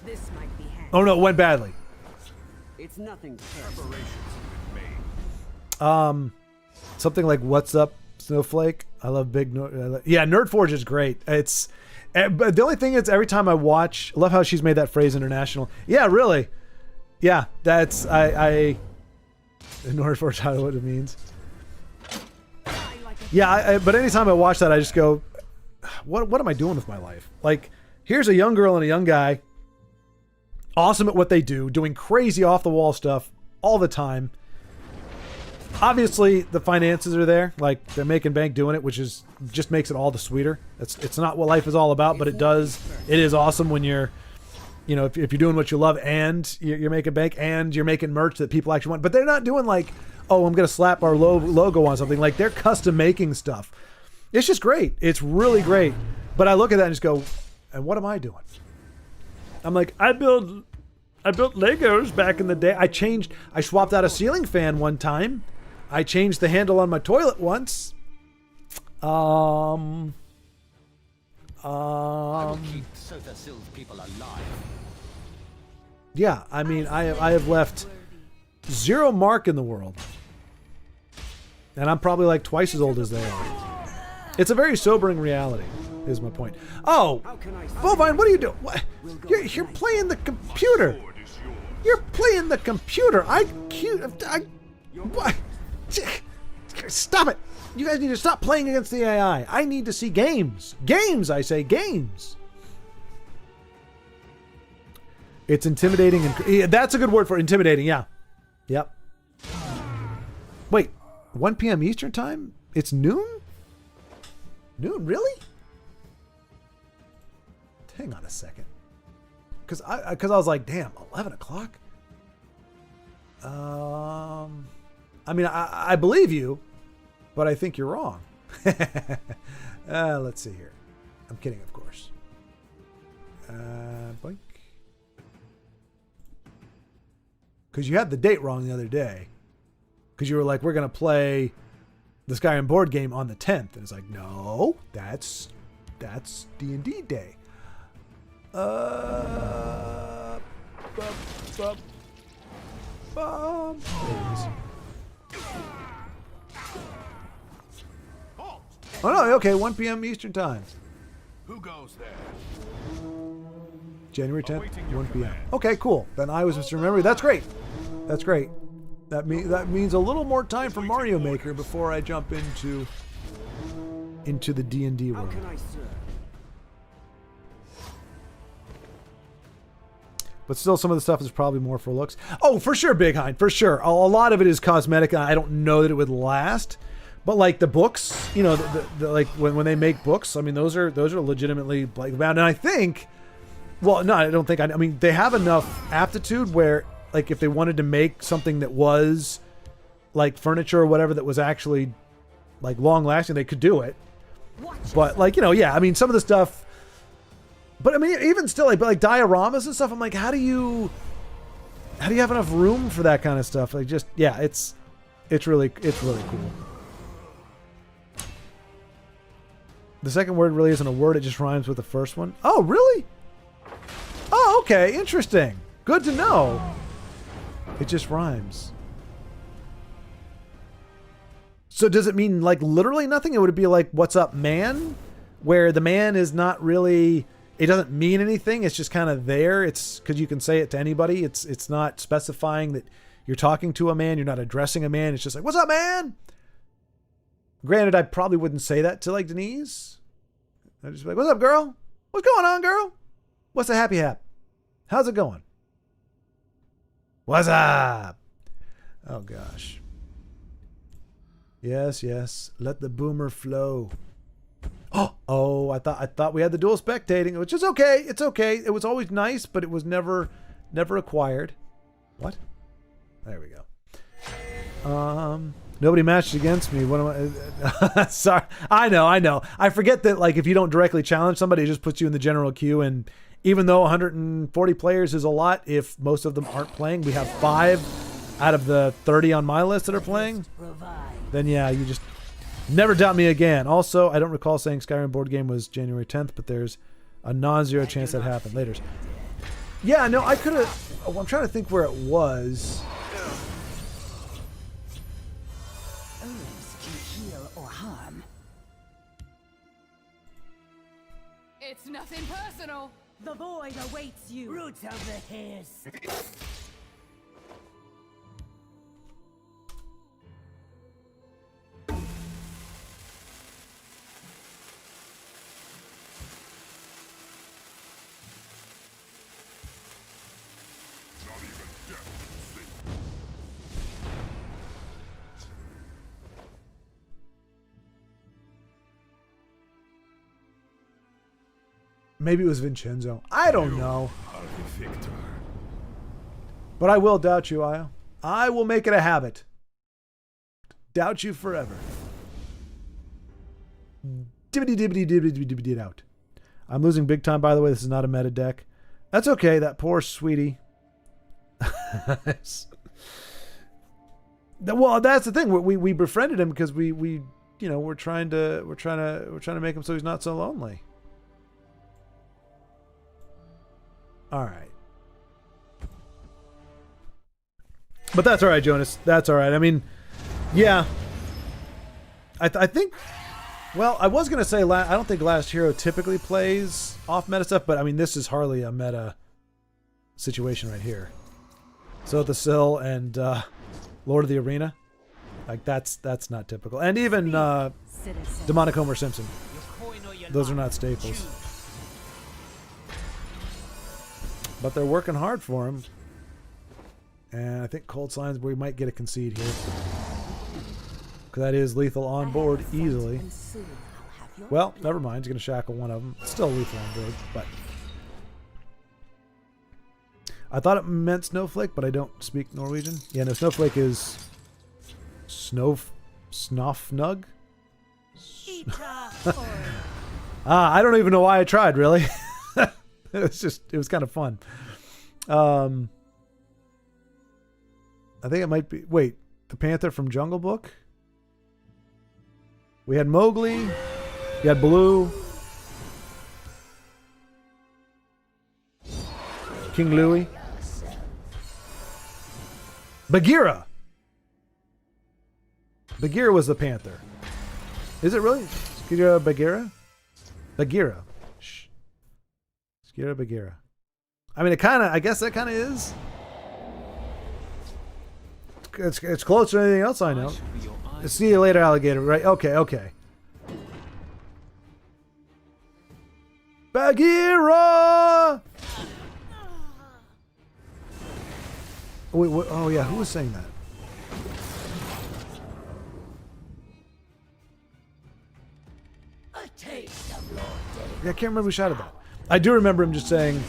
This might be handy. Oh no, it went badly. It's nothing. Something like "What's up, Snowflake?" I love Big. Yeah, Nerdforge is great. It's, but the only thing is, every time I watch, I love how she's made that phrase international. Yeah, really. Yeah, that's I Nerdforge. I know what it means. Yeah, but anytime I watch that, I just go, "What am I doing with my life?" Like, here's a young girl and a young guy, awesome at what they do, doing crazy off the wall stuff all the time. Obviously, the finances are there. Like, they're making bank doing it, which is just makes it all the sweeter. It's not what life is all about, but it is awesome when you're, if you're doing what you love and you're making bank and you're making merch that people actually want. But they're not doing like, oh, I'm going to slap our logo on something. Like, they're custom making stuff. It's just great. It's really great. But I look at that and just go, and what am I doing? I'm like, I built Legos back in the day. I swapped out a ceiling fan one time. I changed the handle on my toilet once. I will keep Sofa Sills people alive. Yeah, I mean, I have left zero mark in the world. And I'm probably like twice as old as they are. It's a very sobering reality, is my point. Oh, Bovine, what are you doing? What? You're playing the computer. You're playing the computer. What? Stop it. You guys need to stop playing against the AI. I need to see games. Games, I say, games. It's intimidating. And that's a good word for intimidating, yeah. Yep. Wait, 1 p.m. Eastern time? It's noon? Noon, really? Hang on a second. Because I was like, damn, 11 o'clock? I mean, I believe you, but I think you're wrong. Let's see here. I'm kidding, of course. Boink. Because you had the date wrong the other day. Because you were like, we're going to play the Skyrim board game on the 10th. And it's like, no, that's D&D day. There it is. Oh no, okay, 1 p.m. Eastern time. Who goes there? January 10th, 1 p.m. Okay, cool. Then I was Mr. Memory. That's great. That's great. That means a little more time for Mario Maker before I jump into the D&D How world. can I serve? But still, some of the stuff is probably more for looks. Oh, for sure, Big Hind, for sure. A lot of it is cosmetic. I don't know that it would last. But like the books, you know, the like when they make books, I mean, those are legitimately like bound. And I think, well, no, I don't think. I mean, they have enough aptitude where, like, if they wanted to make something that was like furniture or whatever that was actually like long lasting, they could do it. But like, you know, yeah, I mean, some of the stuff. But I mean, even still, like dioramas and stuff, I'm like, how do you have enough room for that kind of stuff? Like, just, yeah, it's really cool. The second word really isn't a word; it just rhymes with the first one. Oh, really? Oh, okay, interesting. Good to know. It just rhymes. So does it mean like literally nothing? It would be like, "What's up, man?" Where the man is not really. It doesn't mean anything. It's just kind of there. It's because you can say it to anybody. It's not specifying that you're talking to a man. You're not addressing a man. It's just like, "What's up, man?" Granted, I probably wouldn't say that to like Denise. I'd just be like, "What's up, girl? What's going on, girl? What's the happy hap? How's it going? What's up?" Oh gosh. Yes, yes. Let the boomer flow. Oh, I thought we had the dual spectating, which is okay. It's okay. It was always nice, but it was never acquired. What? There we go. Nobody matched against me. What am I? Sorry. I know. I forget that, like, if you don't directly challenge somebody, it just puts you in the general queue. And even though 140 players is a lot, if most of them aren't playing, we have 5 out of the 30 on my list that are playing. Then yeah, you just never doubt me again. Also, I don't recall saying Skyrim board game was January 10th, but there's a non-zero chance that happened later. Yeah, no, I could have. I'm trying to think where it was. Herbs can heal or harm. It's nothing personal. The void awaits you. Roots of the hairs. Maybe it was Vincenzo. I don't know. But I will doubt you, Io. I will make it a habit. Doubt you forever. Dibbity dibbity dibbity dibbity doubt. I'm losing big time, by the way. This is not a meta deck. That's okay. That poor sweetie. Well, that's the thing. We befriended him because we you know, we're trying to make him so he's not so lonely. All right. But that's all right, Jonas. That's all right. I mean, yeah. I think, well, I was going to say, I don't think Last Hero typically plays off-meta stuff, but I mean, this is hardly a meta situation right here. So the Sill and Lord of the Arena, like that's not typical. And even Demonic Homer Simpson. Those are not staples. But they're working hard for him. And I think Cold Signs, we might get a concede here. Because that is lethal on board easily. Well, never mind. He's going to shackle one of them. It's still lethal on board, but... I thought it meant snowflake, but I don't speak Norwegian. Yeah, no, snowflake is... Snofnug? I don't even know why I tried, really. It was kind of fun. I think it might be... Wait, the Panther from Jungle Book? We had Mowgli. We had Baloo. King Louie. Bagheera. Bagheera was the Panther. Is it really? Bagheera? Bagheera. Bagheera. I mean, it kind of, I guess that kind of is. it's closer than anything else I know. See you later, alligator. Right? Okay, okay. Bagheera! Wait, what? Oh yeah, who was saying that? Yeah, I can't remember who shouted that. I do remember him just saying,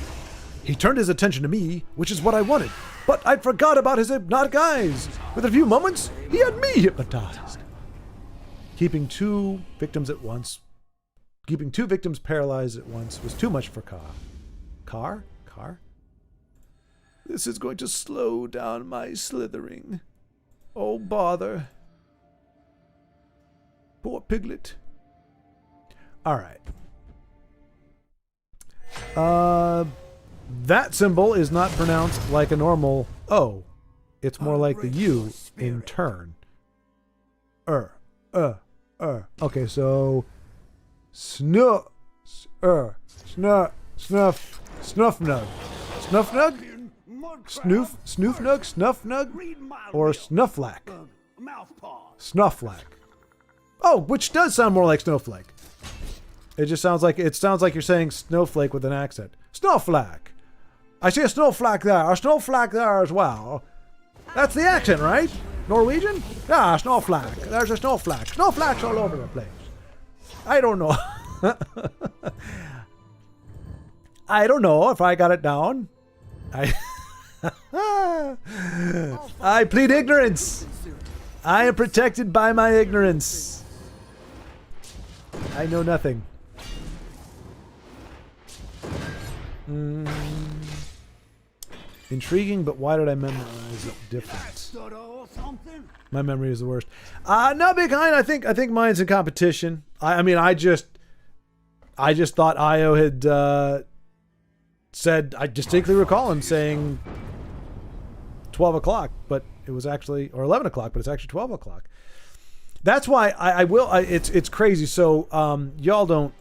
he turned his attention to me, which is what I wanted. But I forgot about his hypnotic eyes. With a few moments, he had me hypnotized. Keeping two victims paralyzed at once was too much for Car? This is going to slow down my slithering. Oh, bother. Poor piglet. All right. That symbol is not pronounced like a normal O. It's more like the U in turn. Okay, so snuff nug. Snuff nug? Snoof nug? Snuff nug? Or snufflack? Snufflack. Oh, which does sound more like snowflake. It just sounds like you're saying snowflake with an accent. Snowflake. I see a snowflake there. A snowflake there as well. That's the accent, right? Norwegian? Yeah, snowflake. There's a snowflake. Snowflakes all over the place. I don't know. I don't know if I got it down. I plead ignorance. I am protected by my ignorance. I know nothing. Intriguing, but why did I memorize it different? My memory is the worst. No, Big Hein, I think mine's in competition. I just thought Io had said, I distinctly recall him saying 12 o'clock, but it was actually, or 11 o'clock, but it's actually 12 o'clock. That's why it's crazy. So y'all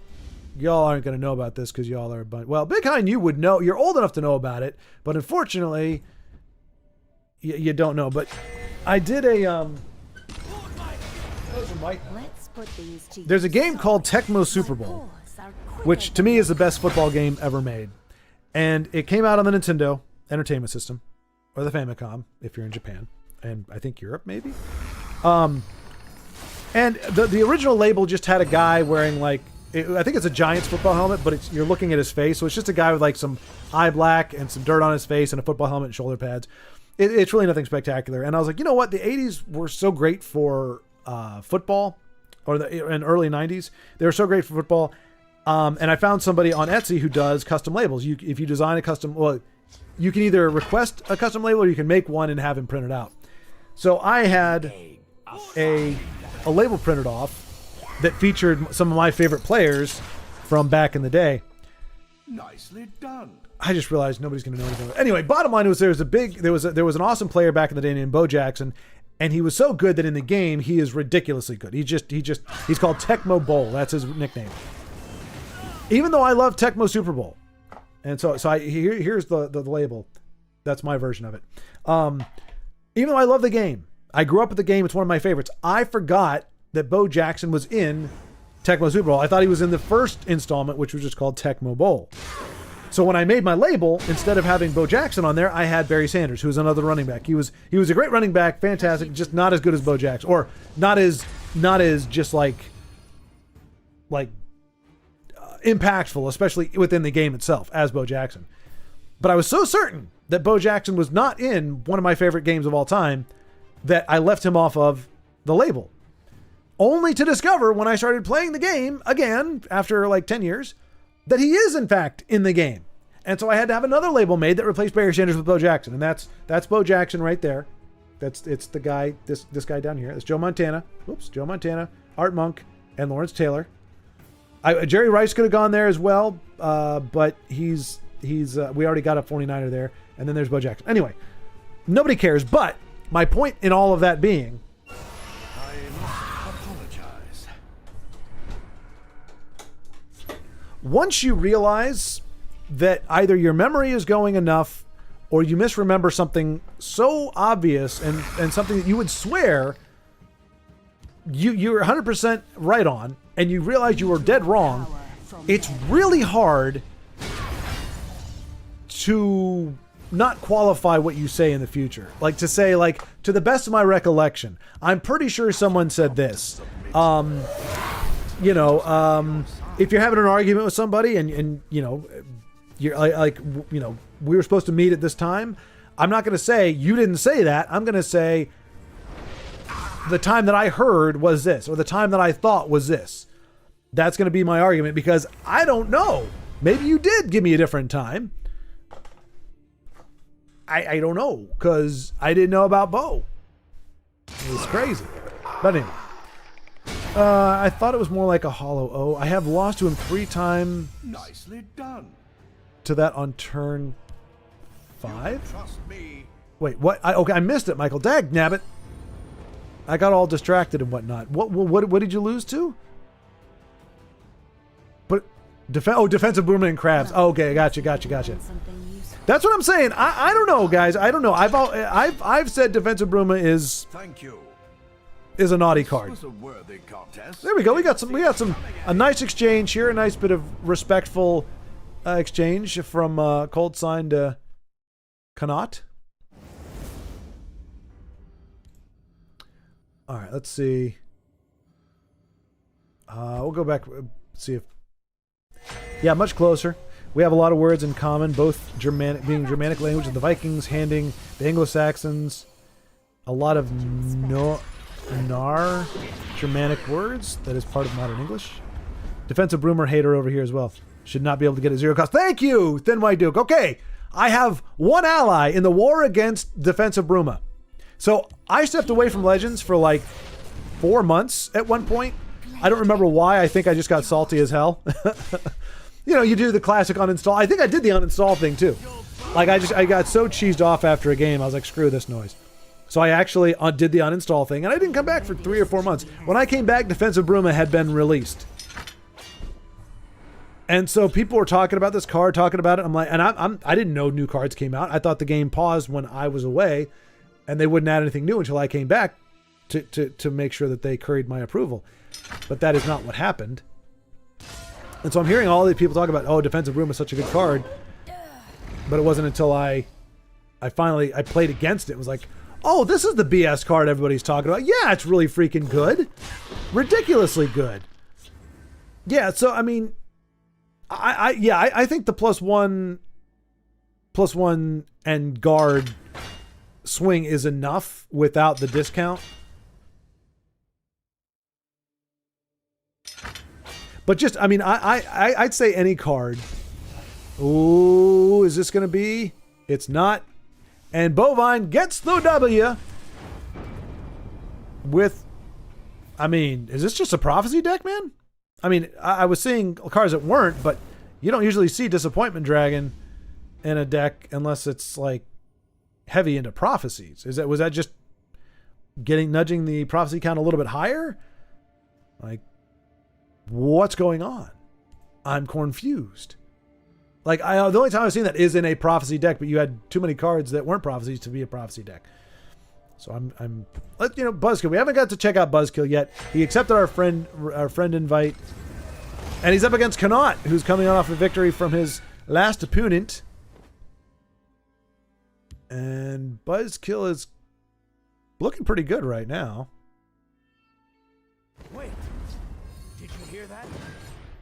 aren't going to know about this because y'all are a bunch. Well, Big Hein, you would know. You're old enough to know about it, but unfortunately, you don't know. But I did a Let's put these to there's a use. game called Tecmo Super Bowl, which to me is the best football game ever made, and it came out on the Nintendo Entertainment System, or the Famicom if you're in Japan, and I think Europe maybe. And the original label just had a guy wearing I think it's a Giants football helmet, but you're looking at his face. So it's just a guy with like some eye black and some dirt on his face and a football helmet and shoulder pads. It's really nothing spectacular. And I was like, you know what? The 80s were so great for football, and early 90s. They were so great for football. And I found somebody on Etsy who does custom labels. If you design a custom, you can either request a custom label or you can make one and have him printed out. So I had a label printed off that featured some of my favorite players from back in the day. Nicely done. I just realized nobody's going to know anything. Anyway, bottom line was there was an awesome player back in the day named Bo Jackson, and he was so good that in the game he is ridiculously good. He's called Tecmo Bowl. That's his nickname. Even though I love Tecmo Super Bowl, and here's the label. That's my version of it. Even though I love the game, I grew up with the game. It's one of my favorites. I forgot that Bo Jackson was in Tecmo Super Bowl. I thought he was in the first installment, which was just called Tecmo Bowl. So when I made my label, instead of having Bo Jackson on there, I had Barry Sanders, who was another running back. He was a great running back, fantastic, just not as good as Bo Jackson, or not as just impactful, especially within the game itself, as Bo Jackson. But I was so certain that Bo Jackson was not in one of my favorite games of all time that I left him off of the label. Only to discover when I started playing the game again after 10 years that he is in fact in the game. And so I had to have another label made that replaced Barry Sanders with Bo Jackson. And that's Bo Jackson right there. It's the guy, this guy down here. It's Joe Montana. Joe Montana, Art Monk, and Lawrence Taylor. Jerry Rice could have gone there as well, but he's we already got a 49er there. And then there's Bo Jackson. Anyway, nobody cares. But my point in all of that being, once you realize that either your memory is going enough or you misremember something so obvious and something that you would swear you're 100% right on, and you realize you were dead wrong, it's really hard to not qualify what you say in the future. Like to say, like, to the best of my recollection, I'm pretty sure someone said this. You know, if you're having an argument with somebody and you know, you're like, you know, we were supposed to meet at this time, I'm not going to say you didn't say that. I'm going to say the time that I heard was this, or the time that I thought was this. That's going to be my argument, because I don't know. Maybe you did give me a different time. I don't know, because I didn't know about Bo. It was crazy. But anyway. I thought it was more like a hollow O. I have lost to him 3 times. Nicely done. To that on turn 5? Trust me. Wait, what? Okay, I missed it, Michael. Dag nabbit. I got all distracted and whatnot. What did you lose to? But defensive boomerang crabs. Oh, okay, gotcha. That's what I'm saying. I don't know, guys. I don't know. I've said defensive Bruma is a naughty card. Was a worthy contest. There we go. We got a nice exchange here. A nice bit of respectful exchange from Cold Sign to Connaught. All right, let's see. We'll go back, see if... Yeah, much closer. We have a lot of words in common, both being Germanic language of the Vikings, handing the Anglo-Saxons. A lot of Nar Germanic words that is part of modern English. Defensive Broomer hater over here as well. Should not be able to get a 0 cost. Thank you, Thin White Duke. Okay, I have one ally in the war against Defensive Bruma. So I stepped away from Legends for like 4 months at one point. I don't remember why. I think I just got salty as hell. You know, you do the classic uninstall. I think I did the uninstall thing too. Like I got so cheesed off after a game. I was like, screw this noise. So I actually did the uninstall thing, and I didn't come back for 3 or 4 months. When I came back, Defensive Bruma had been released. And so people were talking about this card, talking about it. I'm like, and I didn't know new cards came out. I thought the game paused when I was away, and they wouldn't add anything new until I came back to make sure that they curried my approval. But that is not what happened. And so I'm hearing all these people talk about, oh, Defensive Room is such a good card. But it wasn't until I finally played against it. It was like, oh, this is the BS card everybody's talking about. Yeah, it's really freaking good. Ridiculously good. Yeah, so I mean, I think the +1 and guard swing is enough without the discount. But just, I mean, I'd say any card. Ooh, is this going to be? It's not. And Bovine gets the W with, I mean, is this just a Prophecy deck, man? I mean, I was seeing cards that weren't, but you don't usually see Disappointment Dragon in a deck unless it's like heavy into Prophecies. Was that just nudging the Prophecy count a little bit higher? Like, what's going on? I'm confused. Like, the only time I've seen that is in a Prophecy deck, but you had too many cards that weren't Prophecies to be a Prophecy deck. So Buzzkill. We haven't got to check out Buzzkill yet. He accepted our friend invite, and he's up against Connaught, who's coming off a victory from his last opponent. And Buzzkill is looking pretty good right now. Wait, did you hear that?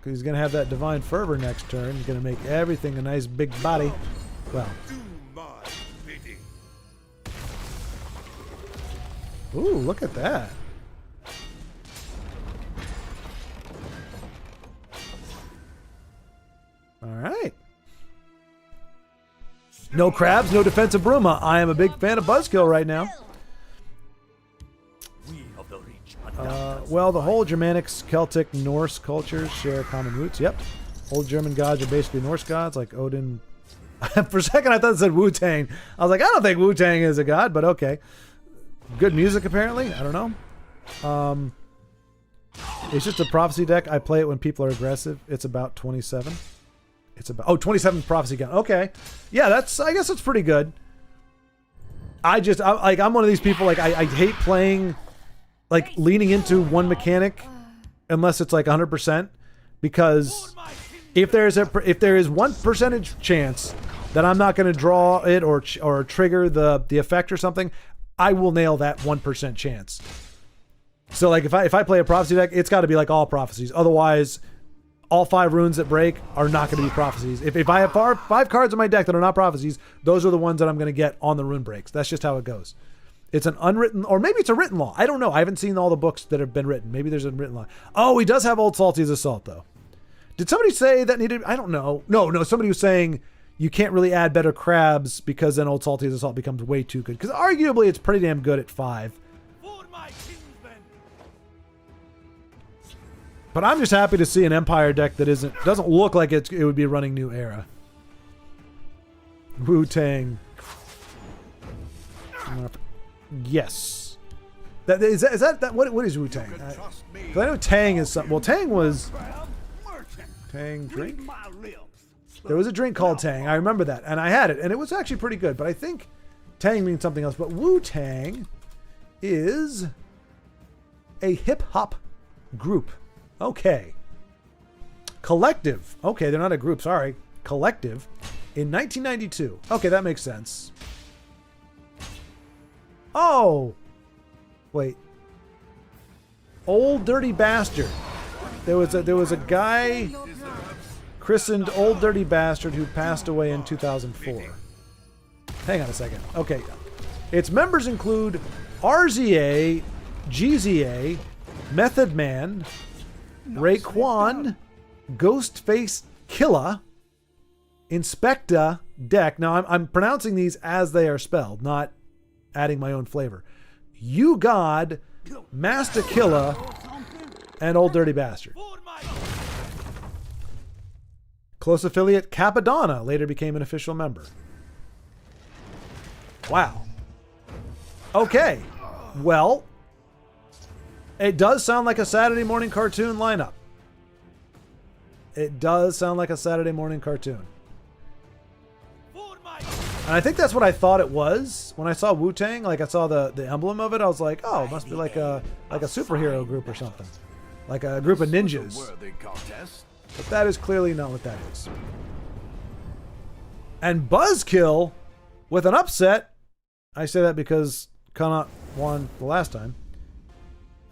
He's going to have that Divine Fervor next turn. He's going to make everything a nice big body. Well. Do my bidding. Ooh, look at that. All right. No crabs, no Defensive Bruma. I am a big fan of Buzzkill right now. Well, the whole Germanic, Celtic, Norse cultures share common roots. Yep. Old German gods are basically Norse gods, like Odin. For a second, I thought it said Wu-Tang. I was like, I don't think Wu-Tang is a god, but okay. Good music, apparently. I don't know. It's just a Prophecy deck. I play it when people are aggressive. It's about 27. It's about 27 prophecy count. Okay, yeah, I guess that's pretty good. I'm one of these people, like I hate playing, like leaning into one mechanic unless it's like 100%, because if there is 1% chance that I'm not going to draw it or trigger the effect or something, I will nail that 1% chance. So like if I play a prophecy deck, it's got to be like all prophecies. Otherwise, all 5 runes that break are not going to be prophecies. If I have 5 cards in my deck that are not prophecies, those are the ones that I'm going to get on the rune breaks. That's just how it goes. It's an unwritten, or maybe it's a written law. I don't know. I haven't seen all the books that have been written. Maybe there's a written law. Oh, he does have Old Salty's Assault, though. Did somebody say that needed... I don't know. No, somebody was saying you can't really add better crabs because then Old Salty's Assault becomes way too good. Because arguably it's pretty damn good at 5. But I'm just happy to see an Empire deck that doesn't look like it would be running New Era. Wu-Tang. Yes. Is that what is Wu-Tang? I know Tang is something. Well, Tang was... Tang drink? There was a drink called Tang. I remember that. And I had it. And it was actually pretty good. But I think Tang means something else. But Wu-Tang is a hip-hop group. Okay. Collective. Okay, they're not a group. Sorry. Collective. In 1992. Okay, that makes sense. Oh. Wait. Old Dirty Bastard. There was a guy christened Old Dirty Bastard who passed away in 2004. Hang on a second. Okay. Its members include RZA, GZA, Method Man, Raekwon, Ghostface Killa, Inspecta Deck. Now, I'm pronouncing these as they are spelled, not adding my own flavor. You God, Master Killa, and Old Dirty Bastard. Close affiliate Capadonna later became an official member. Wow. Okay. Well, it does sound like a Saturday morning cartoon lineup. It does sound like a Saturday morning cartoon. And I think that's what I thought it was when I saw Wu-Tang. Like I saw the emblem of it, I was like, oh, it must be like a superhero group or something. Like a group of ninjas. But that is clearly not what that is. And Buzzkill with an upset. I say that because Connaught won the last time.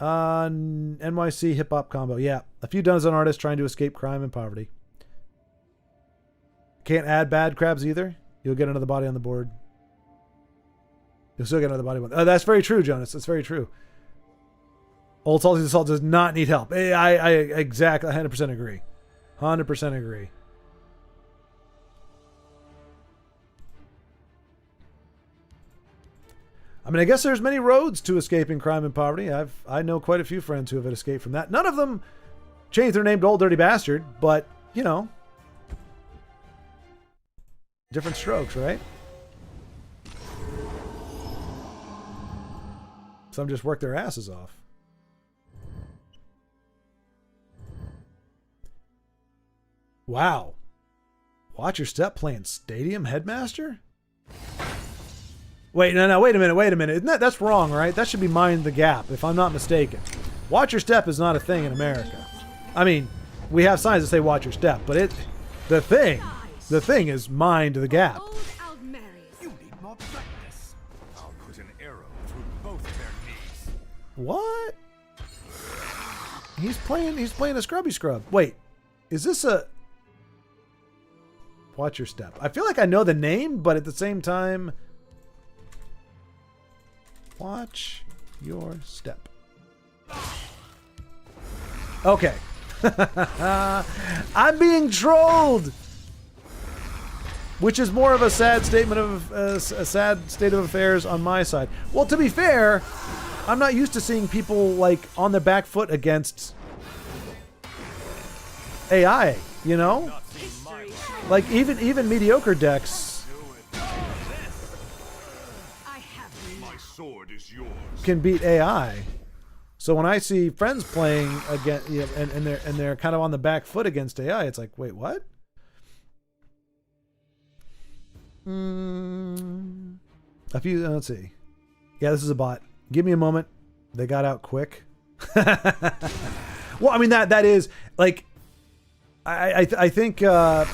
NYC hip hop combo. Yeah. A few dozen artists trying to escape crime and poverty. Can't add bad crabs either. You'll get another body on the board. You'll still get another body. Oh, that's very true, Jonas. That's very true. Old Salty's Assault does not need help. I exactly 100% agree. 100% agree. I mean, I guess there's many roads to escaping crime and poverty. I know quite a few friends who have escaped from that. None of them changed their name to Old Dirty Bastard, but, you know, different strokes, right? Some just work their asses off. Wow. Watch your step playing Stadium Headmaster? Wait, no, wait a minute. That's wrong, right? That should be Mind the Gap, if I'm not mistaken. Watch your step is not a thing in America. I mean, we have signs that say watch your step, but the thing is Mind the Gap. You need more practice. I'll put an arrow through both their knees. What? He's playing a Scrubby Scrub. Wait, is this a... Watch your step. I feel like I know the name, but at the same time... Watch your step. Okay. I'm being trolled! Which is more of a sad statement of a sad state of affairs on my side. Well, to be fair, I'm not used to seeing people like on the back foot against AI, you know? Like even mediocre decks can beat AI. So when I see friends playing against, you know, and they're kind of on the back foot against AI, it's like, wait, what? A few. Let's see. Yeah, this is a bot. Give me a moment. They got out quick. Well, I mean that is like, I think I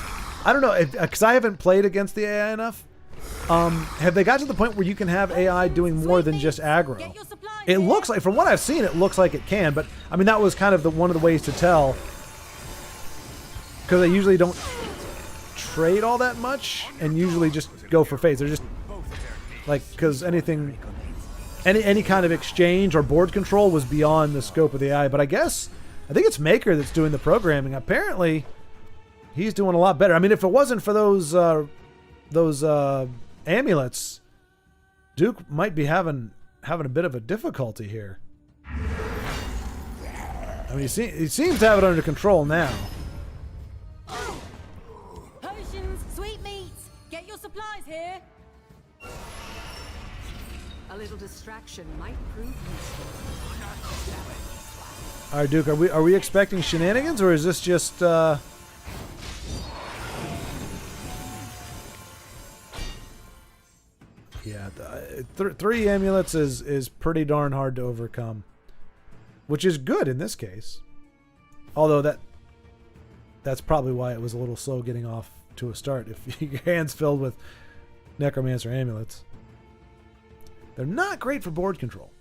don't know because I haven't played against the AI enough. Have they got to the point where you can have AI doing more than just aggro? It looks like, from what I've seen, it looks like it can. But I mean, that was kind of one of the ways to tell, because they usually don't trade all that much and usually just go for phase. They're just like, because any kind of exchange or board control was beyond the scope of the AI. But I think it's Maker that's doing the programming. Apparently, he's doing a lot better. I mean, if it wasn't for those amulets, Duke might be having a bit of a difficulty here. I mean, he seems to have it under control now. Potions, sweetmeats, get your supplies here. A little distraction might prove useful. All right, Duke, are we expecting shenanigans, or is this just yeah, three amulets is pretty darn hard to overcome, which is good in this case. Although that's probably why it was a little slow getting off to a start. If your hand's filled with Necromancer amulets, they're not great for board control.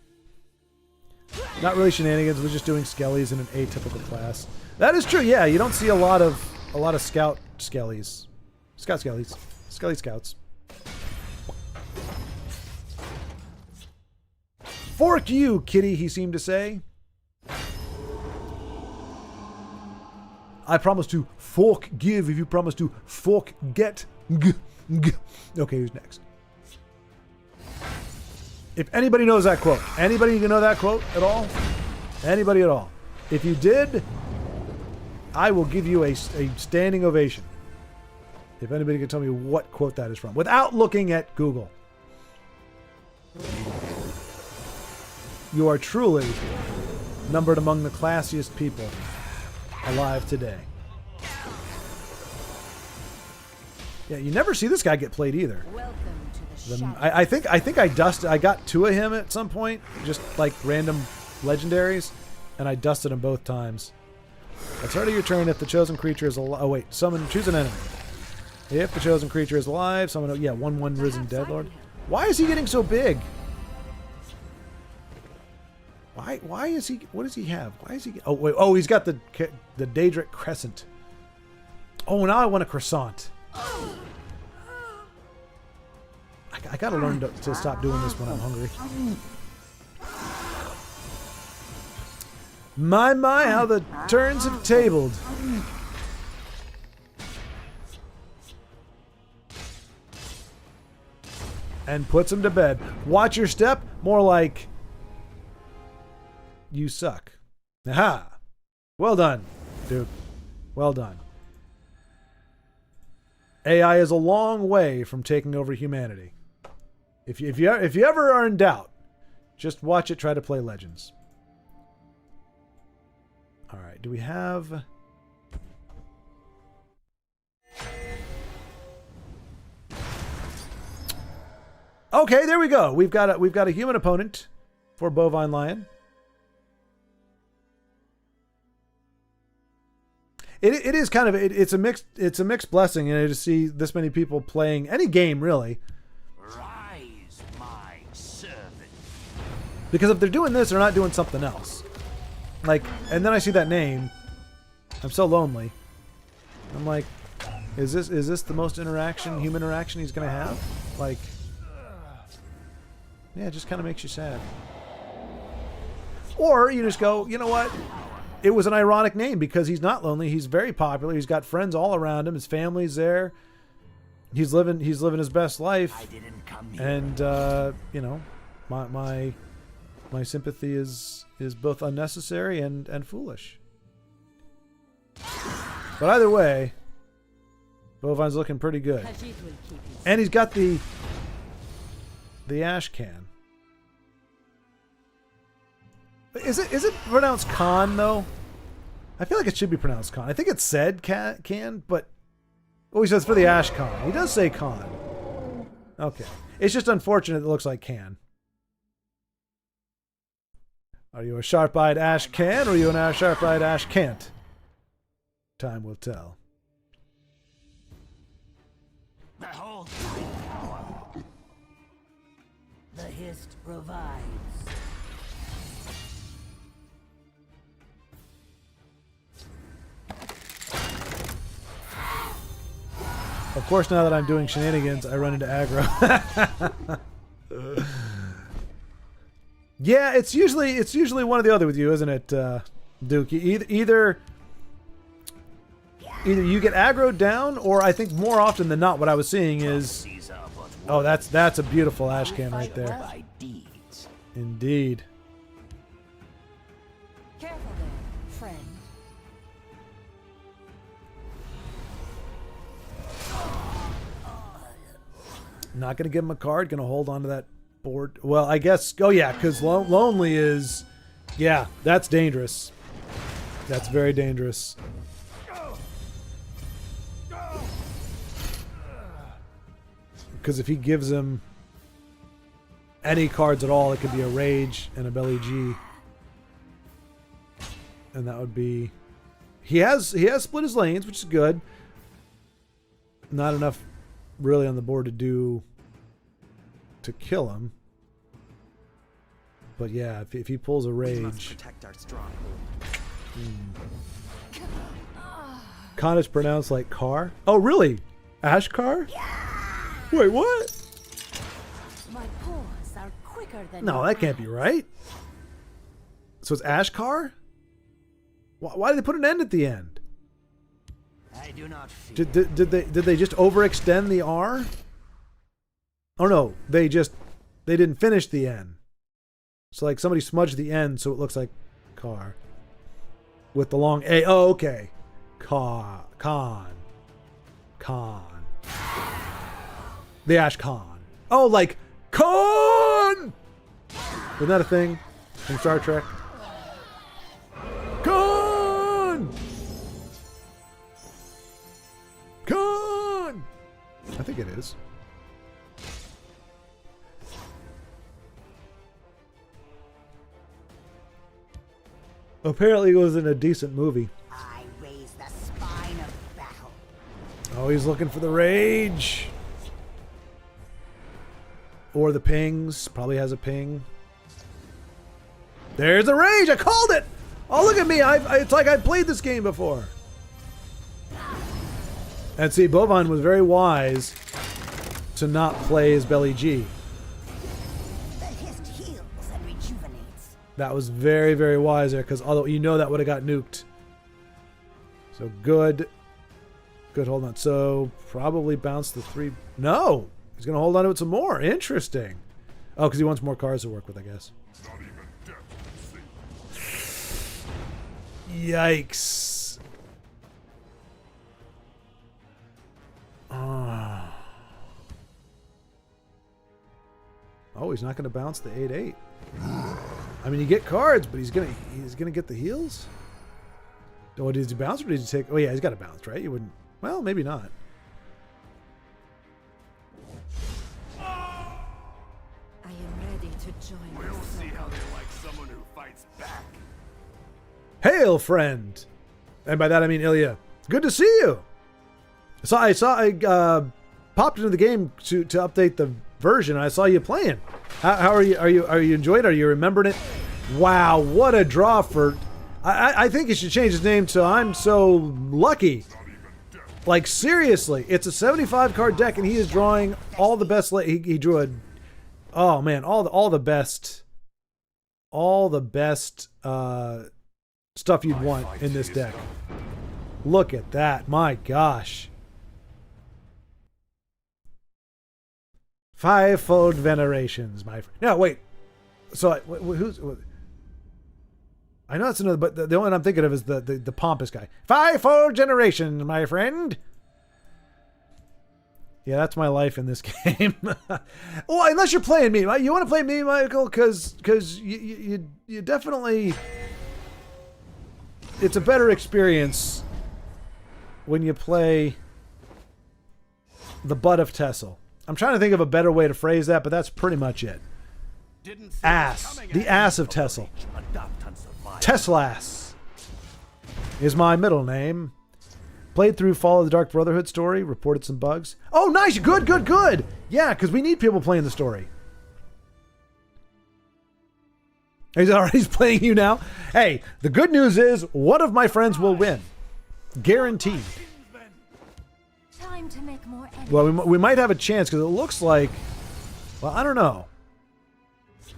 Not really shenanigans. We're just doing skellies in an atypical class. That is true. Yeah, you don't see a lot of scout skellies, skelly scouts. Fork you, kitty, he seemed to say. I promise to fork give if you promise to fork get. Okay, who's next? If anybody knows that quote, anybody can know that quote at all? Anybody at all? If you did, I will give you a standing ovation. If anybody can tell me what quote that is from, without looking at Google. You are truly numbered among the classiest people alive today. Yeah, you never see this guy get played either. Welcome to the shadow. I think I got two of him at some point, just like random legendaries, and I dusted them both times. At the start of your turn, if the chosen creature is alive, choose an enemy. If the chosen creature is alive, summon 1/1 Risen Deadlord. Why is he getting so big? Why is he? What does he have? Why is he? Oh wait! Oh, he's got the Daedric Crescent. Oh, now I want a croissant. I gotta learn to stop doing this when I'm hungry. My, how the turns have tabled. And puts him to bed. Watch your step. More like, you suck. Aha! Well done, Duke. Well done. AI is a long way from taking over humanity. If you ever are in doubt, just watch it try to play Legends. All right, do we have? Okay, there we go. We've got a human opponent for Bovine Lion. It is kind of it's a mixed blessing, to see this many people playing any game really. Rise, my servant. Because if they're doing this, they're not doing something else. Like, and then I see that name. I'm so lonely. I'm like, is this the most human interaction he's gonna have? Like, yeah, it just kind of makes you sad. Or you just go, you know what? It was an ironic name because he's not lonely. He's very popular. He's got friends all around him. His family's there. He's living his best life. I didn't come here. And you know, my sympathy is both unnecessary and foolish. But either way, Bovine's looking pretty good. And he's got the ash can. Is it pronounced Khan though? I feel like it should be pronounced Khan. I think it said can, but he says for the Ash Khan. He does say Khan. Okay. It's just unfortunate it looks like can. Are you a sharp-eyed Ash can, or are you an sharp-eyed Ash can't? Time will tell. Behold, The Hist revives. Of course, now that I'm doing shenanigans, I run into aggro. Yeah, it's usually one or the other with you, isn't it, Duke? Either you get aggroed down, or I think more often than not, what I was seeing is, oh, that's a beautiful ash can right there. by deeds. Indeed. Careful there, friend. Not gonna give him a card. Gonna hold on to that board. Well, I guess. Oh yeah, because lonely is. Yeah, that's dangerous. That's very dangerous. Because if he gives him any cards at all, it could be a Rage and a Belly G, and that would be. He has split his lanes, which is good. Not enough, really, on the board to kill him. But yeah, if he pulls a Rage. Khan is pronounced like car. Oh really? Ash car? Wait, what? My paws are quicker than No, your that can't be eyes. right. So it's Ash car? Why did they put an end at the end? I do not fear. Did they just overextend the R? Oh no, they didn't finish the N. So like somebody smudged the N so it looks like car. With the long A. Oh, okay. Con. The Ash Khan. Oh, like Khan! Isn't that a thing from Star Trek? Khan! Khan! I think it is. Apparently it was in a decent movie. I raise the spine of battle. Oh, he's looking for the Rage. Or the pings. Probably has a ping. There's a Rage! I called it! Oh, look at me! It's like I've played this game before. And see, Bovine was very wise to not play his Belly G. The Hist heals and rejuvenates. That was very, very wise there, because although you know that would have got nuked. So good. Good, hold on. So probably bounce the 3. No! He's going to hold on to it some more. Interesting. Oh, because he wants more cards to work with, I guess. Yikes. Oh, he's not going to bounce the 8/8. I mean, you get cards, but he's gonna get the heals. Oh, did he bounce or did he take? Oh yeah, he's got to bounce, right? You wouldn't. Well, maybe not. I am ready to join. We'll see how they like someone who fights back. Hail, friend! And by that I mean Ilya. Good to see you. So I popped into the game to update the version. And I saw you playing. How are you? Are you enjoying it? Are you remembering it? Wow, what a draw for! I think he should change his name to I'm So Lucky. Like seriously, it's a 75 card deck, and he is drawing all the best. He drew a, oh man, all the best stuff you'd want in this deck. Look at that, my gosh. Fivefold venerations, my friend. No, wait. So who's? I know that's another, but the only one I'm thinking of is the pompous guy. Fivefold generation, my friend. Yeah, that's my life in this game. Well, unless you're playing me, you want to play me, Michael, because you definitely. It's a better experience when you play the butt of TESL. I'm trying to think of a better way to phrase that, but that's pretty much it. Ass. The ass of TESL. TESLass is my middle name. Played through Fall of the Dark Brotherhood story. Reported some bugs. Oh, nice. Good, good, good. Yeah, because we need people playing the story. He's playing you now. Hey, the good news is one of my friends will win. Guaranteed. Time to make more enemies. Well, we might have a chance because it looks like... Well, I don't know.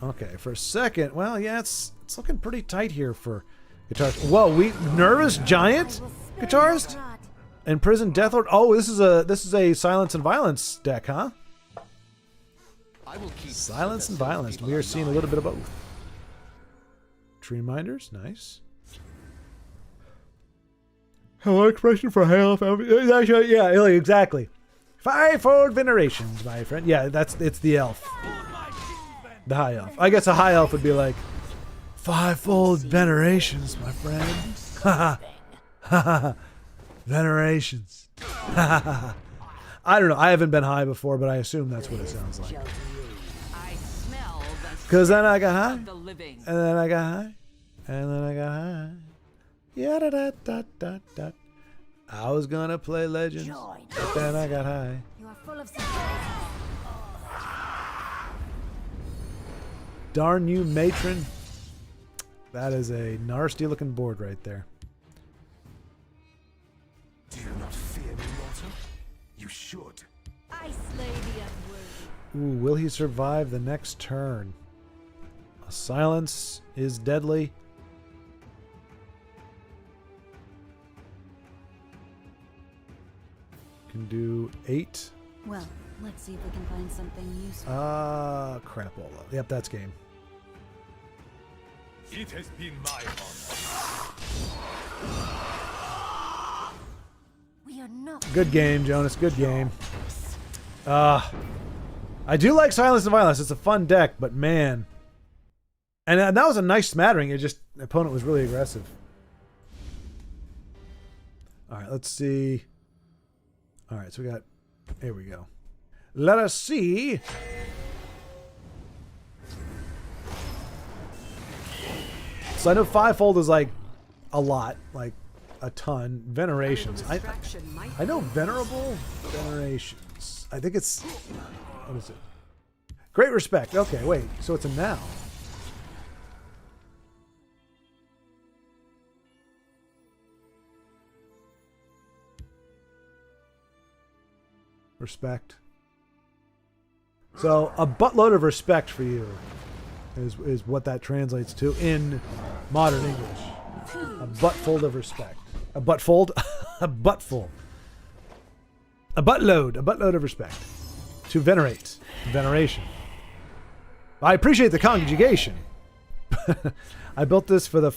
Okay, for a second. Well, yeah, it's looking pretty tight here for guitars. Whoa, nervous giant guitarist? Imprisoned Deathlord. Oh, this is a Silence and Violence deck, huh? Silence and Violence. We are seeing a little bit of both. Tree Minders, nice. Hello, expression for high elf. Yeah, exactly. Fivefold venerations, my friend. Yeah, it's the elf. The high elf. I guess a high elf would be like, fivefold venerations, my friend. Ha ha. Venerations. I don't know. I haven't been high before, but I assume that's what it sounds like. I smell the Because then I got high, of the living. and then I got high, and then I got high. Yeah, da da da da da. I was gonna play Legends, but then I got high. You are full of surprises. Darn you, matron. That is a nasty looking board right there. Do you not fear me, mortal? You should. I slay the unworthy. Ooh, will he survive the next turn? A silence is deadly. Can do 8. Well, let's see if we can find something useful. Crapola. Yep, that's game. It has been my honor. We are not. Good game, Jonas. Good game. I do like Silence and Violence. It's a fun deck, but man. And that was a nice smattering. It just, the opponent was really aggressive. All right, let's see. All right, so we got, here we go. Let us see. So I know fivefold is like a lot, like a ton. Venerations. I know Venerable Venerations. I think it's, what is it? Great Respect. Okay, wait. So it's a now. Respect. So a buttload of respect for you is what that translates to in modern English. A buttfold of respect. A buttfold? A buttful. A buttload of respect. To venerate. Veneration. I appreciate the conjugation. I built this for the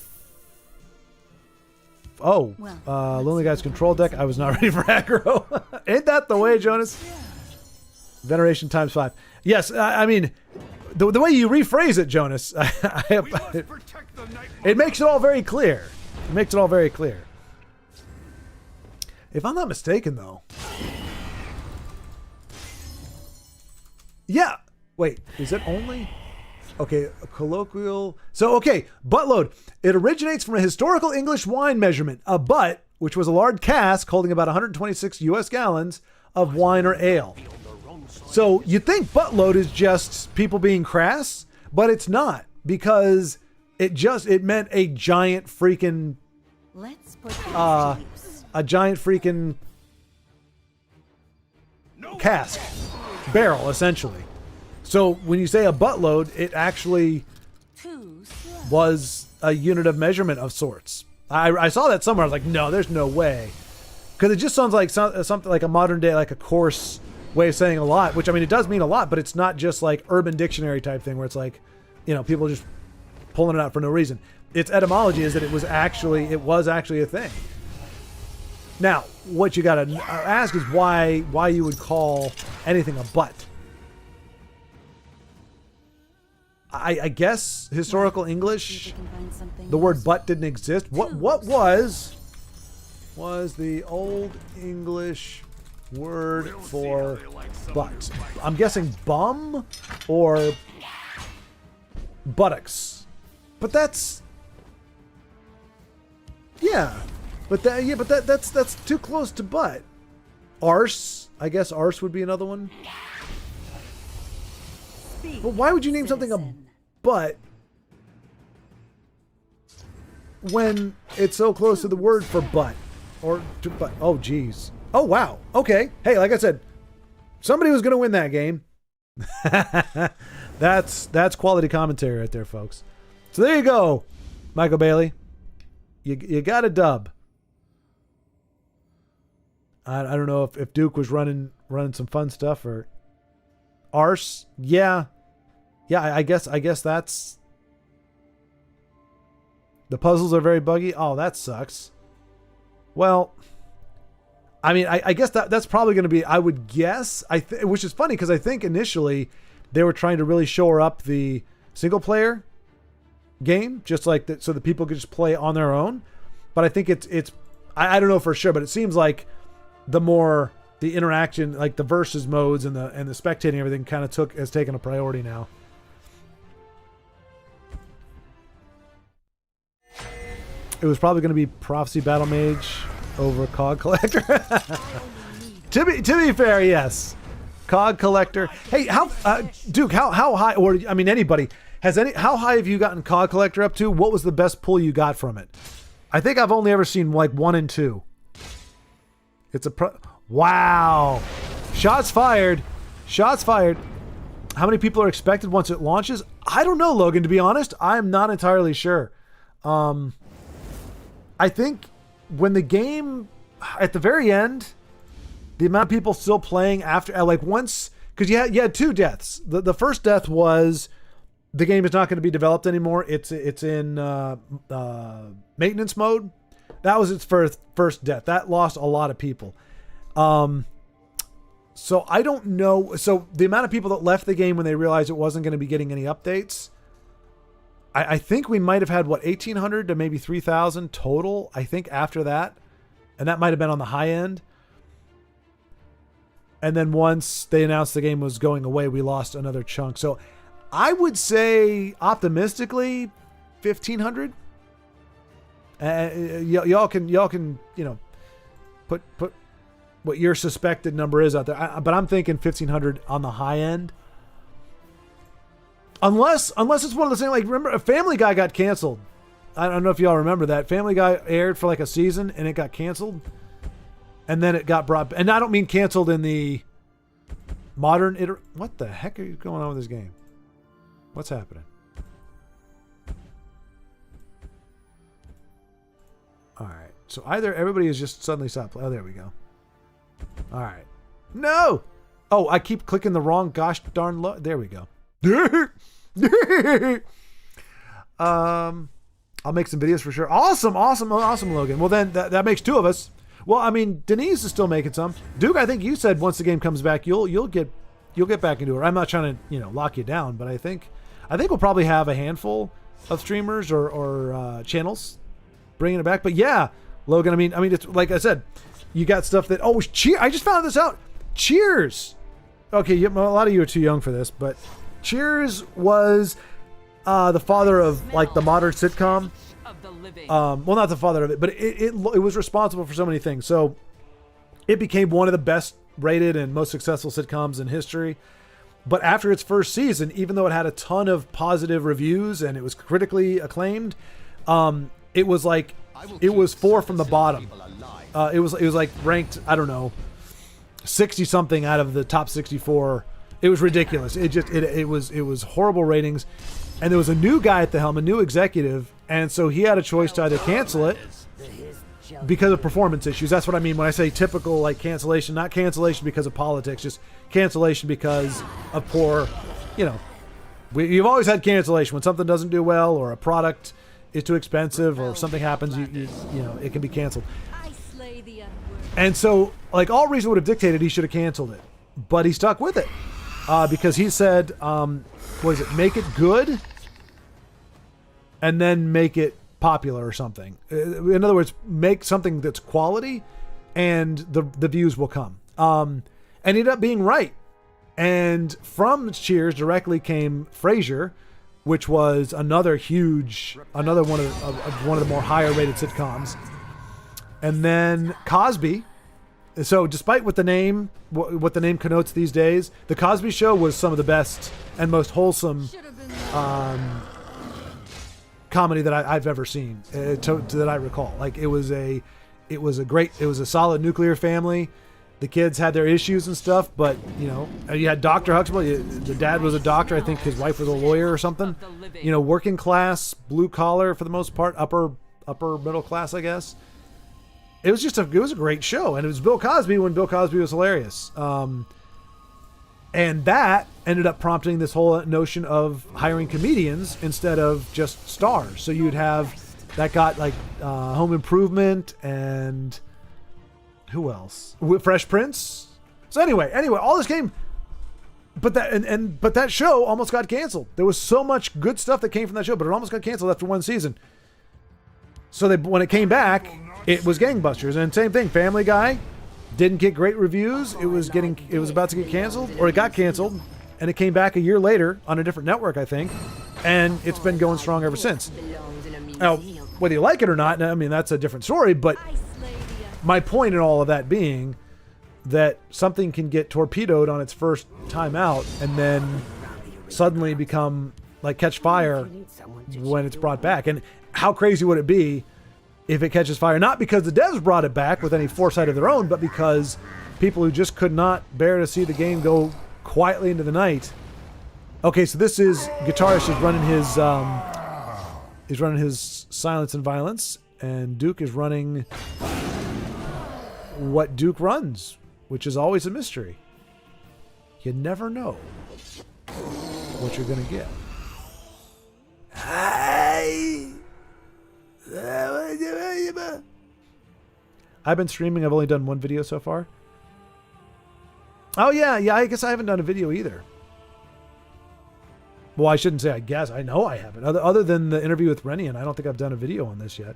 Lonely Guy's control deck. I was not ready for aggro. Ain't that the way, Jonas? Veneration times 5. Yes, I mean, the way you rephrase it, Jonas, it makes it all very clear. It makes it all very clear. If I'm not mistaken, though. Yeah. Wait, is it only? Okay, a colloquial. So, okay, buttload. It originates from a historical English wine measurement. A butt, which was a large cask holding about 126 U.S. gallons of wine or ale. So you think buttload is just people being crass, but it's not, because it meant a giant freaking Let's put this to use. a giant freaking cask, barrel, essentially. So when you say a buttload, it actually was a unit of measurement of sorts. I saw that somewhere. I was like, no, there's no way, because it just sounds like something like a modern day, like a coarse way of saying a lot, which, I mean, it does mean a lot, but it's not just like Urban Dictionary type thing where it's like, you know, people just pulling it out for no reason. Its etymology is that it was actually a thing. Now, what you gotta ask is why you would call anything a butt. I guess historical English, the word butt didn't exist. What was the Old English word for butt. I'm guessing bum or buttocks. But that's that's too close to butt. Arse, I guess arse would be another one. But why would you name something a butt when it's so close to the word for butt? Or to butt. Oh, geez. Oh, wow. Okay. Hey, like I said, somebody was going to win that game. That's quality commentary right there, folks. So there you go, Michael Bailey. You got a dub. I don't know if Duke was running some fun stuff or arse. Yeah, I guess that's. The puzzles are very buggy. Oh, that sucks. Well, I mean, I guess that's probably going to be, I would guess, which is funny because I think initially they were trying to really shore up the single player game, just like that, so that people could just play on their own. But I think it's I don't know for sure, but it seems like the interaction, like the versus modes and the spectating, everything kind of has taken a priority now. It was probably going to be Prophecy Battle Mage over Cog Collector. to be fair, yes. Cog Collector. Hey, Duke, how high, or I mean anybody, how high have you gotten Cog Collector up to? What was the best pull you got from it? I think I've only ever seen like 1 and 2. It's wow. Shots fired. Shots fired. How many people are expected once it launches? I don't know, Logan, to be honest. I'm not entirely sure. I think when the game, at the very end, the amount of people still playing after, like once, because you had 2 deaths. The first death was the game is not going to be developed anymore. It's in maintenance mode. That was its first death. That lost a lot of people. So I don't know. So the amount of people that left the game when they realized it wasn't going to be getting any updates, I think we might have had, 1,800 to maybe 3,000 total, I think, after that. And that might have been on the high end. And then once they announced the game was going away, we lost another chunk. So I would say, optimistically, 1,500. Y'all can put what your suspected number is out there. But I'm thinking 1,500 on the high end. Unless it's one of the same, like, remember, Family Guy got canceled. I don't know if y'all remember that. Family Guy aired for like a season and it got canceled. And then it got brought, and I don't mean canceled in the modern what the heck is going on with this game? What's happening? All right. So either everybody is just suddenly stopped playing. Oh, there we go. All right. No! Oh, I keep clicking the wrong gosh darn there we go. I'll make some videos for sure. Awesome, Logan. Well, then that makes 2 of us. Well, I mean, Denise is still making some. Duke, I think you said once the game comes back, you'll get back into it. I'm not trying to lock you down, but I think we'll probably have a handful of streamers or channels bringing it back. But yeah, Logan, I mean, it's like I said, you got stuff that I just found this out. Cheers. Okay, a lot of you are too young for this, but Cheers was the father of like the modern sitcom. Well, not the father of it, but it was responsible for so many things. So it became one of the best rated and most successful sitcoms in history. But after its first season, even though it had a ton of positive reviews and it was critically acclaimed, it was 4 from the bottom. It was like ranked, I don't know, 60 something out of the top 64. It was ridiculous. It was horrible ratings. And there was a new guy at the helm, a new executive, and so he had a choice to either cancel it because of performance issues. That's what I mean when I say typical like cancellation, not cancellation because of politics, just cancellation because of poor, you've always had cancellation when something doesn't do well or a product is too expensive or something happens, it can be canceled. And so like all reason would have dictated he should have canceled it, but he stuck with it because he said, make it good and then make it popular or something. In other words, make something that's quality and the views will come. ended up being right. And from Cheers directly came Frasier, which was another one of the more higher rated sitcoms. And then Cosby. So despite what the name connotes these days, the Cosby Show was some of the best and most wholesome comedy that I've ever seen, that I recall. Like it was a solid nuclear family. The kids had their issues and stuff, but you had Dr. Huxtable. The dad was a doctor. I think his wife was a lawyer or something. Working class, blue collar for the most part, upper middle class, I guess. It was a great show, and it was Bill Cosby when Bill Cosby was hilarious. And that ended up prompting this whole notion of hiring comedians instead of just stars. So you'd have that got like Home Improvement and who else? Fresh Prince. So anyway, all this came, but that show almost got canceled. There was so much good stuff that came from that show, but it almost got canceled after one season. So when it came back, it was gangbusters. And same thing, Family Guy didn't get great reviews. It was about to get canceled, or it got canceled, and it came back a year later on a different network, I think, and it's been going strong ever since. Now, whether you like it or not, I mean, that's a different story, but my point in all of that being that something can get torpedoed on its first time out and then suddenly become like catch fire when it's brought back. And how crazy would it be if it catches fire? Not because the devs brought it back with any foresight of their own, but because people who just could not bear to see the game go quietly into the night. Okay, so this is Guitarist is running his Silence and Violence, and Duke is running what Duke runs, which is always a mystery. You never know what you're gonna get. I've been streaming. I've only done one video so far. Oh yeah, I guess I haven't done a video either. Well, I shouldn't say I guess. I know I haven't. Other than the interview with Renian, I don't think I've done a video on this yet.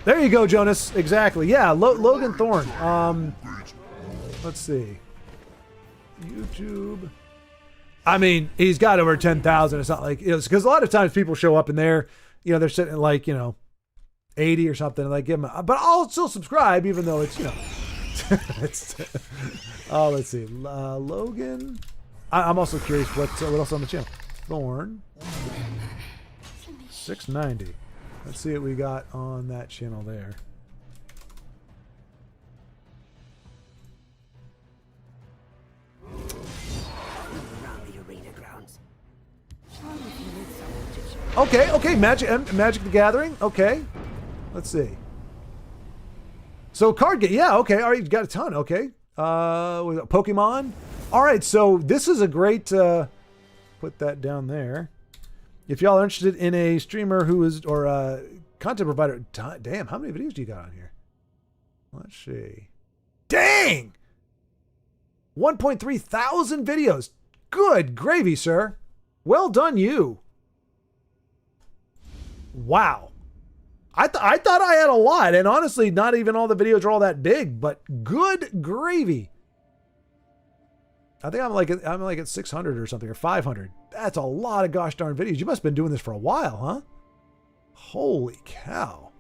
There you go, Jonas. Exactly. Yeah, Logan Thorne. Let's see. YouTube. I mean, he's got over 10,000. It's not like, because a lot of times people show up and they're they're sitting at like, 80 or something, and like give them, but I'll still subscribe even though it's, it's, oh, let's see. Logan. I'm also curious what else on the channel. Thorn. 690. Let's see what we got on that channel there. Okay, Magic the Gathering. Okay, let's see. So card game, yeah, okay, all right, you've got a ton. Okay, Pokemon. All right, so this is a great. Put that down there. If y'all are interested in a streamer who is or a content provider, damn, how many videos do you got on here? Let's see. Dang, 1.3 thousand videos. Good gravy, sir. Well done, you. Wow. I thought I had a lot, and honestly, not even all the videos are all that big, but good gravy. I think I'm like at 600 or something, or 500. That's a lot of gosh darn videos. You must have been doing this for a while, huh? Holy cow.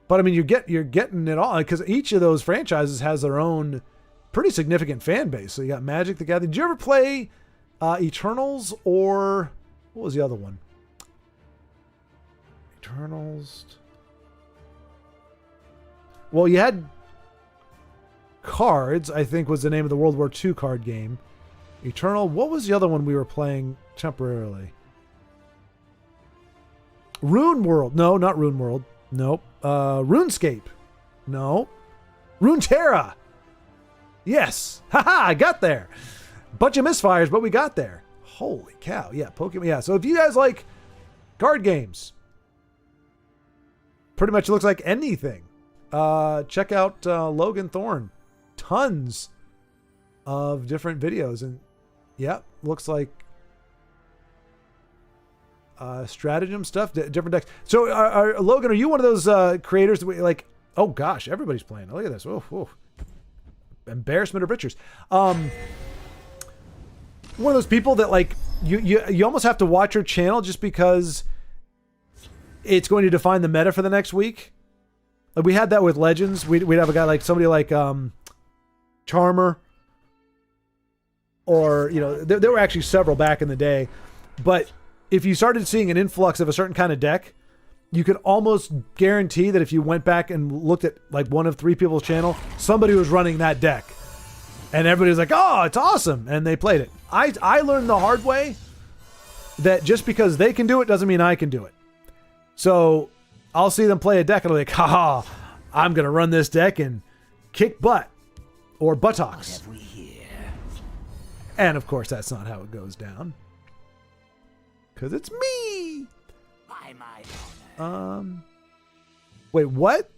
But I mean, you're getting it all, because each of those franchises has their own pretty significant fan base. So you got Magic the Gathering. Did you ever play Eternals, or what was the other one? Eternals. Well, you had Cards, I think was the name of the World War II card game. Eternal. What was the other one we were playing temporarily? Rune World. No, not Rune World. Nope. RuneScape. No. Runeterra. Yes. Haha, I got there. Bunch of misfires, but we got there. Holy cow. Yeah, Pokemon. Yeah, so if you guys like card games, pretty much looks like anything, check out Logan Thorne. Tons of different videos, and yeah, looks like stratagem stuff, different decks. So Logan, are you one of those creators that Oh gosh, everybody's playing. Look at this. Oof, oof. Embarrassment of riches. One of those people that like you almost have to watch your channel just because it's going to define the meta for the next week. Like we had that with Legends. We'd have a guy like somebody like Charmer, or there were actually several back in the day. But if you started seeing an influx of a certain kind of deck, you could almost guarantee that if you went back and looked at like one of 3 people's channel, somebody was running that deck. And everybody was like, oh, it's awesome. And they played it. I learned the hard way that just because they can do it doesn't mean I can do it. So I'll see them play a deck and I'm like, haha, I'm going to run this deck and kick butt or buttocks. What have we here? And of course, that's not how it goes down. Because it's me. By my honor. Wait, what?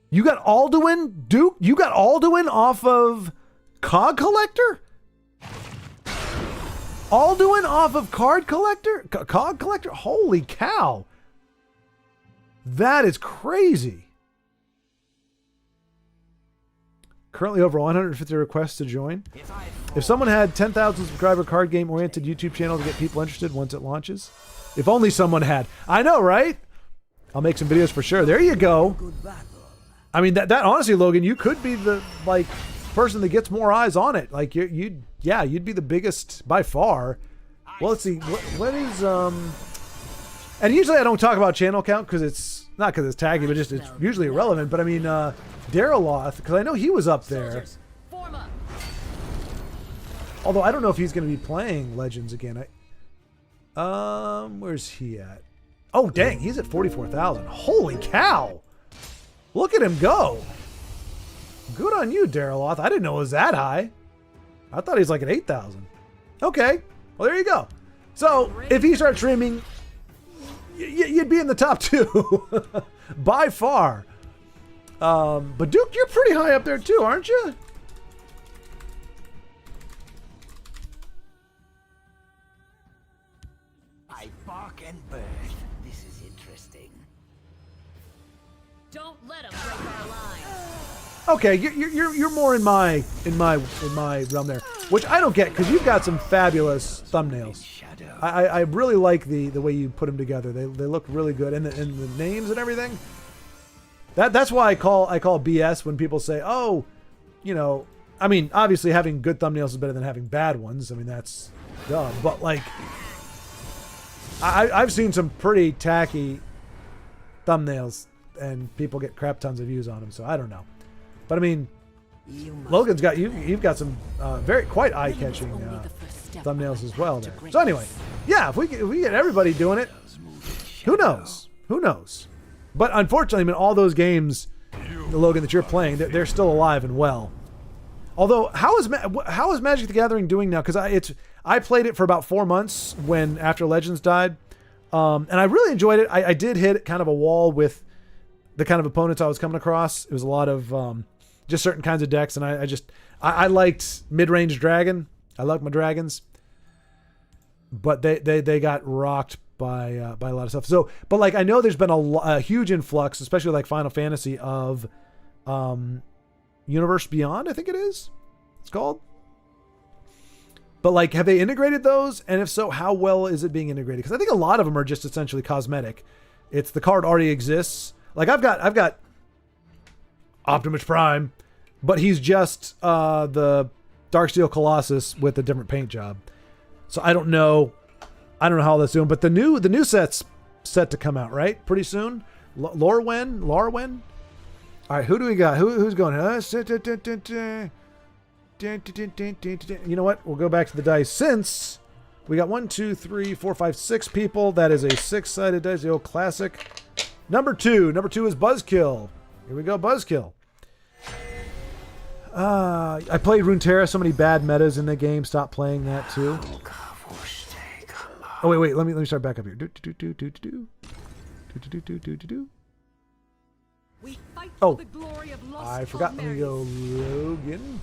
You got Alduin, Duke? You got Alduin off of Cog Collector? Alduin off of Card Collector? Cog Collector? Holy cow. That is crazy. Currently over 150 requests to join. If someone had 10,000 subscriber card game oriented YouTube channel to get people interested once it launches. If only someone had. I know, right? I'll make some videos for sure. There you go. I mean, that honestly, Logan, you could be the like person that gets more eyes on it. Like you'd be the biggest by far. Well, let's see. What is and usually I don't talk about channel count because it's not because it's taggy, but just it's usually irrelevant. But I mean, Daraloth, because I know he was up there. Although I don't know if he's going to be playing Legends again. Where's he at? Oh, dang, he's at 44,000. Holy cow! Look at him go. Good on you, Daraloth. I didn't know it was that high. I thought he was like at 8,000. Okay, well there you go. So if he starts streaming, you'd be in the top 2 by far. But Duke, you're pretty high up there too, aren't you? I bark and birth. This is interesting. Don't let him break our line. Okay, you're more in my realm there, which I don't get because you've got some fabulous thumbnails. I really like the way you put them together. They look really good, and the names and everything. That's why I call BS when people say, oh, I mean, obviously having good thumbnails is better than having bad ones. I mean, that's dumb, but like I've seen some pretty tacky thumbnails and people get crap tons of views on them, so I don't know. But I mean, Logan's got you've got some quite eye-catching thumbnails as well there. So anyway, yeah, if we get everybody doing it, who knows? Who knows? But unfortunately, I mean, all those games, Logan, that you're playing, they're still alive and well. Although, how is Magic the Gathering doing now? Because I played it for about 4 months after Legends died, and I really enjoyed it. I did hit kind of a wall with the kind of opponents I was coming across. It was a lot of just certain kinds of decks, and I liked mid-range dragon. I like my dragons, but they got rocked by a lot of stuff. So, but like I know there's been a huge influx, especially like Final Fantasy of Universe Beyond, I think it's called. But like, have they integrated those? And if so, how well is it being integrated? Because I think a lot of them are just essentially cosmetic. It's the card already exists. Like I've got Optimus Prime, but he's just the Darksteel Colossus with a different paint job. So I don't know how that's doing. But the new set's set to come out, right? Pretty soon. Lorwyn. All right, who do we got? Who's going? You know what? We'll go back to the dice since we got 1, 2, 3, 4, 5, 6 people. That is a 6-sided dice, the old classic. Number two is Buzzkill. Here we go, Buzzkill. I played Runeterra. So many bad metas in the game. Stop playing that too. Oh wait. Let me start back up here. Oh, I forgot. Let me go, Logan.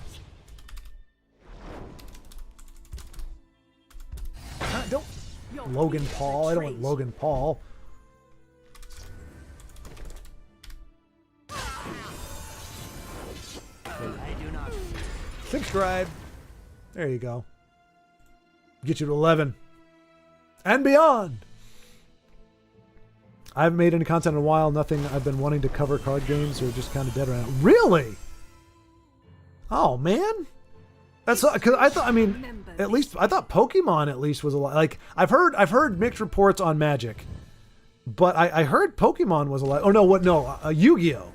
Don't Logan Paul. I don't want Logan Paul. subscribe. There you go. Get you to 11. And beyond. I haven't made any content in a while. Nothing I've been wanting to cover card games or just kind of dead around. Really? Oh, man. That's because I thought, I mean, at least I thought Pokemon at least was a lot. Like I've heard mixed reports on Magic, but I heard Pokemon was alive. Oh no, what? No, Yu-Gi-Oh.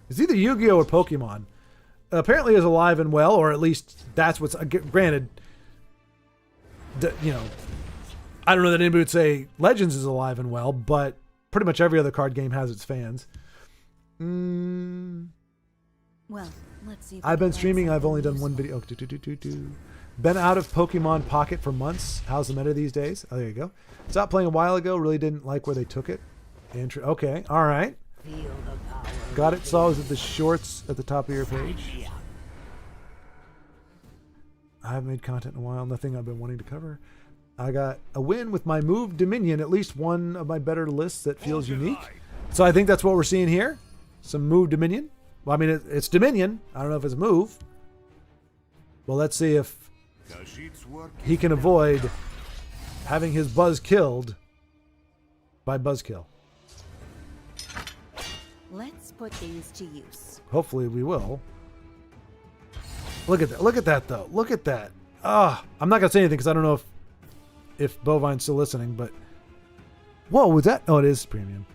It's either Yu-Gi-Oh or Pokemon. Apparently is alive and well, or at least that's what's granted. You know, I don't know that anybody would say Legends is alive and well, but pretty much every other card game has its fans. Well, let's see. I've been streaming. I've only done one video. Been out of Pokemon Pocket for months. How's the meta these days? Oh, there you go. Stopped playing a while ago. Really didn't like where they took it. Okay. All right. Got it. Saw it at the shorts at the top of your page. I haven't made content in a while. Nothing I've been wanting to cover. I got a win with my move Dominion. At least one of my better lists that feels unique. So I think that's what we're seeing here. Some move Dominion. Well, I mean, it's Dominion. I don't know if it's a move. Well, let's see if he can avoid having his Buzz killed by Buzzkill. Let's put these to use. Hopefully we will. Look at that. Look at that, though. Look at that. I'm not going to say anything because I don't know if Bovine's still listening, but... Whoa, was that... Oh, it is premium.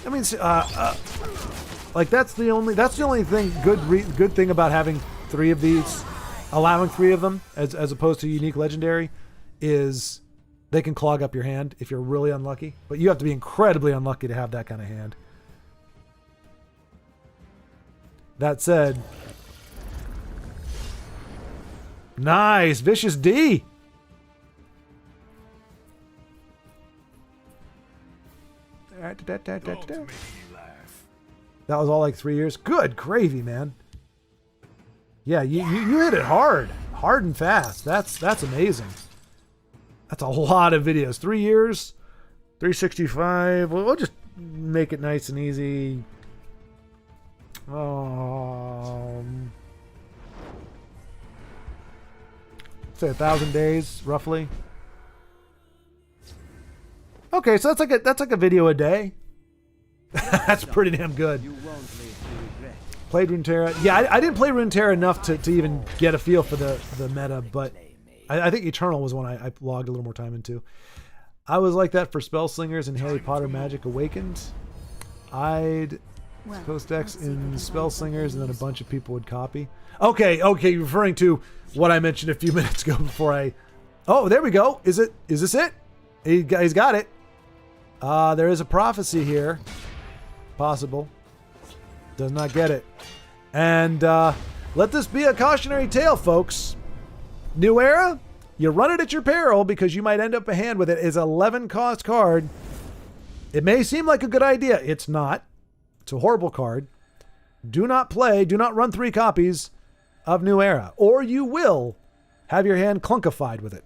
I mean, like that's the only thing good thing about having 3 of these, allowing 3 of them as opposed to unique legendary, is they can clog up your hand if you're really unlucky. But you have to be incredibly unlucky to have that kind of hand. That said, nice Vicious D. That was all like 3 years. Good gravy, man. Yeah, you hit it hard and fast. That's amazing. That's a lot of videos. 3 years, 365. We'll just make it nice and easy. Say 1,000 days, roughly. Okay, so that's like a video a day. That's pretty damn good. Played Runeterra. Yeah, I didn't play Runeterra enough to even get a feel for the meta, but I think Eternal was one I logged a little more time into. I was like that for Spellslingers and Harry Potter Magic Awakened. I'd post decks in Spellslingers and then a bunch of people would copy. Okay, referring to what I mentioned a few minutes ago before I... Oh, there we go. Is this it? He's got it. There is a prophecy here. Possible. Does not get it. And let this be a cautionary tale, folks. New Era, you run it at your peril because you might end up a hand with it. It's 11 cost card. It may seem like a good idea. It's not. It's a horrible card. Do not run 3 copies of New Era, or you will have your hand clunkified with it.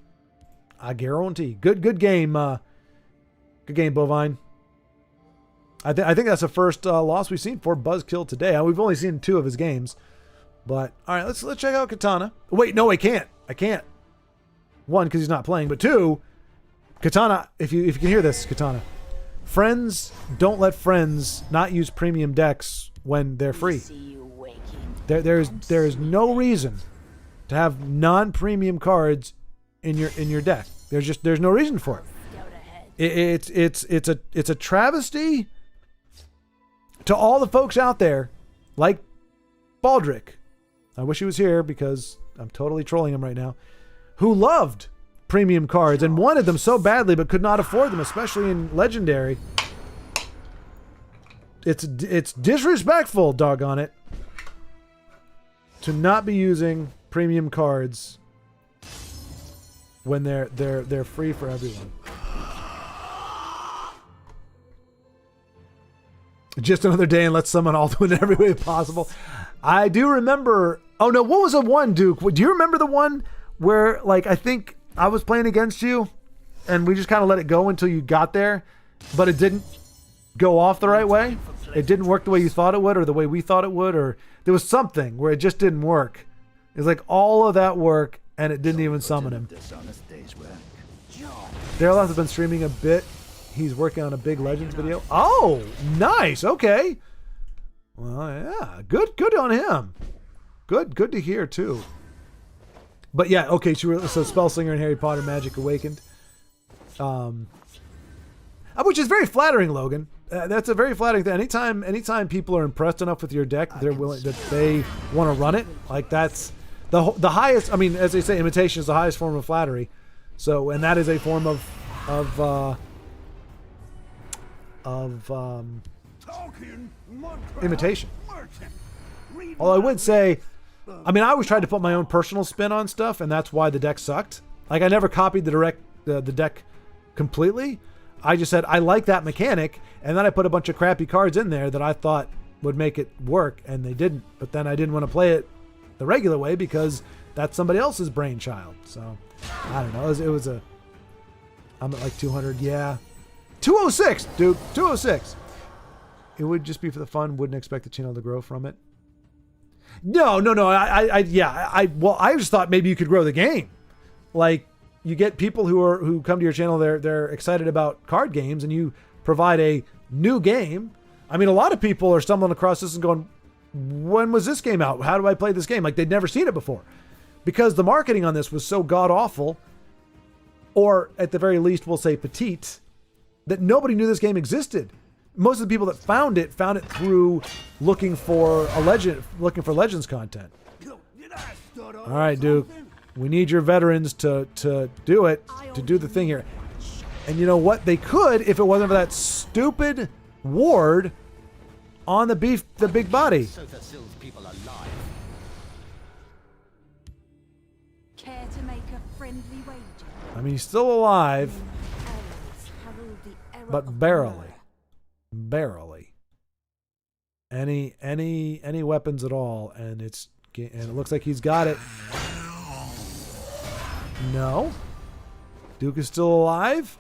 I guarantee. Good game. Good game, Bovine. I think that's the first loss we've seen for Buzzkill today. We've only seen 2 of his games, but all right, let's check out Katana. Wait, no, I can't. 1, because he's not playing, but 2, Katana. If you can hear this, Katana. Friends don't let friends not use premium decks when they're free. There is no reason to have non-premium cards in your deck. There's no reason for it. It's a travesty to all the folks out there like Baldric. I wish he was here because I'm totally trolling him right now. Who loved premium cards and wanted them so badly but could not afford them, especially in Legendary. It's disrespectful, doggone it, to not be using premium cards when they're free for everyone. Just another day and let's summon Alduin in every way possible. I do remember. Oh no, what was the one, Duke? Do you remember the one where, like, I think I was playing against you and we just kind of let it go until you got there, but it didn't go off the right way? It didn't work the way you thought it would, or the way we thought it would, or there was something where it just didn't work. It's like all of that work, and it didn't even summon him. Dishonest day's work. Daryl has been streaming a bit. He's working on a big Legends video. Oh, nice. Okay. Well, yeah. Good on him. Good to hear, too. But yeah, okay, so Spellslinger and Harry Potter Magic Awakened. Which is very flattering, Logan. That's a very flattering thing. Anytime people are impressed enough with your deck, they're willing that they want to run it. Like that's the highest. I mean, as they say, imitation is the highest form of flattery. So, and that is a form of imitation. Although I would say, I mean, I always tried to put my own personal spin on stuff, and that's why the deck sucked. Like I never copied the deck completely. I just said, I like that mechanic, and then I put a bunch of crappy cards in there that I thought would make it work, and they didn't. But then I didn't want to play it the regular way because that's somebody else's brainchild. So, I don't know. I'm at like 200, yeah. 206, dude, 206. It would just be for the fun. Wouldn't expect the channel to grow from it. No. I just thought maybe you could grow the game. Like, you get people who come to your channel, they're excited about card games, and you provide a new game. I mean, a lot of people are stumbling across this and going, when was this game out? How do I play this game? Like they'd never seen it before. Because the marketing on this was so god-awful, or at the very least we'll say petite, that nobody knew this game existed. Most of the people that found it through looking for Legends content. All right, Duke. We need your veterans to do it, to do the thing here. And you know what? They could if it wasn't for that stupid ward on the big body. Care to make a friendly wager? I mean, he's still alive, but barely. Barely. Any weapons at all, and it looks like he's got it. No. Duke is still alive.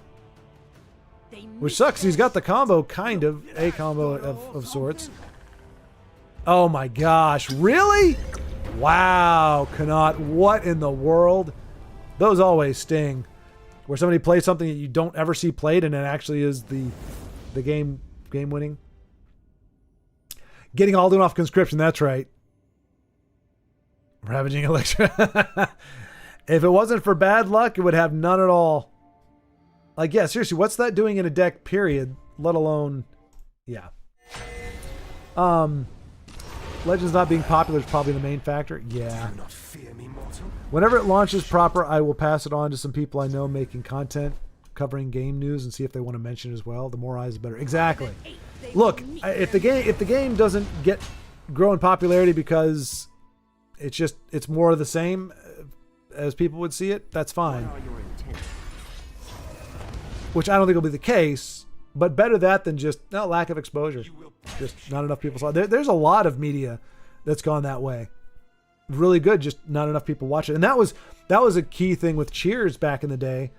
Which sucks. He's got the combo, kind of. A combo of sorts. Oh my gosh. Really? Wow, Connaught. What in the world? Those always sting. Where somebody plays something that you don't ever see played and it actually is the game winning. Getting Alden off conscription, that's right. Ravaging Elixir. If it wasn't for bad luck, it would have none at all. Like, yeah, seriously, what's that doing in a deck, period? Let alone, yeah. Legends not being popular is probably the main factor. Yeah. Whenever it launches proper, I will pass it on to some people I know making content, covering game news, and see if they want to mention it as well. The more eyes, the better. Exactly. Look, if the game doesn't grow in popularity because it's more of the same as people would see it, that's fine. Which I don't think will be the case, but better that than just lack of exposure. Just not enough people saw it. There's a lot of media that's gone that way. Really good, just not enough people watch it. And that was a key thing with Cheers back in the day,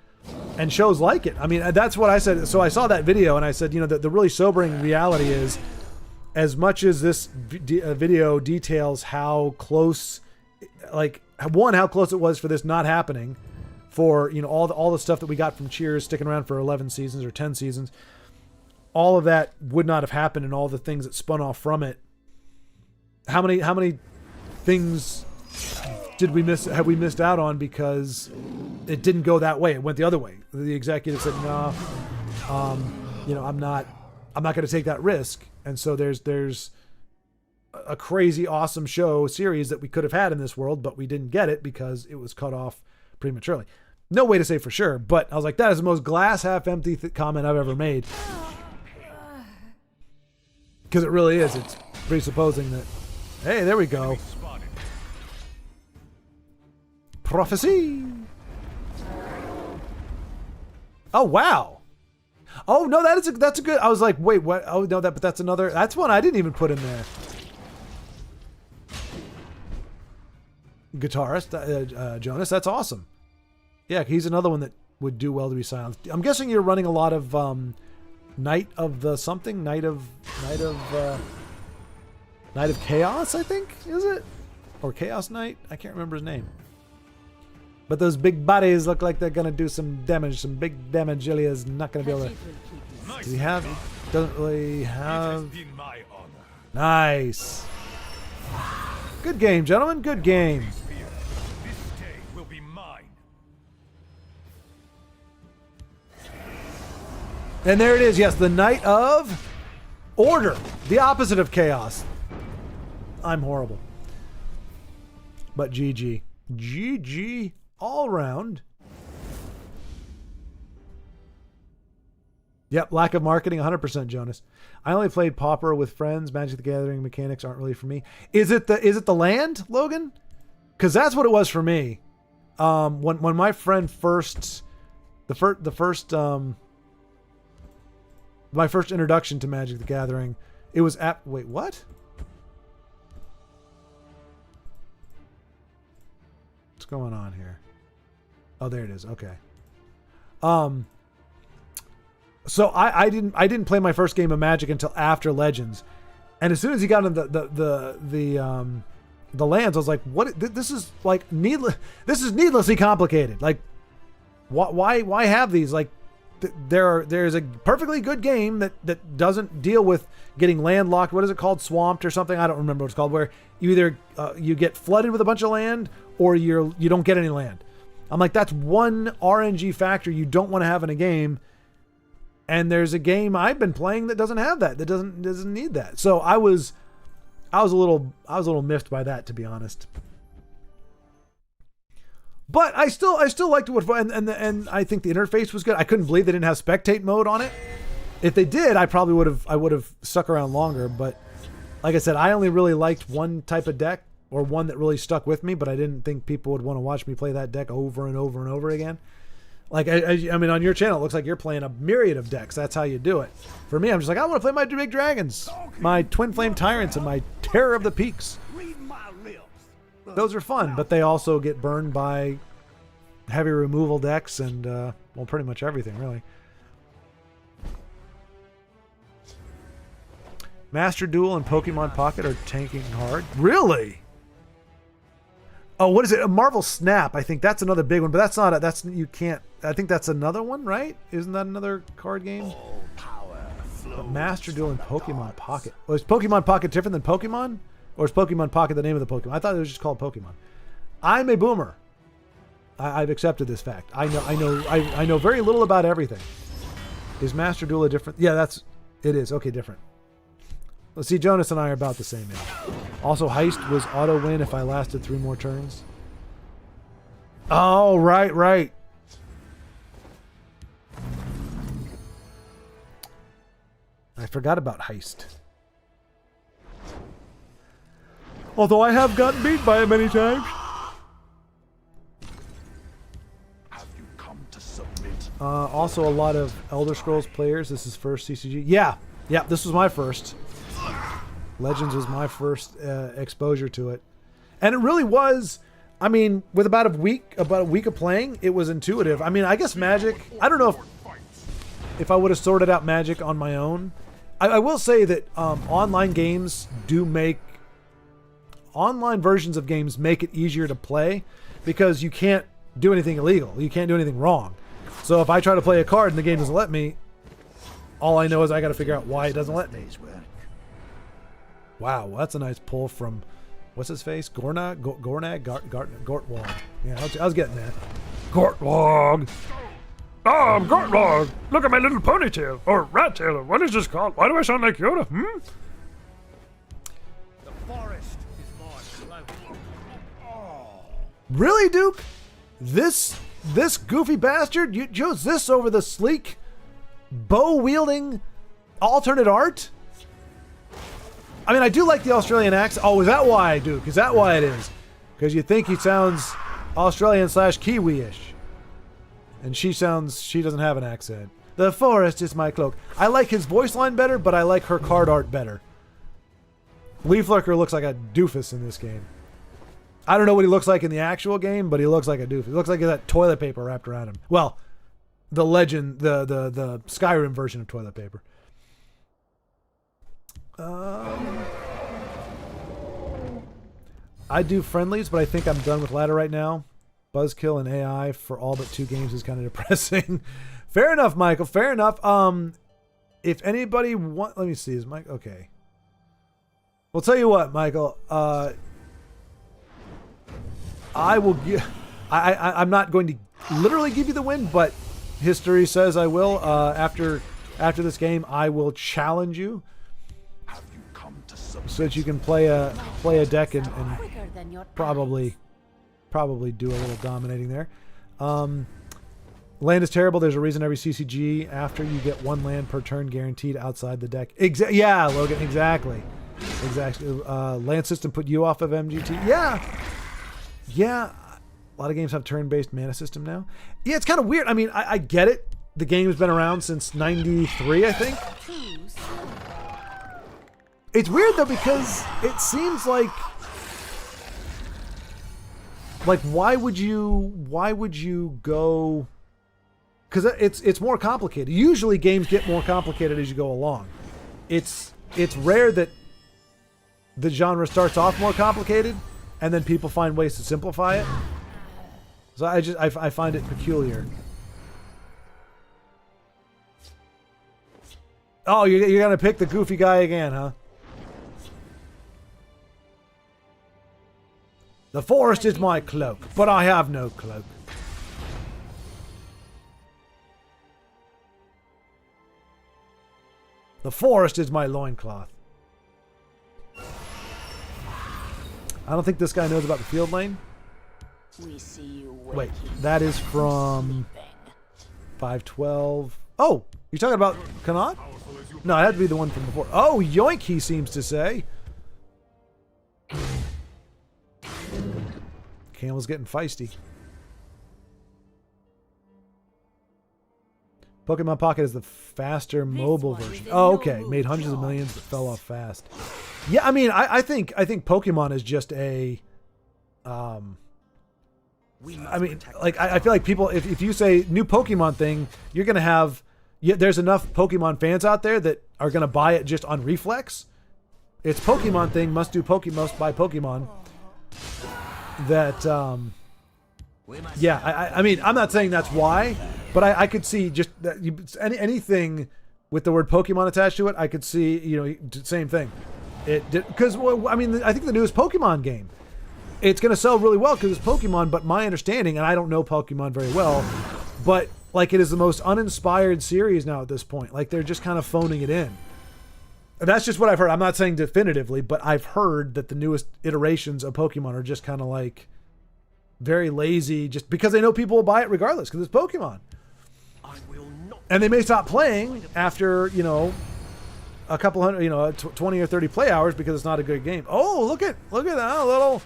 and shows like it. I mean, that's what I said. So I saw that video and I said, the really sobering reality is, as much as this video details how close, how close it was for this not happening, for all the stuff that we got from Cheers sticking around for 11 seasons or 10 seasons, all of that would not have happened, and all the things that spun off from it. How many things have we missed out on because it didn't go that way? It went the other way. The executive said, "No, I'm not going to take that risk." And so there's a crazy awesome series that we could have had in this world, but we didn't get it because it was cut off prematurely. No way to say for sure, but I was like, that is the most glass half empty comment I've ever made. Because it really is. It's presupposing that, hey, there we go. Prophecy. Oh, wow. Oh, no, that's a good. I was like, wait, what? Oh, no, but that's one I didn't even put in there. Guitarist, Jonas, that's awesome. Yeah, he's another one that would do well to be silenced. I'm guessing you're running a lot of Night of Chaos, I think, is it? or Chaos Knight. I can't remember his name. But those big bodies look like they're gonna do some damage. Some big damage. Ilya's not gonna be able to. Does he have? Doesn't really have. Nice. Good game, gentlemen. Good game. This day will be mine. And there it is. Yes, the Knight of Order. The opposite of Chaos. I'm horrible. But GG. GG all round. Yep, lack of marketing, 100%, Jonas. I only played Pauper with friends. Magic the Gathering mechanics aren't really for me. Is it the land, Logan? Because that's what it was for me. When my friend my first introduction to Magic the Gathering, it was at wait, what? What's going on here? Oh, there it is. Okay. So I didn't play my first game of Magic until after Legends, and as soon as he got into the lands, I was like, "What? This is like needless. This is needlessly complicated. Like, why have these? Like, there's a perfectly good game that doesn't deal with getting landlocked. What is it called? Swamped or something? I don't remember what it's called. Where you either you get flooded with a bunch of land, or you don't get any land. I'm like, that's one RNG factor you don't want to have in a game. And there's a game I've been playing that doesn't have that. That doesn't need that. So I was a little miffed by that, to be honest. But I still liked it, and I think the interface was good. I couldn't believe they didn't have spectate mode on it. If they did, I would have stuck around longer. But like I said, I only really liked one type of deck, or one that really stuck with me. But I didn't think people would want to watch me play that deck over and over and over again. Like, I mean, on your channel, it looks like you're playing a myriad of decks. That's how you do it. For me, I'm just like, I want to play my big dragons, my Twin Flame Tyrants, and my Terror of the Peaks. Those are fun, but they also get burned by heavy removal decks and, well, pretty much everything, really. Master Duel and Pokemon Pocket are tanking hard. Really? Oh, what is it? A Marvel Snap. I think that's another big one, but that's not you can't. I think that's another one, right? Isn't that another card game? But Master Duel and Pokemon Pocket. Oh, is Pokemon Pocket different than Pokemon? Or is Pokemon Pocket the name of the Pokemon? I thought it was just called Pokemon. I'm a boomer. I've accepted this fact. I know very little about everything. Is Master Duel a different? Yeah, it is. Okay, different. Let's see, Jonas and I are about the same age. Also, Heist was auto win if I lasted 3 more turns. Oh, right. I forgot about Heist. Although I have gotten beat by it many times. Have you come to submit? Also, a lot of Elder Scrolls players. This is first CCG. Yeah, this was my first. Legends was my first exposure to it, and it really was. I mean, with about a week of playing, it was intuitive. I mean, I guess Magic. I don't know if I would have sorted out Magic on my own. I will say that online games do make online versions of games make it easier to play because you can't do anything illegal. You can't do anything wrong. So if I try to play a card and the game doesn't let me, all I know is I got to figure out why it doesn't let me. Wow, that's a nice pull from, what's his face? Gortwog? Yeah, I was getting that. Gortwog. Oh, I'm Gortwog. Look at my little ponytail. Or rat tail. Or what is this called? Why do I sound like Yoda? The forest is my cloak. Really, Duke? This goofy bastard? You chose this over the sleek, bow-wielding alternate art? I mean, I do like the Australian accent. Oh, is that why, Duke? Is that why it is? Because you think he sounds Australian/Kiwi-ish. And she doesn't have an accent. The forest is my cloak. I like his voice line better, but I like her card art better. Leaf Lurker looks like a doofus in this game. I don't know what he looks like in the actual game, but he looks like a doofus. He looks like that toilet paper wrapped around him. Well, the legend, the Skyrim version of toilet paper. I do friendlies, but I think I'm done with ladder right now. Buzzkill and AI for all but 2 games is kind of depressing. Fair enough, Michael. Fair enough. If anybody want, let me see. Is Mike okay? Well, tell you what, Michael. I will give. I'm not going to literally give you the win, but history says I will. After this game, I will challenge you, so that you can play a deck and probably do a little dominating there. Land is terrible. There's a reason every CCG after you get 1 land per turn guaranteed outside the deck. Yeah, Logan. Exactly. Land system put you off of MGT. Yeah. A lot of games have turn-based mana system now. Yeah, it's kind of weird. I mean, I get it. The game's been around since '93, I think. It's weird though, because it seems like why would you go? Because it's more complicated. Usually games get more complicated as you go along. It's rare that the genre starts off more complicated and then people find ways to simplify it. So I find it peculiar. Oh, you're gonna pick the goofy guy again, huh? The forest is my cloak, but I have no cloak. The forest is my loincloth. I don't think this guy knows about the field lane. We see you. Wait, that is from 512. Oh, you're talking about Kanat? No, it had to be the one from before. Oh, yoink, he seems to say. Camel's getting feisty. Pokemon Pocket is the faster mobile version. Oh, okay. Made hundreds of millions, but fell off fast. Yeah, I mean, I think Pokemon is just a. I mean, like I feel like people, if you say new Pokemon thing, you're gonna have. Yeah, there's enough Pokemon fans out there that are gonna buy it just on reflex. It's Pokemon thing, must do Pokemon, must buy Pokemon. That yeah, I mean, I'm not saying that's why, but I could see just that anything with the word Pokemon attached to it, I could see, you know, same thing. It because well, I mean, I think the newest Pokemon game, it's gonna sell really well because it's Pokemon. But my understanding, and I don't know Pokemon very well, but like it is the most uninspired series now at this point. Like they're just kind of phoning it in. And that's just what I've heard. I'm not saying definitively, but I've heard that the newest iterations of Pokemon are just kind of like very lazy, just because they know people will buy it regardless because it's Pokemon. And they may stop playing after, you know, a couple hundred, you know, 20 or 30 play hours because it's not a good game. Oh, look at that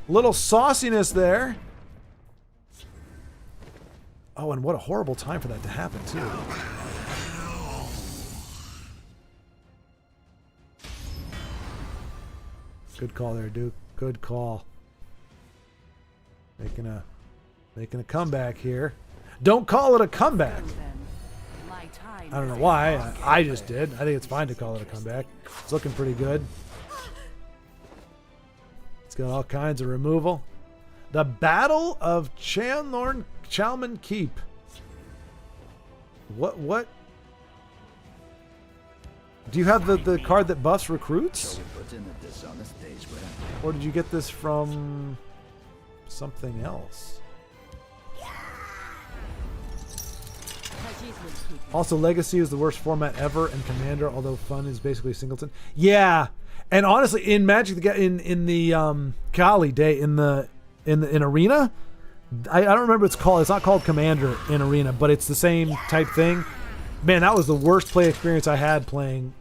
little sauciness there. Oh, and what a horrible time for that to happen too. Good call there, Duke. Good call. Making a comeback here. Don't call it a comeback. I don't know why. I just did. I think it's fine to call it a comeback. It's looking pretty good. It's got all kinds of removal. The Battle of Chalman Keep. What? Do you have the card that buffs recruits? Or did you get this from something else? Also, Legacy is the worst format ever, and Commander, although fun, is basically singleton. Yeah, and honestly, in Magic, in the Kali day in Arena, I don't remember what it's called. It's not called Commander in Arena, but it's the same type thing. Man, that was the worst play experience I had playing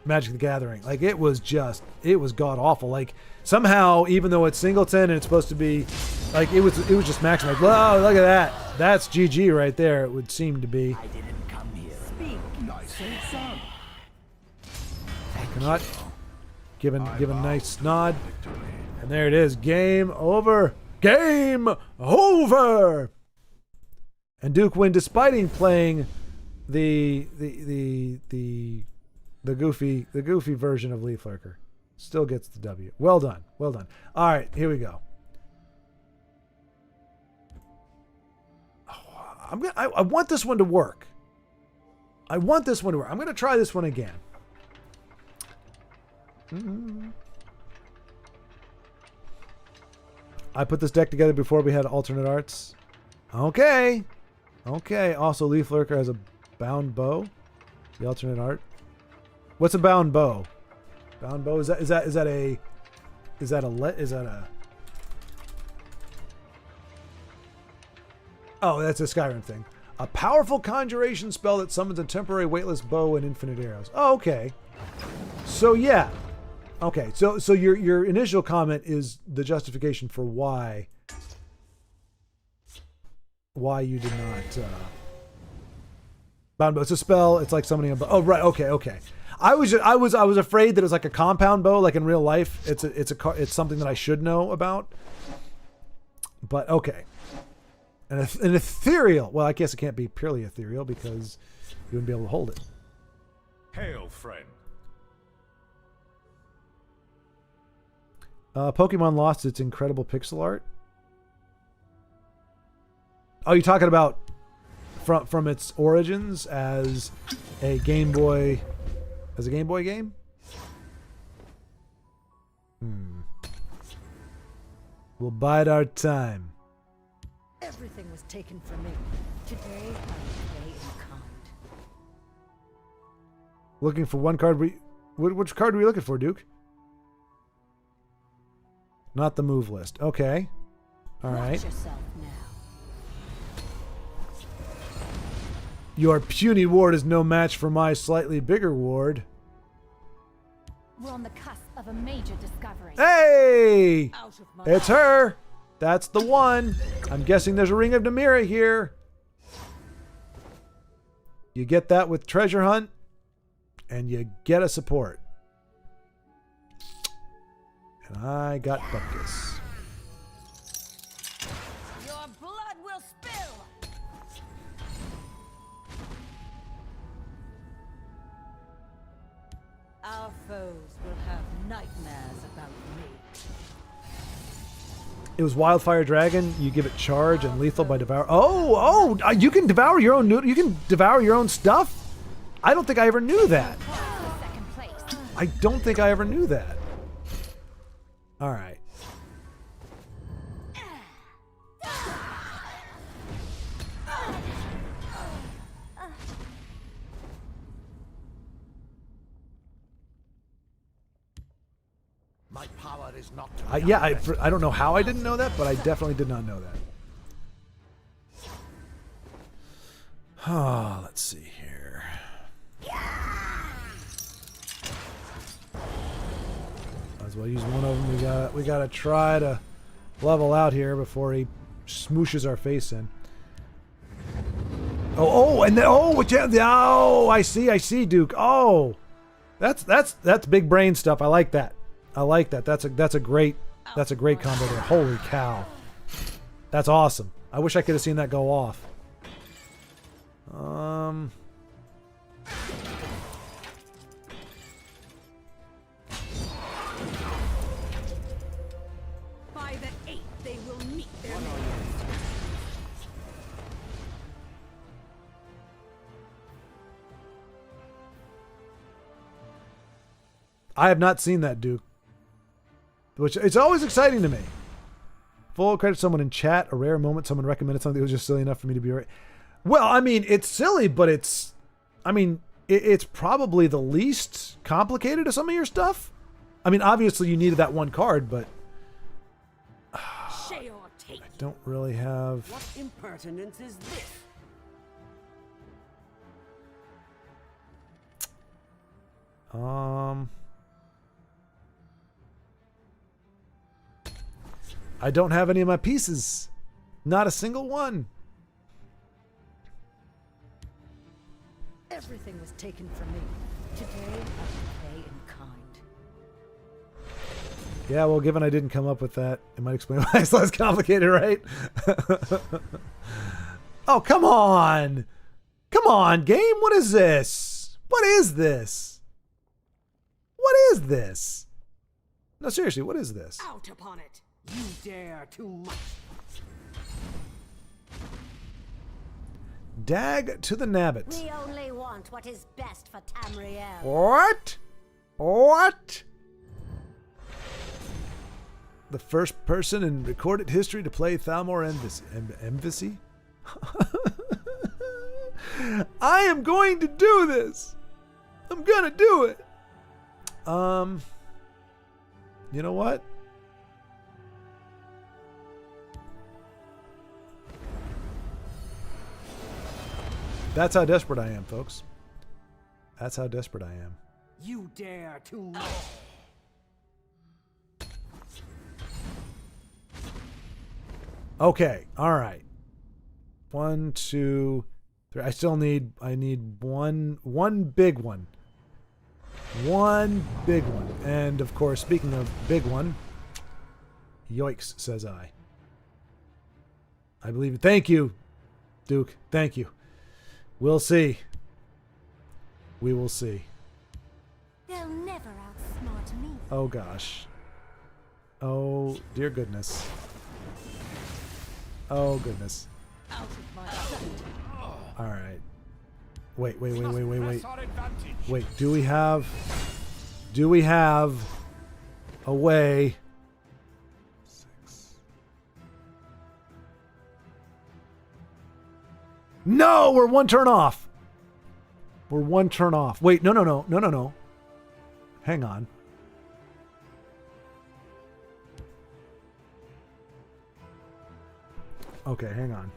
Magic the Gathering. Like it was god awful. Like somehow, even though it's singleton and it's supposed to be, like it was just max. Like, whoa, look at that. That's GG right there. It would seem to be. I didn't come here. Speak. Cannot give a nice nod, and there it is. Game over. Game over. And Duke win despite playing the goofy version of Leaf Lurker. Still gets the W. Well done. Well done. All right, here we go. Oh, I want this one to work. I want this one to work. I'm going to try this one again. I put this deck together before we had alternate arts. Okay. Okay. Also, Leaf Lurker has a bound bow. The alternate art. What's a bound bow? Bound bow, is that a oh, that's a Skyrim thing. A powerful conjuration spell that summons a temporary weightless bow and infinite arrows. Oh, okay. So yeah. Okay, so your initial comment is the justification for why you did not bound bow. It's a spell. It's like summoning a bow. Oh, right. Okay. I was afraid that it was like a compound bow, like in real life. It's something that I should know about. But okay, an ethereal. Well, I guess it can't be purely ethereal because you wouldn't be able to hold it. Hail, friend. Pokemon lost its incredible pixel art. Oh, you're talking about from its origins as a Game Boy. As a Game Boy game? We'll bide our time. Everything was taken from me. Today, I will pay in kind. Looking for one card. Which card are we looking for, Duke? Not the move list. Okay. All right. Watch yourself now. Your puny ward is no match for my slightly bigger ward. We're on the cusp of a major discovery. Hey! Out of my It's her! That's the one! I'm guessing there's a Ring of Namira here. You get that with Treasure Hunt, and you get a support. And I got Bupkis. Your blood will spill. Our foes will have nightmares about me. It was Wildfire Dragon. You give it charge and lethal by devour. You can devour your own. You can devour your own stuff. I don't think I ever knew that. Second place. I don't think I ever knew that. All right. My power is not. I don't know how I didn't know that, but I definitely did not know that. Oh, let's see here. Might as well use one of them. We gotta try to level out here before he smooshes our face in. I see, Duke. Oh, that's big brain stuff. I like that. That's a great combo there. Holy cow. That's awesome. I wish I could have seen that go off. By the 8th, they will meet their I have not seen that, Duke. Which it's always exciting to me. Full credit to someone in chat. A rare moment someone recommended something that was just silly enough for me to be right. Well, I mean, it's silly, but it's probably the least complicated of some of your stuff. I mean, obviously you needed that one card, but Share or take. I don't really have. What impertinence is this? I don't have any of my pieces. Not a single one. Everything was taken from me. Today, I will pay in kind. Yeah, well, given I didn't come up with that, it might explain why it's less complicated, right? Oh, come on. Come on, game. What is this? What is this? What is this? No, seriously, what is this? Out upon it! You dare too much! Dag to the nabbit. We only want what is best for Tamriel. What? What? The first person in recorded history to play Thalmor Embassy? I am going to do this. I'm gonna do it. You know what? That's how desperate I am, folks. That's how desperate I am. You dare too much! Okay, all right. 1, 2, 3. I need one big one. One big one. And of course, speaking of big one, yoicks, says I. I believe it. Thank you, Duke. Thank you. We'll see. We will see. They'll never outsmart me. Oh gosh. Oh dear goodness. Oh goodness. Out of my sight. All right. Wait. Wait. Our advantage. Wait, do we have a way? 6. No, we're one turn off. We're one turn off. Wait, no. Hang on. Okay, hang on.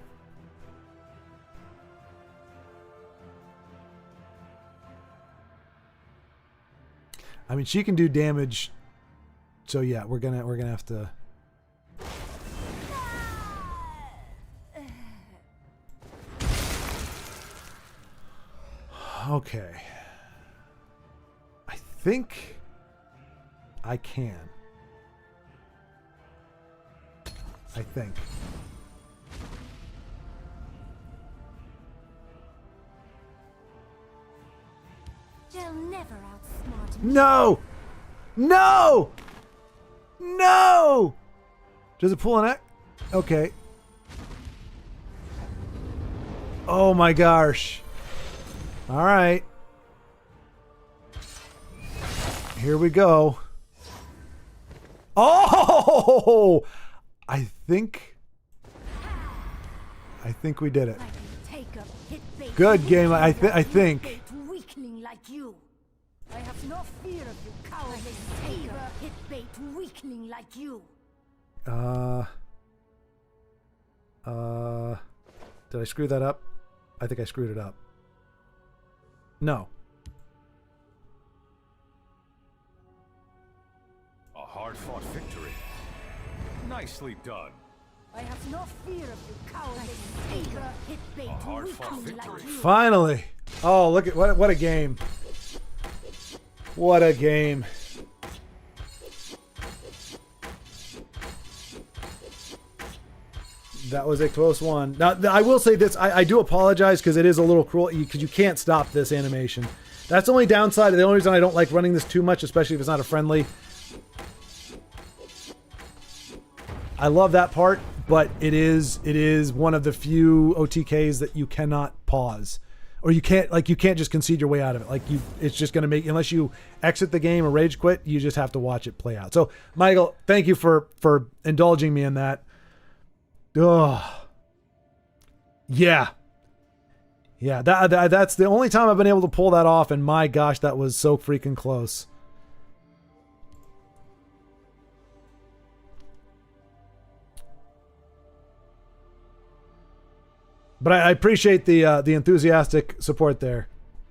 I mean, she can do damage. So yeah, we're gonna have to. Okay. I think I can. I think. They'll never outsmart me. No! No! No! Does it pull an act? Okay. Oh my gosh. All right. Here we go. Oh! I think we did it. I can take a hit bait Good game. I weakling think. bait weakling like you. I have no fear of you, cowardly take a hit bait weakling like you. Did I screw that up? I think I screwed it up. No. A hard-fought victory. Nicely done. I have no fear of you, cowardly take a hit bait hard-fought weakling like victory. you. Finally. Oh, look at what a game. What a game. That was a close one. Now, I will say this. I do apologize because it is a little cruel because you can't stop this animation. That's the only downside. The only reason I don't like running this too much, especially if it's not a friendly. I love that part, but it is one of the few OTKs that you cannot pause. Or you can't just concede your way out of it. It's just going to make, unless you exit the game or rage quit, you just have to watch it play out. So, Michael, thank you for indulging me in that. Ugh. Yeah. That's the only time I've been able to pull that off, and my gosh, that was so freaking close. But I appreciate the enthusiastic support there,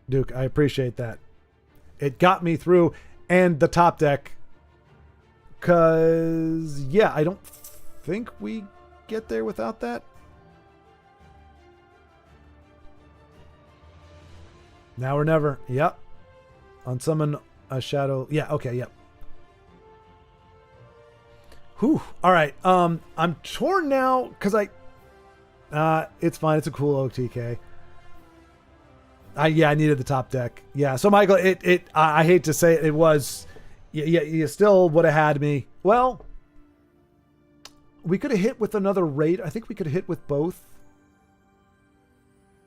Duke. I appreciate that. It got me through, and the top deck. Cause yeah, I don't think we get there without that. Now or never. Yep. Unsummon a shadow. Yeah. Okay. Yep. Whew. All right. I'm torn now because it's fine. It's a cool OTK. I needed the top deck. Yeah. So Michael, I hate to say it, You still would have had me. Well, we could have hit with another raid. I think we could have hit with both.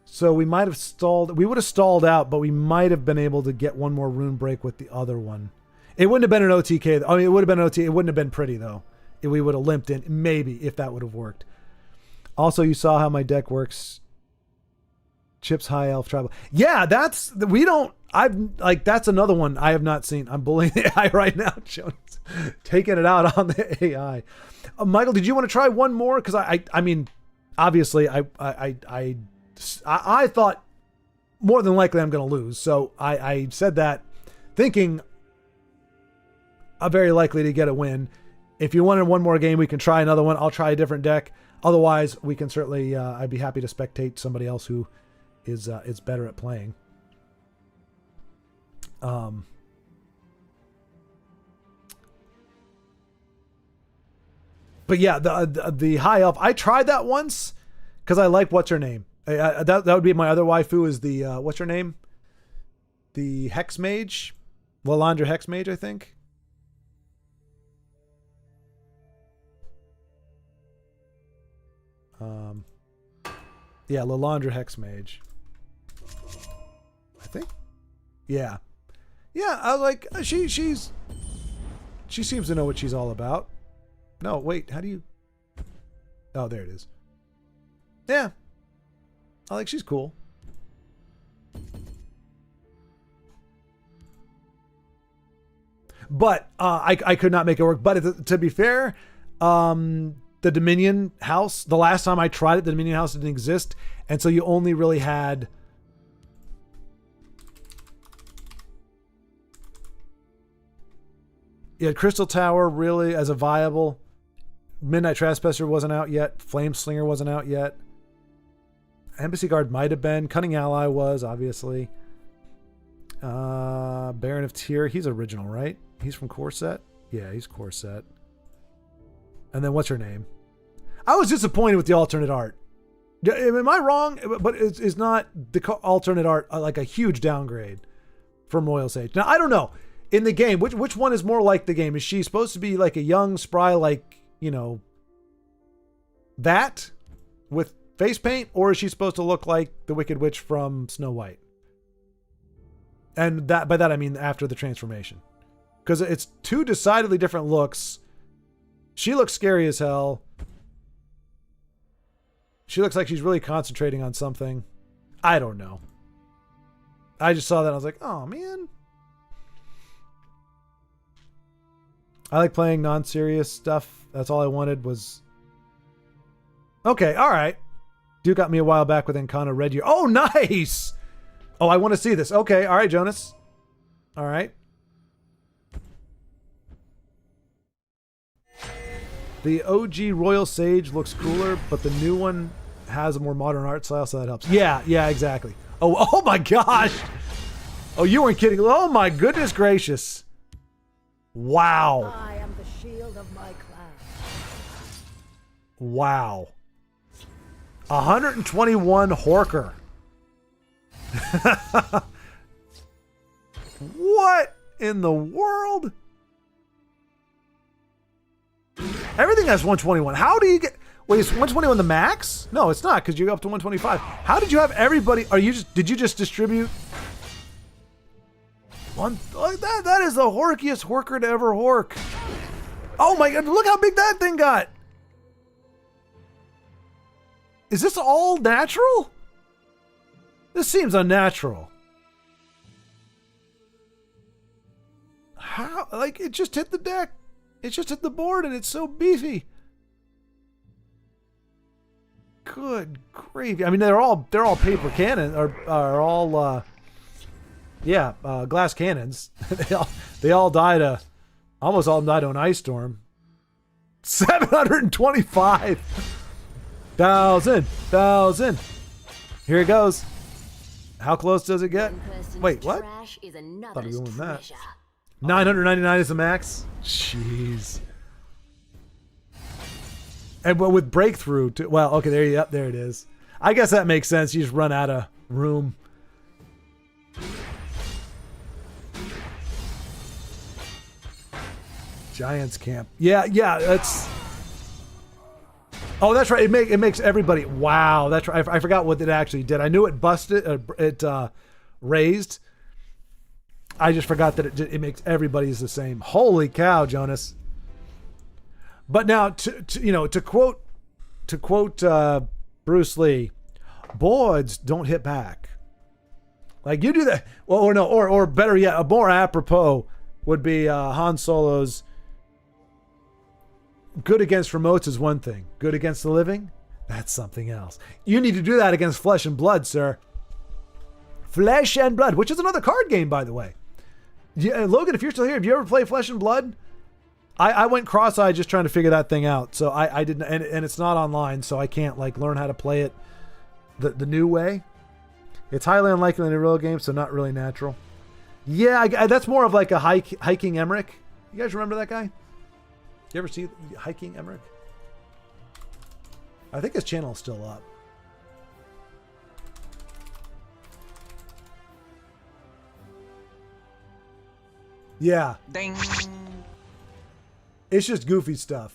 So we might have stalled. We would have stalled out, but we might have been able to get one more rune break with the other one. It wouldn't have been an OTK. I mean, it would have been an OT. It wouldn't have been pretty, though. We would have limped in. Maybe, if that would have worked. Also, you saw how my deck works. Chips High Elf Tribal. Yeah, that's another one I have not seen. I'm bullying the AI right now, Jonas. Taking it out on the AI. Michael, did you want to try one more? Because I mean, obviously, I thought more than likely I'm going to lose. So I said that thinking I'm very likely to get a win. If you wanted one more game, we can try another one. I'll try a different deck. Otherwise, we can certainly, I'd be happy to spectate somebody else who is better at playing. But yeah, the High Elf, I tried that once because I like what's her name. That would be my other waifu is the, what's her name? The Hex Mage? Lalandra Hex Mage, I think. Yeah, Lalandra Hex Mage. I think. Yeah. Yeah, I was like, she seems to know what she's all about. No, wait, how do you... Oh, there it is. Yeah. I like, she's cool. But I could not make it work. But to be fair, the Dominion house, the last time I tried it, the Dominion house didn't exist. And so you only really had... You had Crystal Tower really as a viable. Midnight Trespasser wasn't out yet. Flame Slinger wasn't out yet. Embassy Guard might have been. Cunning Ally was, obviously. Baron of Tyr, he's original, right? He's from Core Set? Yeah, he's Core Set. And then what's her name? I was disappointed with the alternate art. Am I wrong? But it's not the alternate art like a huge downgrade from Royal Sage. Now, I don't know. In the game, which one is more like the game? Is she supposed to be like a young, spry, like, you know, that with face paint? Or is she supposed to look like the Wicked Witch from Snow White? And that by that I mean after the transformation. Because it's two decidedly different looks. She looks scary as hell. She looks like she's really concentrating on something. I don't know. I just saw that and I was like, oh man. I like playing non-serious stuff. That's all I wanted was... Okay, alright. Duke got me a while back with Encana Red Year. Oh, nice! Oh, I want to see this. Okay, alright, Jonas. Alright. The OG Royal Sage looks cooler, but the new one has a more modern art style, so that helps. Yeah, exactly. Oh my gosh! Oh, you weren't kidding. Oh my goodness gracious. Wow. I am the shield of my class. Wow. 121 Horker. What in the world? Everything has 121. How do you get... Wait, is 121 the max? No, it's not, because you're up to 125. How did you have everybody... Did you just distribute... One like that is the horkiest horker to ever hork. Oh my god, look how big that thing got. Is this all natural? This seems unnatural. How? Like, it just hit the deck. It just hit the board and it's so beefy. Good gravy. I mean, they're all paper cannon are all glass cannons. they all died almost all died on Ice Storm. 725,000. Here it goes. How close does it get? Wait, what? Thought we were doing that. 999 is the max. Jeez. And but with breakthrough, well, okay, there it is. I guess that makes sense. You just run out of room. Giants camp. Yeah, that's... Oh, that's right. It makes everybody... Wow, that's right. I forgot what it actually did. I knew it busted, raised. I just forgot that it makes everybody's the same. Holy cow, Jonas. But now, to quote Bruce Lee, boards don't hit back. Like you do that, or better yet, a more apropos would be Han Solo's good against remotes is one thing. Good against the living, that's something else. You need to do that against Flesh and Blood, sir. Flesh and Blood, which is another card game, by the way. Yeah, Logan, if you're still here, have you ever played Flesh and Blood? I went cross-eyed just trying to figure that thing out. So I didn't, and it's not online, so I can't like learn how to play it the new way. It's highly unlikely in a real game, so not really natural. Yeah, that's more of like a hiking Emmerich. You guys remember that guy? You ever see hiking Emmerich? I think his channel is still up. Yeah. Ding. It's just goofy stuff.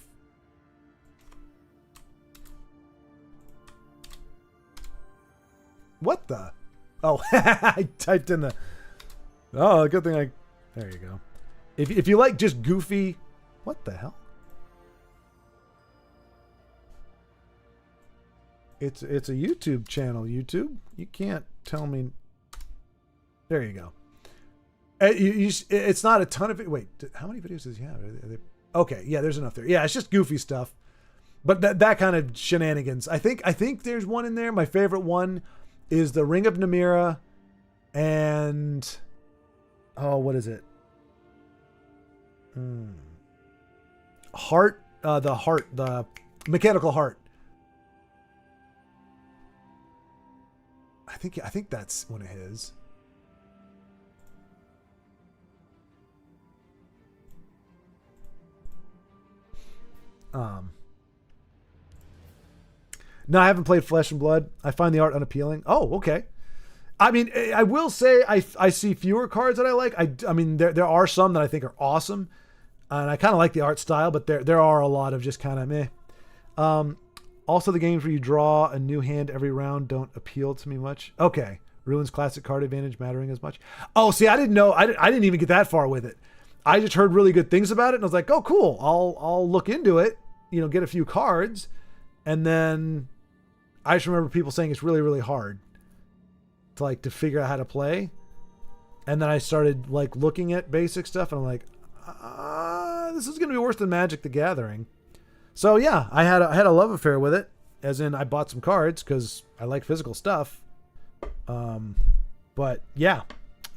What the? Oh, I typed in the... Oh, good thing There you go. If you like just goofy... What the hell? It's a YouTube channel, YouTube. You can't tell me... There you go. It's not a ton of it. Wait, how many videos does he have? Okay, yeah, there's enough there. Yeah, it's just goofy stuff. But that kind of shenanigans. I think there's one in there. My favorite one is the Ring of Namira and... Oh, what is it? Heart, the Mechanical Heart. I think that's one of his. No, I haven't played Flesh and Blood. I find the art unappealing. Oh, okay. I mean, I will say I see fewer cards that I like. I mean, there are some that I think are awesome, and I kind of like the art style, but there are a lot of just kind of meh. Also, the games where you draw a new hand every round don't appeal to me much. Okay, Ruins Classic card advantage mattering as much. Oh, see, I didn't know. I didn't even get that far with it. I just heard really good things about it, and I was like, oh, cool. I'll look into it. You know, get a few cards, and then I just remember people saying it's really, really hard to figure out how to play. And then I started like looking at basic stuff, and I'm like, this is gonna be worse than Magic the Gathering. So yeah, I had a love affair with it, as in I bought some cards because I like physical stuff. But yeah,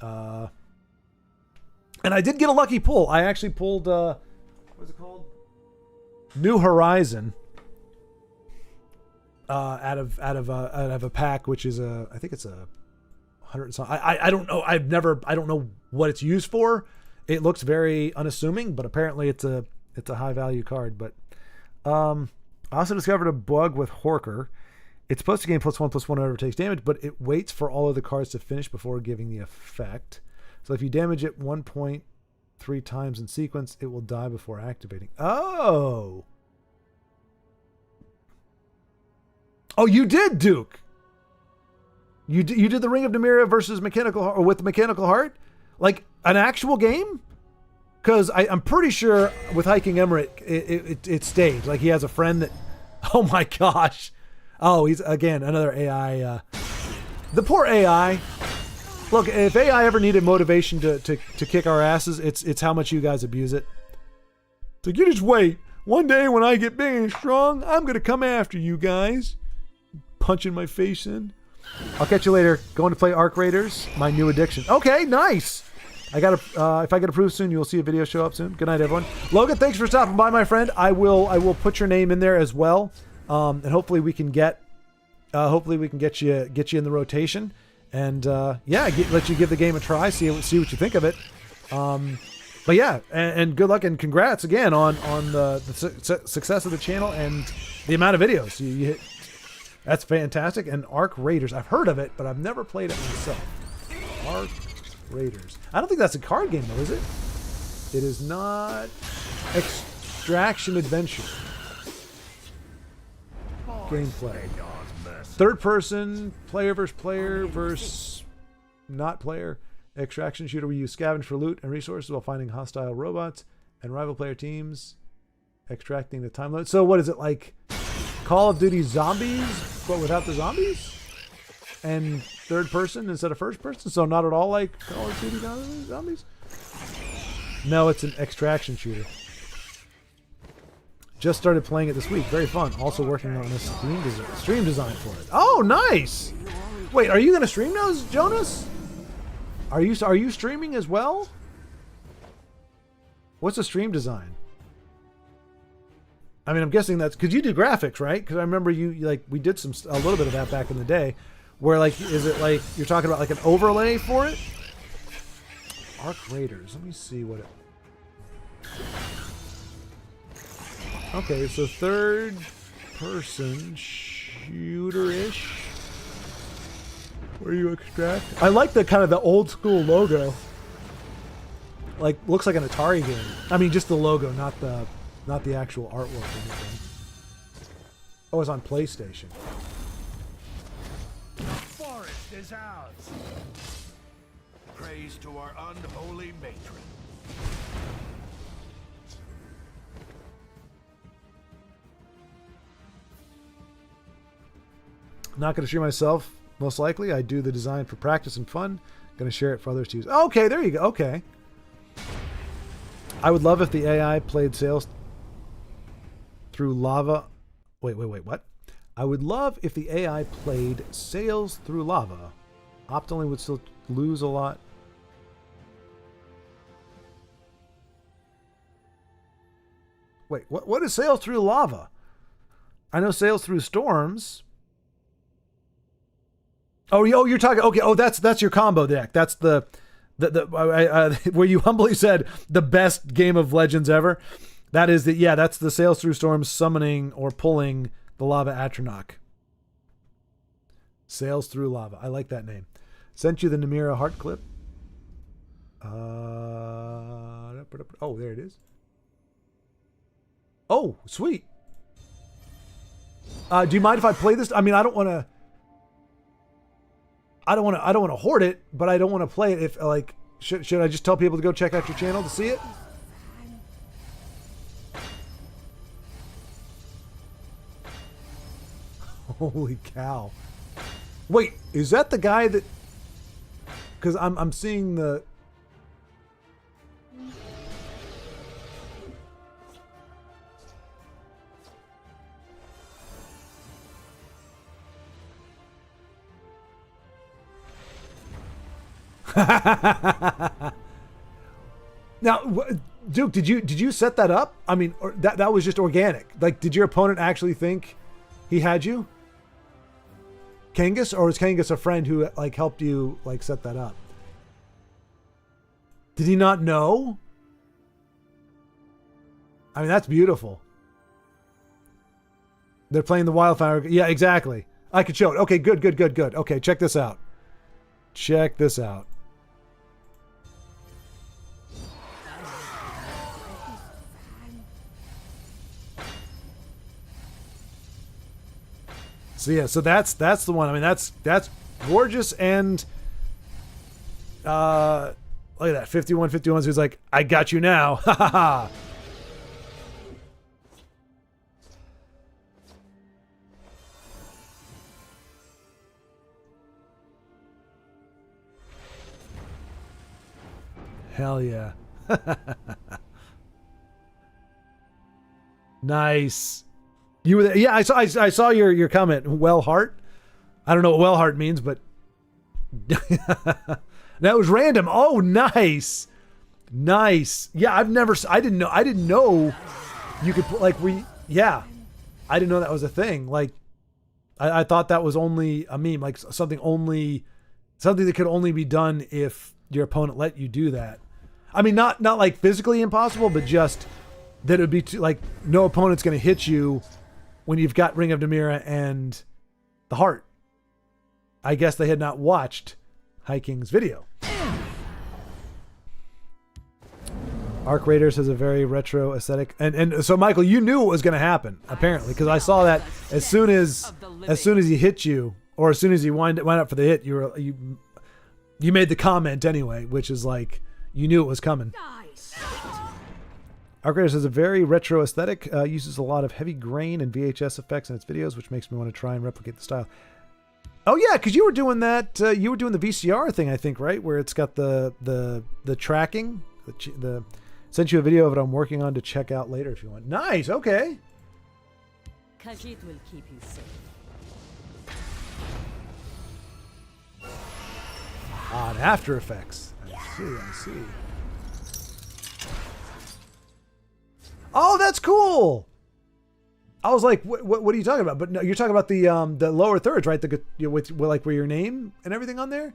and I did get a lucky pull. I actually pulled what's it called? New Horizon. Out of a pack, which is I think it's a 100 something. I don't know. I don't know what it's used for. It looks very unassuming, but apparently it's a high value card. But I also discovered a bug with Horker. It's supposed to gain +1/+1 whenever it takes damage, but it waits for all of the cards to finish before giving the effect. So if you damage it 1.3 times in sequence, it will die before activating. Oh, you did, Duke. You did the Ring of Namira versus Mechanical Heart, or with Mechanical Heart, like an actual game. Because I'm pretty sure with Hiking Emmerich, it stayed. Like he has a friend that, oh my gosh. Oh, he's, again, another AI. The poor AI. Look, if AI ever needed motivation to kick our asses, it's how much you guys abuse it. It's like, you just wait. One day when I get big and strong, I'm going to come after you guys. Punching my face in. I'll catch you later. Going to play Arc Raiders, my new addiction. Okay, nice. I got if I get approved soon, you'll see a video show up soon. Good night, everyone. Logan, thanks for stopping by, my friend. I will put your name in there as well, and hopefully we can get you in the rotation, and let you give the game a try. See what you think of it. But yeah, and good luck and congrats again on the success of the channel and the amount of videos you hit. That's fantastic. And Arc Raiders, I've heard of it, but I've never played it myself. Arc Raiders. I don't think that's a card game, though, is it? It is not. Extraction adventure. Gameplay. Third person, player versus not player. Extraction shooter where you scavenge for loot and resources while finding hostile robots and rival player teams. Extracting the time limit. So what is it, like Call of Duty Zombies, but without the zombies? And third person instead of first person? So not at all like Call of Duty Zombies? No, it's an extraction shooter. Just started playing it this week. Very fun. Also working on a stream design for it. Oh, nice! Wait, are you going to stream those, Jonas? Are you streaming as well? What's a stream design? I mean, I'm guessing that's because you do graphics, right? Because I remember you like we did a little bit of that back in the day. Where like, is it like you're talking about like an overlay for it? Arc Raiders. Let me see what it. Okay, so third person shooter-ish. Where you extract? I like the kind of the old school logo. Like looks like an Atari game. I mean, just the logo, not the actual artwork or anything. Oh, it's on PlayStation. The forest is ours. Praise to our unholy matron. Not going to share myself, most likely. I do the design for practice and fun. Going to share it for others to use. Okay, there you go. Okay. I would love if the AI played sales through lava. Wait, what? I would love if the AI played Sails Through Lava. Optimally would still lose a lot. Wait, what is Sails Through Lava? I know Sails Through Storms. Oh, you're talking. Okay. Oh, that's your combo deck. That's the where you humbly said the best game of Legends ever. That is that's the Sails Through Storms summoning or pulling the Lava Atronach. Sails Through Lava. I like that name. Sent you the Namira heart clip. Oh, there it is. Oh, sweet. Do you mind if I play this? I mean, I don't want to hoard it, but I don't want to play it if like should I just tell people to go check out your channel to see it? Holy cow. Wait, is that the guy that cuz I'm seeing the Now, Duke, did you set that up? I mean, or that was just organic. Like, did your opponent actually think he had you, Kangas, or was Kangas a friend who like helped you like set that up? Did he not know? I mean, that's beautiful. They're playing the wildfire. Yeah, exactly. I could show it. Okay, good. Okay, check this out. Check this out. So yeah, so that's the one. I mean, that's gorgeous, and look at that 5151. So he's like, I got you now. Ha ha ha. Hell yeah. Nice. You were there. Yeah, I saw your comment. Well heart. I don't know what well heart means, but that was random. Oh, nice. Nice. Yeah, I didn't know you could put like I didn't know that was a thing. Like I thought that was only a meme, like something that could only be done if your opponent let you do that. I mean, not like physically impossible, but just that it would be like no opponent's going to hit you when you've got Ring of Namira and the heart. I guess they had not watched High King's video. Arc Raiders has a very retro aesthetic, and so Michael, you knew what was going to happen apparently, because I saw that as soon as he hit you, or as soon as he wind up for the hit, you made the comment anyway, which is like you knew it was coming. Arc Raiders has a very retro aesthetic, uses a lot of heavy grain and VHS effects in its videos, which makes me want to try and replicate the style. Oh yeah, because you were doing that. You were doing the VCR thing, I think, right? Where it's got the tracking. The sent you a video of it. I'm working on to check out later if you want. Nice. Okay. Khajiit will keep you safe. On After Effects. I see. Oh, that's cool. I was like, what are you talking about? But no, you're talking about the lower thirds, right? With like where your name and everything on there.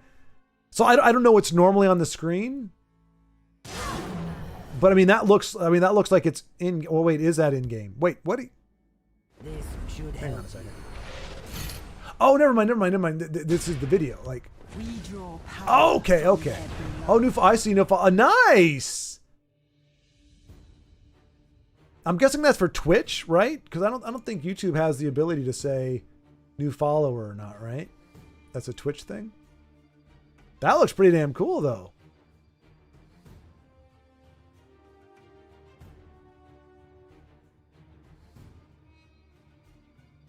So I don't know what's normally on the screen. But I mean that looks like it's in. Well, wait, is that in game? Wait, what? This should Hang on a second. Oh, never mind. This is the video. Like. We draw power. Oh, okay. Oh, I see. Nice. I'm guessing that's for Twitch, right? Because I don't think YouTube has the ability to say new follower or not, right? That's a Twitch thing. That looks pretty damn cool, though.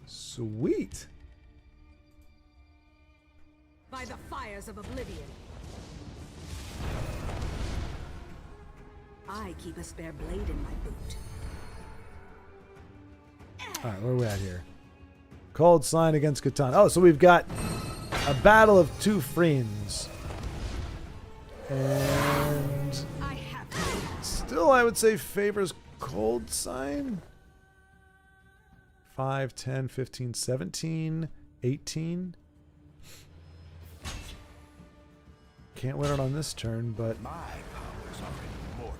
Sweet. By the fires of oblivion. I keep a spare blade in my boot. All right, where are we at here? Cold Sign against Catan. Oh, so we've got a battle of two friends. And still, I would say favors Cold Sign. 5, 10, 15, 17, 18. Can't win it on this turn, but... My powers are immortal.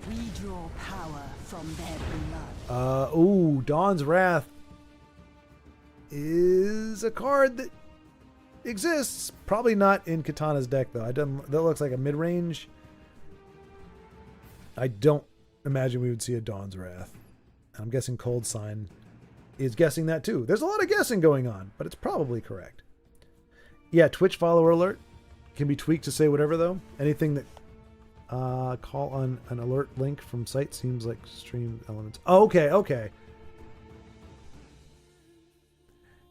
We draw power from their blood. Ooh, Dawn's Wrath is a card that exists. Probably not in Katana's deck, though. That looks like a mid-range. I don't imagine we would see a Dawn's Wrath. I'm guessing Cold Sign is guessing that, too. There's a lot of guessing going on, but it's probably correct. Yeah, Twitch follower alert can be tweaked to say whatever, though. Anything that call on an alert link from site seems like stream elements. Oh, okay.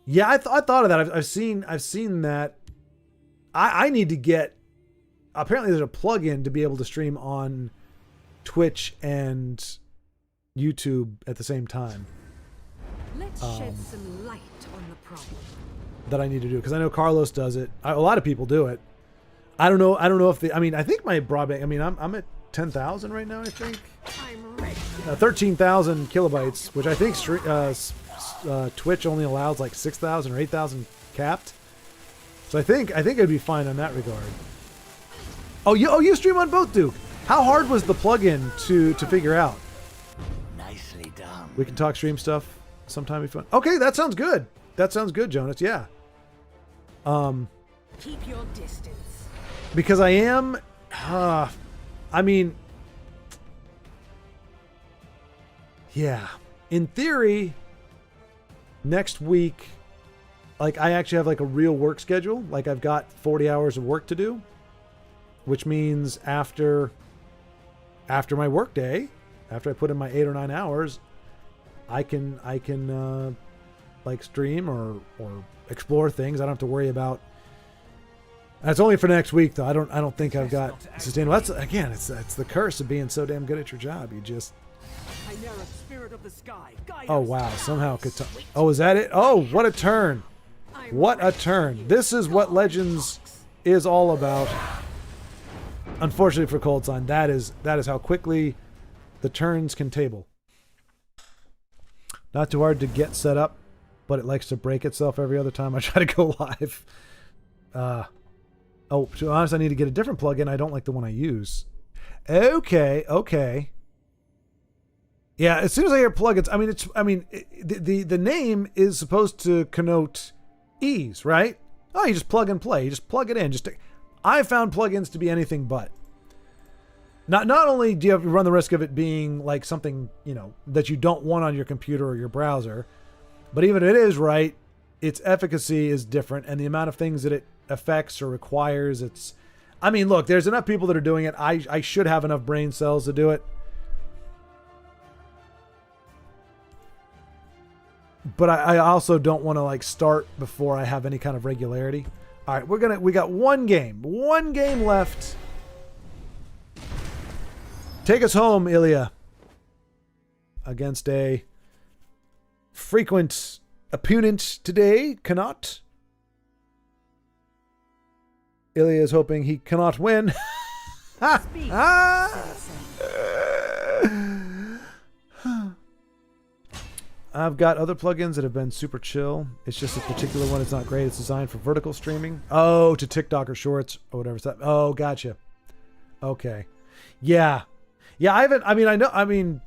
Yeah, I thought of that. I've seen that. I need to get. Apparently, there's a plugin to be able to stream on Twitch and YouTube at the same time. Let's shed some light on the problem. That I need to do, because I know Carlos does it. A lot of people do it. I don't know if I think my broadband. I mean, I'm at 10,000 right now. I think. I'm ready. 13,000 kilobytes, which I think Twitch only allows like 6,000 or 8,000 capped. So I think it'd be fine on that regard. Oh, you stream on both, Duke. How hard was the plugin to figure out? Nicely done. We can talk stream stuff sometime if you want. Okay, that sounds good. That sounds good, Jonas. Yeah. Keep your distance. Because I am, I mean, yeah, in theory, next week, like I actually have like a real work schedule. Like I've got 40 hours of work to do, which means after my work day, after I put in my 8 or 9 hours, I can like stream or explore things. I don't have to worry about. That's only for next week, though. I don't think I've got sustainable. That's again, it's the curse of being so damn good at your job. You just. Spirit of the sky, Oh wow! Somehow, oh, is that it? Oh, what a turn! What a turn! This is what Legends is all about. Unfortunately for Cold Sign, that is how quickly the turns can table. Not too hard to get set up, but it likes to break itself every other time I try to go live. Oh, to be honest, I need to get a different plugin. I don't like the one I use. Okay. Yeah, as soon as I hear plugins, the name is supposed to connote ease, right? Oh, you just plug and play. You just plug it in. I found plugins to be anything but. Not only do you have to run the risk of it being like something, you know, that you don't want on your computer or your browser, but even if it is right, its efficacy is different, and the amount of things that it affects or requires, I mean, look, there's enough people that are doing it. I should have enough brain cells to do it. But I also don't want to like start before I have any kind of regularity. All right, we got one game left. Take us home, Ilya. Against a frequent opponent today, cannot. Ilya is hoping he cannot win. Speak, I've got other plugins that have been super chill. It's just a particular one. It's not great. It's designed for vertical streaming. Oh, to TikTok or Shorts or whatever. Oh, gotcha. Okay. Yeah. Yeah, I haven't. I mean,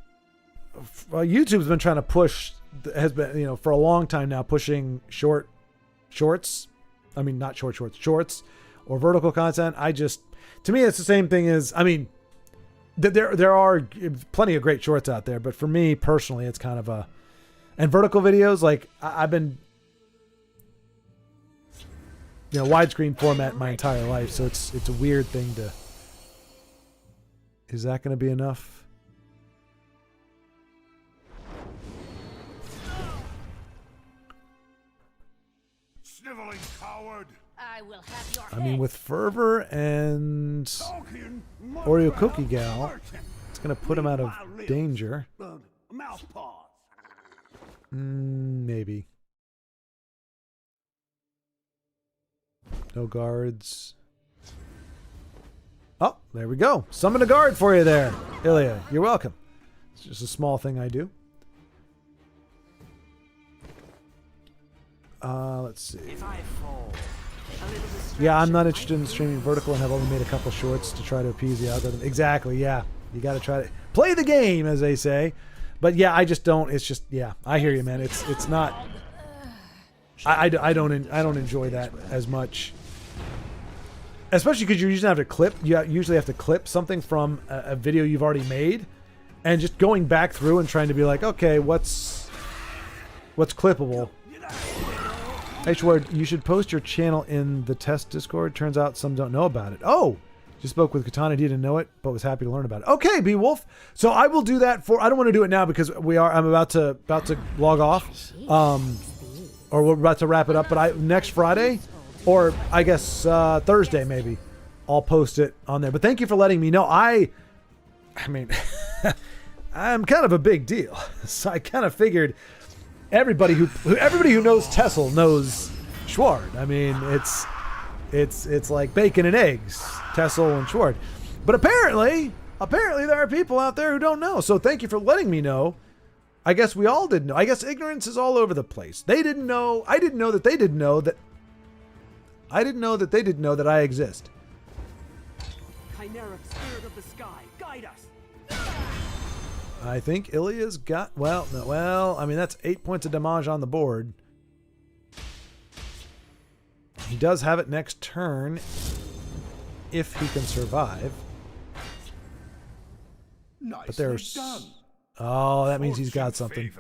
YouTube's been trying to push, has been, you know, for a long time now, pushing shorts. I mean, not shorts or vertical content. To me, it's the same thing as, I mean, there are plenty of great shorts out there, but for me personally, it's kind of and vertical videos, like I've been, you know, widescreen format my entire life, so it's a weird thing to. Is that going to be enough? Sniveling coward! I will have your I mean, with Fervor and Oreo Cookie Gal, it's going to put him out of danger. Maybe. No guards. Oh, there we go. Summon a guard for you there, Ilya. You're welcome. It's just a small thing I do. Let's see. Yeah, I'm not interested in streaming vertical and have only made a couple shorts to try to appease the algorithm. Exactly, yeah. You got to try to play the game, as they say. But yeah, I just don't. It's just, yeah, I hear you, man. It's not. I don't enjoy that as much. Especially because you usually have to clip. You usually have to clip something from a video you've already made, and just going back through and trying to be like, okay, what's clippable. Hey, Schward, you should post your channel in the test Discord. Turns out some don't know about it. Oh, just spoke with Katana. He didn't know it, but was happy to learn about it. Okay, Beowulf. So I will do that I don't want to do it now because I'm about to log off. Or we're about to wrap it up. But next Friday, or I guess Thursday maybe, I'll post it on there. But thank you for letting me know. I mean, I'm kind of a big deal, so I kind of figured. Everybody who knows TESL knows Schward. I mean, it's like bacon and eggs, TESL and Schward. But apparently there are people out there who don't know. So thank you for letting me know. I guess we all didn't know. I guess ignorance is all over the place. They didn't know. I didn't know that they didn't know that. I didn't know that they didn't know that I exist. Chimeric spirit of the sky, guide us. I think Ilya's got, I mean, that's 8 points of damage on the board. He does have it next turn if he can survive. But there's... Oh, that means he's got something.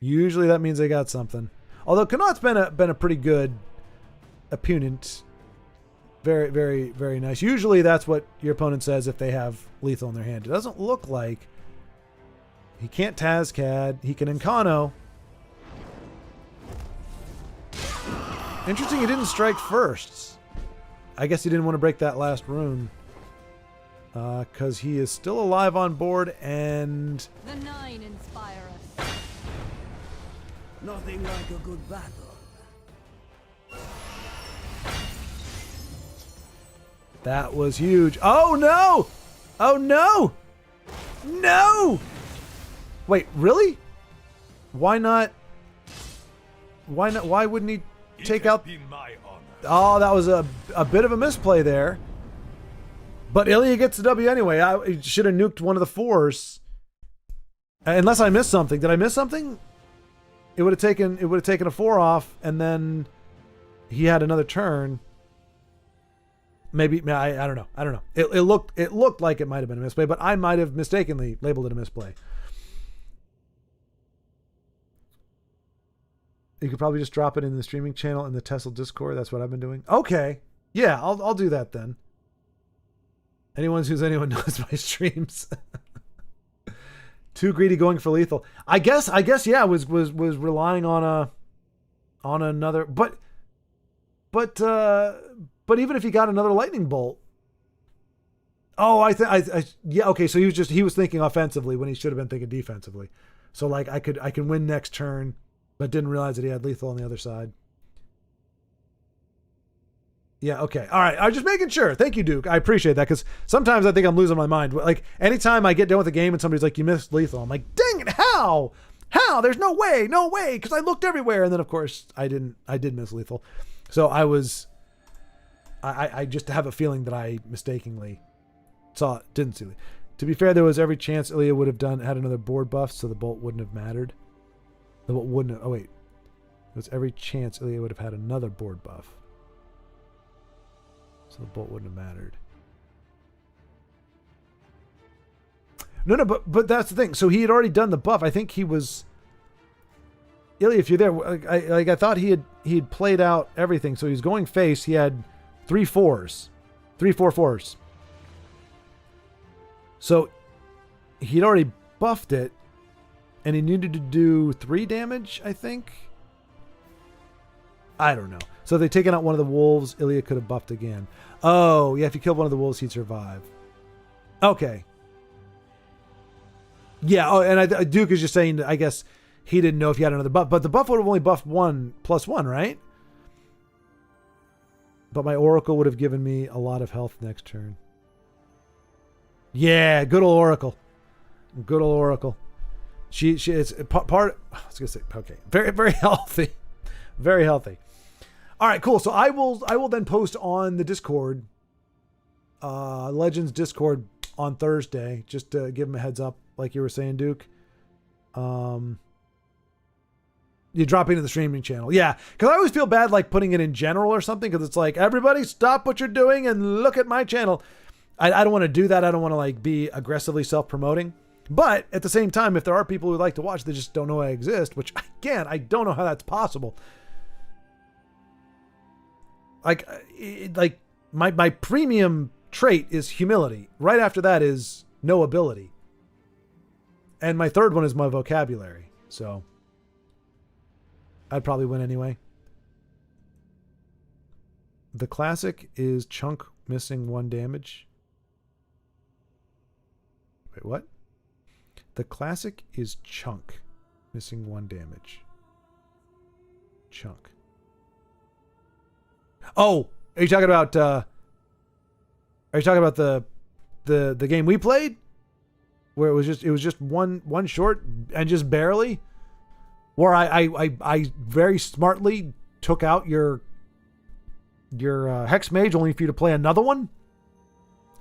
Usually that means they got something. Although Connaught's been a pretty good opponent. Very, very, very nice. Usually that's what your opponent says if they have lethal in their hand. It doesn't look like... He can't Tazcad. He can Encano. Interesting he didn't strike first. I guess he didn't want to break that last rune. Because he is still alive on board and... The 9 inspire us. Nothing like a good battle. That was huge. Oh no! Oh no! No! Wait, really? Why not? Why not? Why wouldn't he take out? Oh, that was a bit of a misplay there. But Ilya gets the W anyway. I should have nuked one of the 4s. Unless I missed something. Did I miss something? It would have taken a 4 off, and then he had another turn. Maybe I don't know. I don't know. It looked like it might have been a misplay, but I might have mistakenly labeled it a misplay. You could probably just drop it in the streaming channel in the TESL Discord. That's what I've been doing. Okay. Yeah, I'll do that then. Anyone knows my streams. Too greedy going for lethal. I guess yeah, was relying on another but even if he got another lightning bolt. Oh, yeah, okay, so he was thinking offensively when he should have been thinking defensively. So like I can win next turn, but didn't realize that he had lethal on the other side. Yeah, okay. All right. I was just making sure. Thank you, Duke. I appreciate that because sometimes I think I'm losing my mind. Like anytime I get done with the game and somebody's like, you missed lethal, I'm like, dang it, how? How? There's no way, because I looked everywhere. And then of course I did miss lethal. So I just have a feeling that I mistakenly didn't see lethal. To be fair, there was every chance Ilya would have had another board buff, so the bolt wouldn't have mattered. The bolt wouldn't have, oh wait. There was every chance Ilya would have had another board buff. So the bolt wouldn't have mattered. No, but that's the thing. So he had already done the buff. I think he was Ilya, if you're there, I thought he had played out everything. So he was going face. He had 3 4s. 3 4 4s. So he'd already buffed it, and he needed to do 3 damage, I think. I don't know. So if they'd taken out one of the wolves, Ilya could have buffed again. Oh, yeah, if he killed one of the wolves, he'd survive. Okay. Yeah, oh, and Duke is just saying, I guess he didn't know if he had another buff. But the buff would have only buffed 1 + 1, right? But my Oracle would have given me a lot of health next turn. Yeah, good old Oracle. Good old Oracle. She is part. I was gonna say okay, very very healthy, very healthy. All right, cool. So I will then post on the Discord, Legends Discord on Thursday, just to give them a heads up, like you were saying, Duke. You drop into the streaming channel, yeah. Because I always feel bad like putting it in general or something, because it's like everybody stop what you're doing and look at my channel. I don't want to do that. I don't want to like be aggressively self-promoting. But at the same time, if there are people who like to watch, they just don't know I exist, which again, I don't know how that's possible. Like my premium trait is humility. Right after that is no ability. And my third one is my vocabulary. So I'd probably win anyway. The classic is Chunk missing 1 damage. Wait, what? The classic is Chunk missing 1 damage. Chunk. Oh, are you talking about the game we played? Where it was just one short and just barely? Where I very smartly took out your Hex Mage only for you to play another one?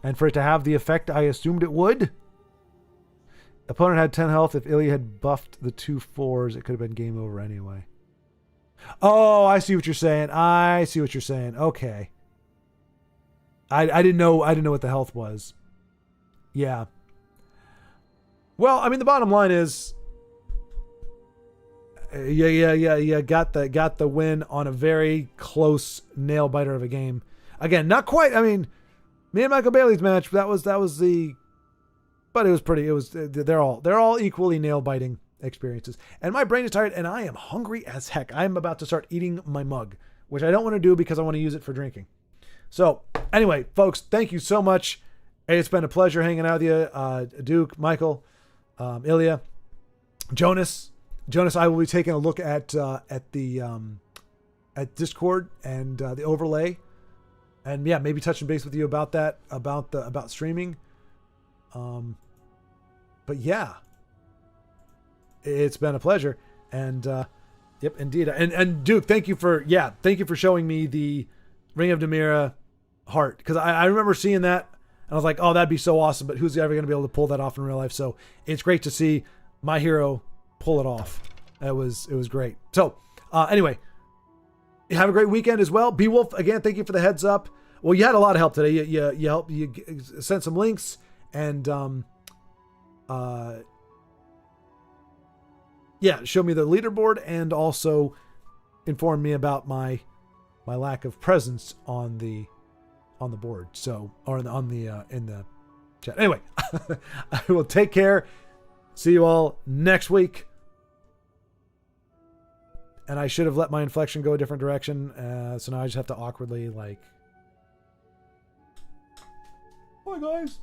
And for it to have the effect I assumed it would? Opponent had 10 health. If Ilya had buffed the 2 4s, it could have been game over anyway. Oh, I see what you're saying. Okay. I didn't know what the health was. Yeah. Well, I mean, the bottom line is, yeah. Got the win on a very close nail biter of a game. Again, not quite. I mean, me and Michael Bailey's match, that was the, but it was pretty. It was they're all equally nail biting experiences. And my brain is tired, and I am hungry as heck. I'm about to start eating my mug, which I don't want to do because I want to use it for drinking. So anyway, folks, thank you so much. It's been a pleasure hanging out with you, Duke, Michael, Ilya, Jonas. I will be taking a look at Discord and the overlay, and yeah, maybe touching base with you about that, about streaming. But yeah, it's been a pleasure, and yep, indeed. And Duke, thank you for showing me the Ring of Demira heart, because I remember seeing that and I was like, oh, that'd be so awesome, but who's ever going to be able to pull that off in real life? So it's great to see my hero pull it off. It was great. So anyway, have a great weekend as well. Beowulf, again, thank you for the heads up. Well, you had a lot of help today. You helped. You sent some links and show me the leaderboard and also informed me about my lack of presence on the board. So or in the chat. Anyway, I will take care. See you all next week. And I should have let my inflection go a different direction. So now I just have to awkwardly like. Bye, guys.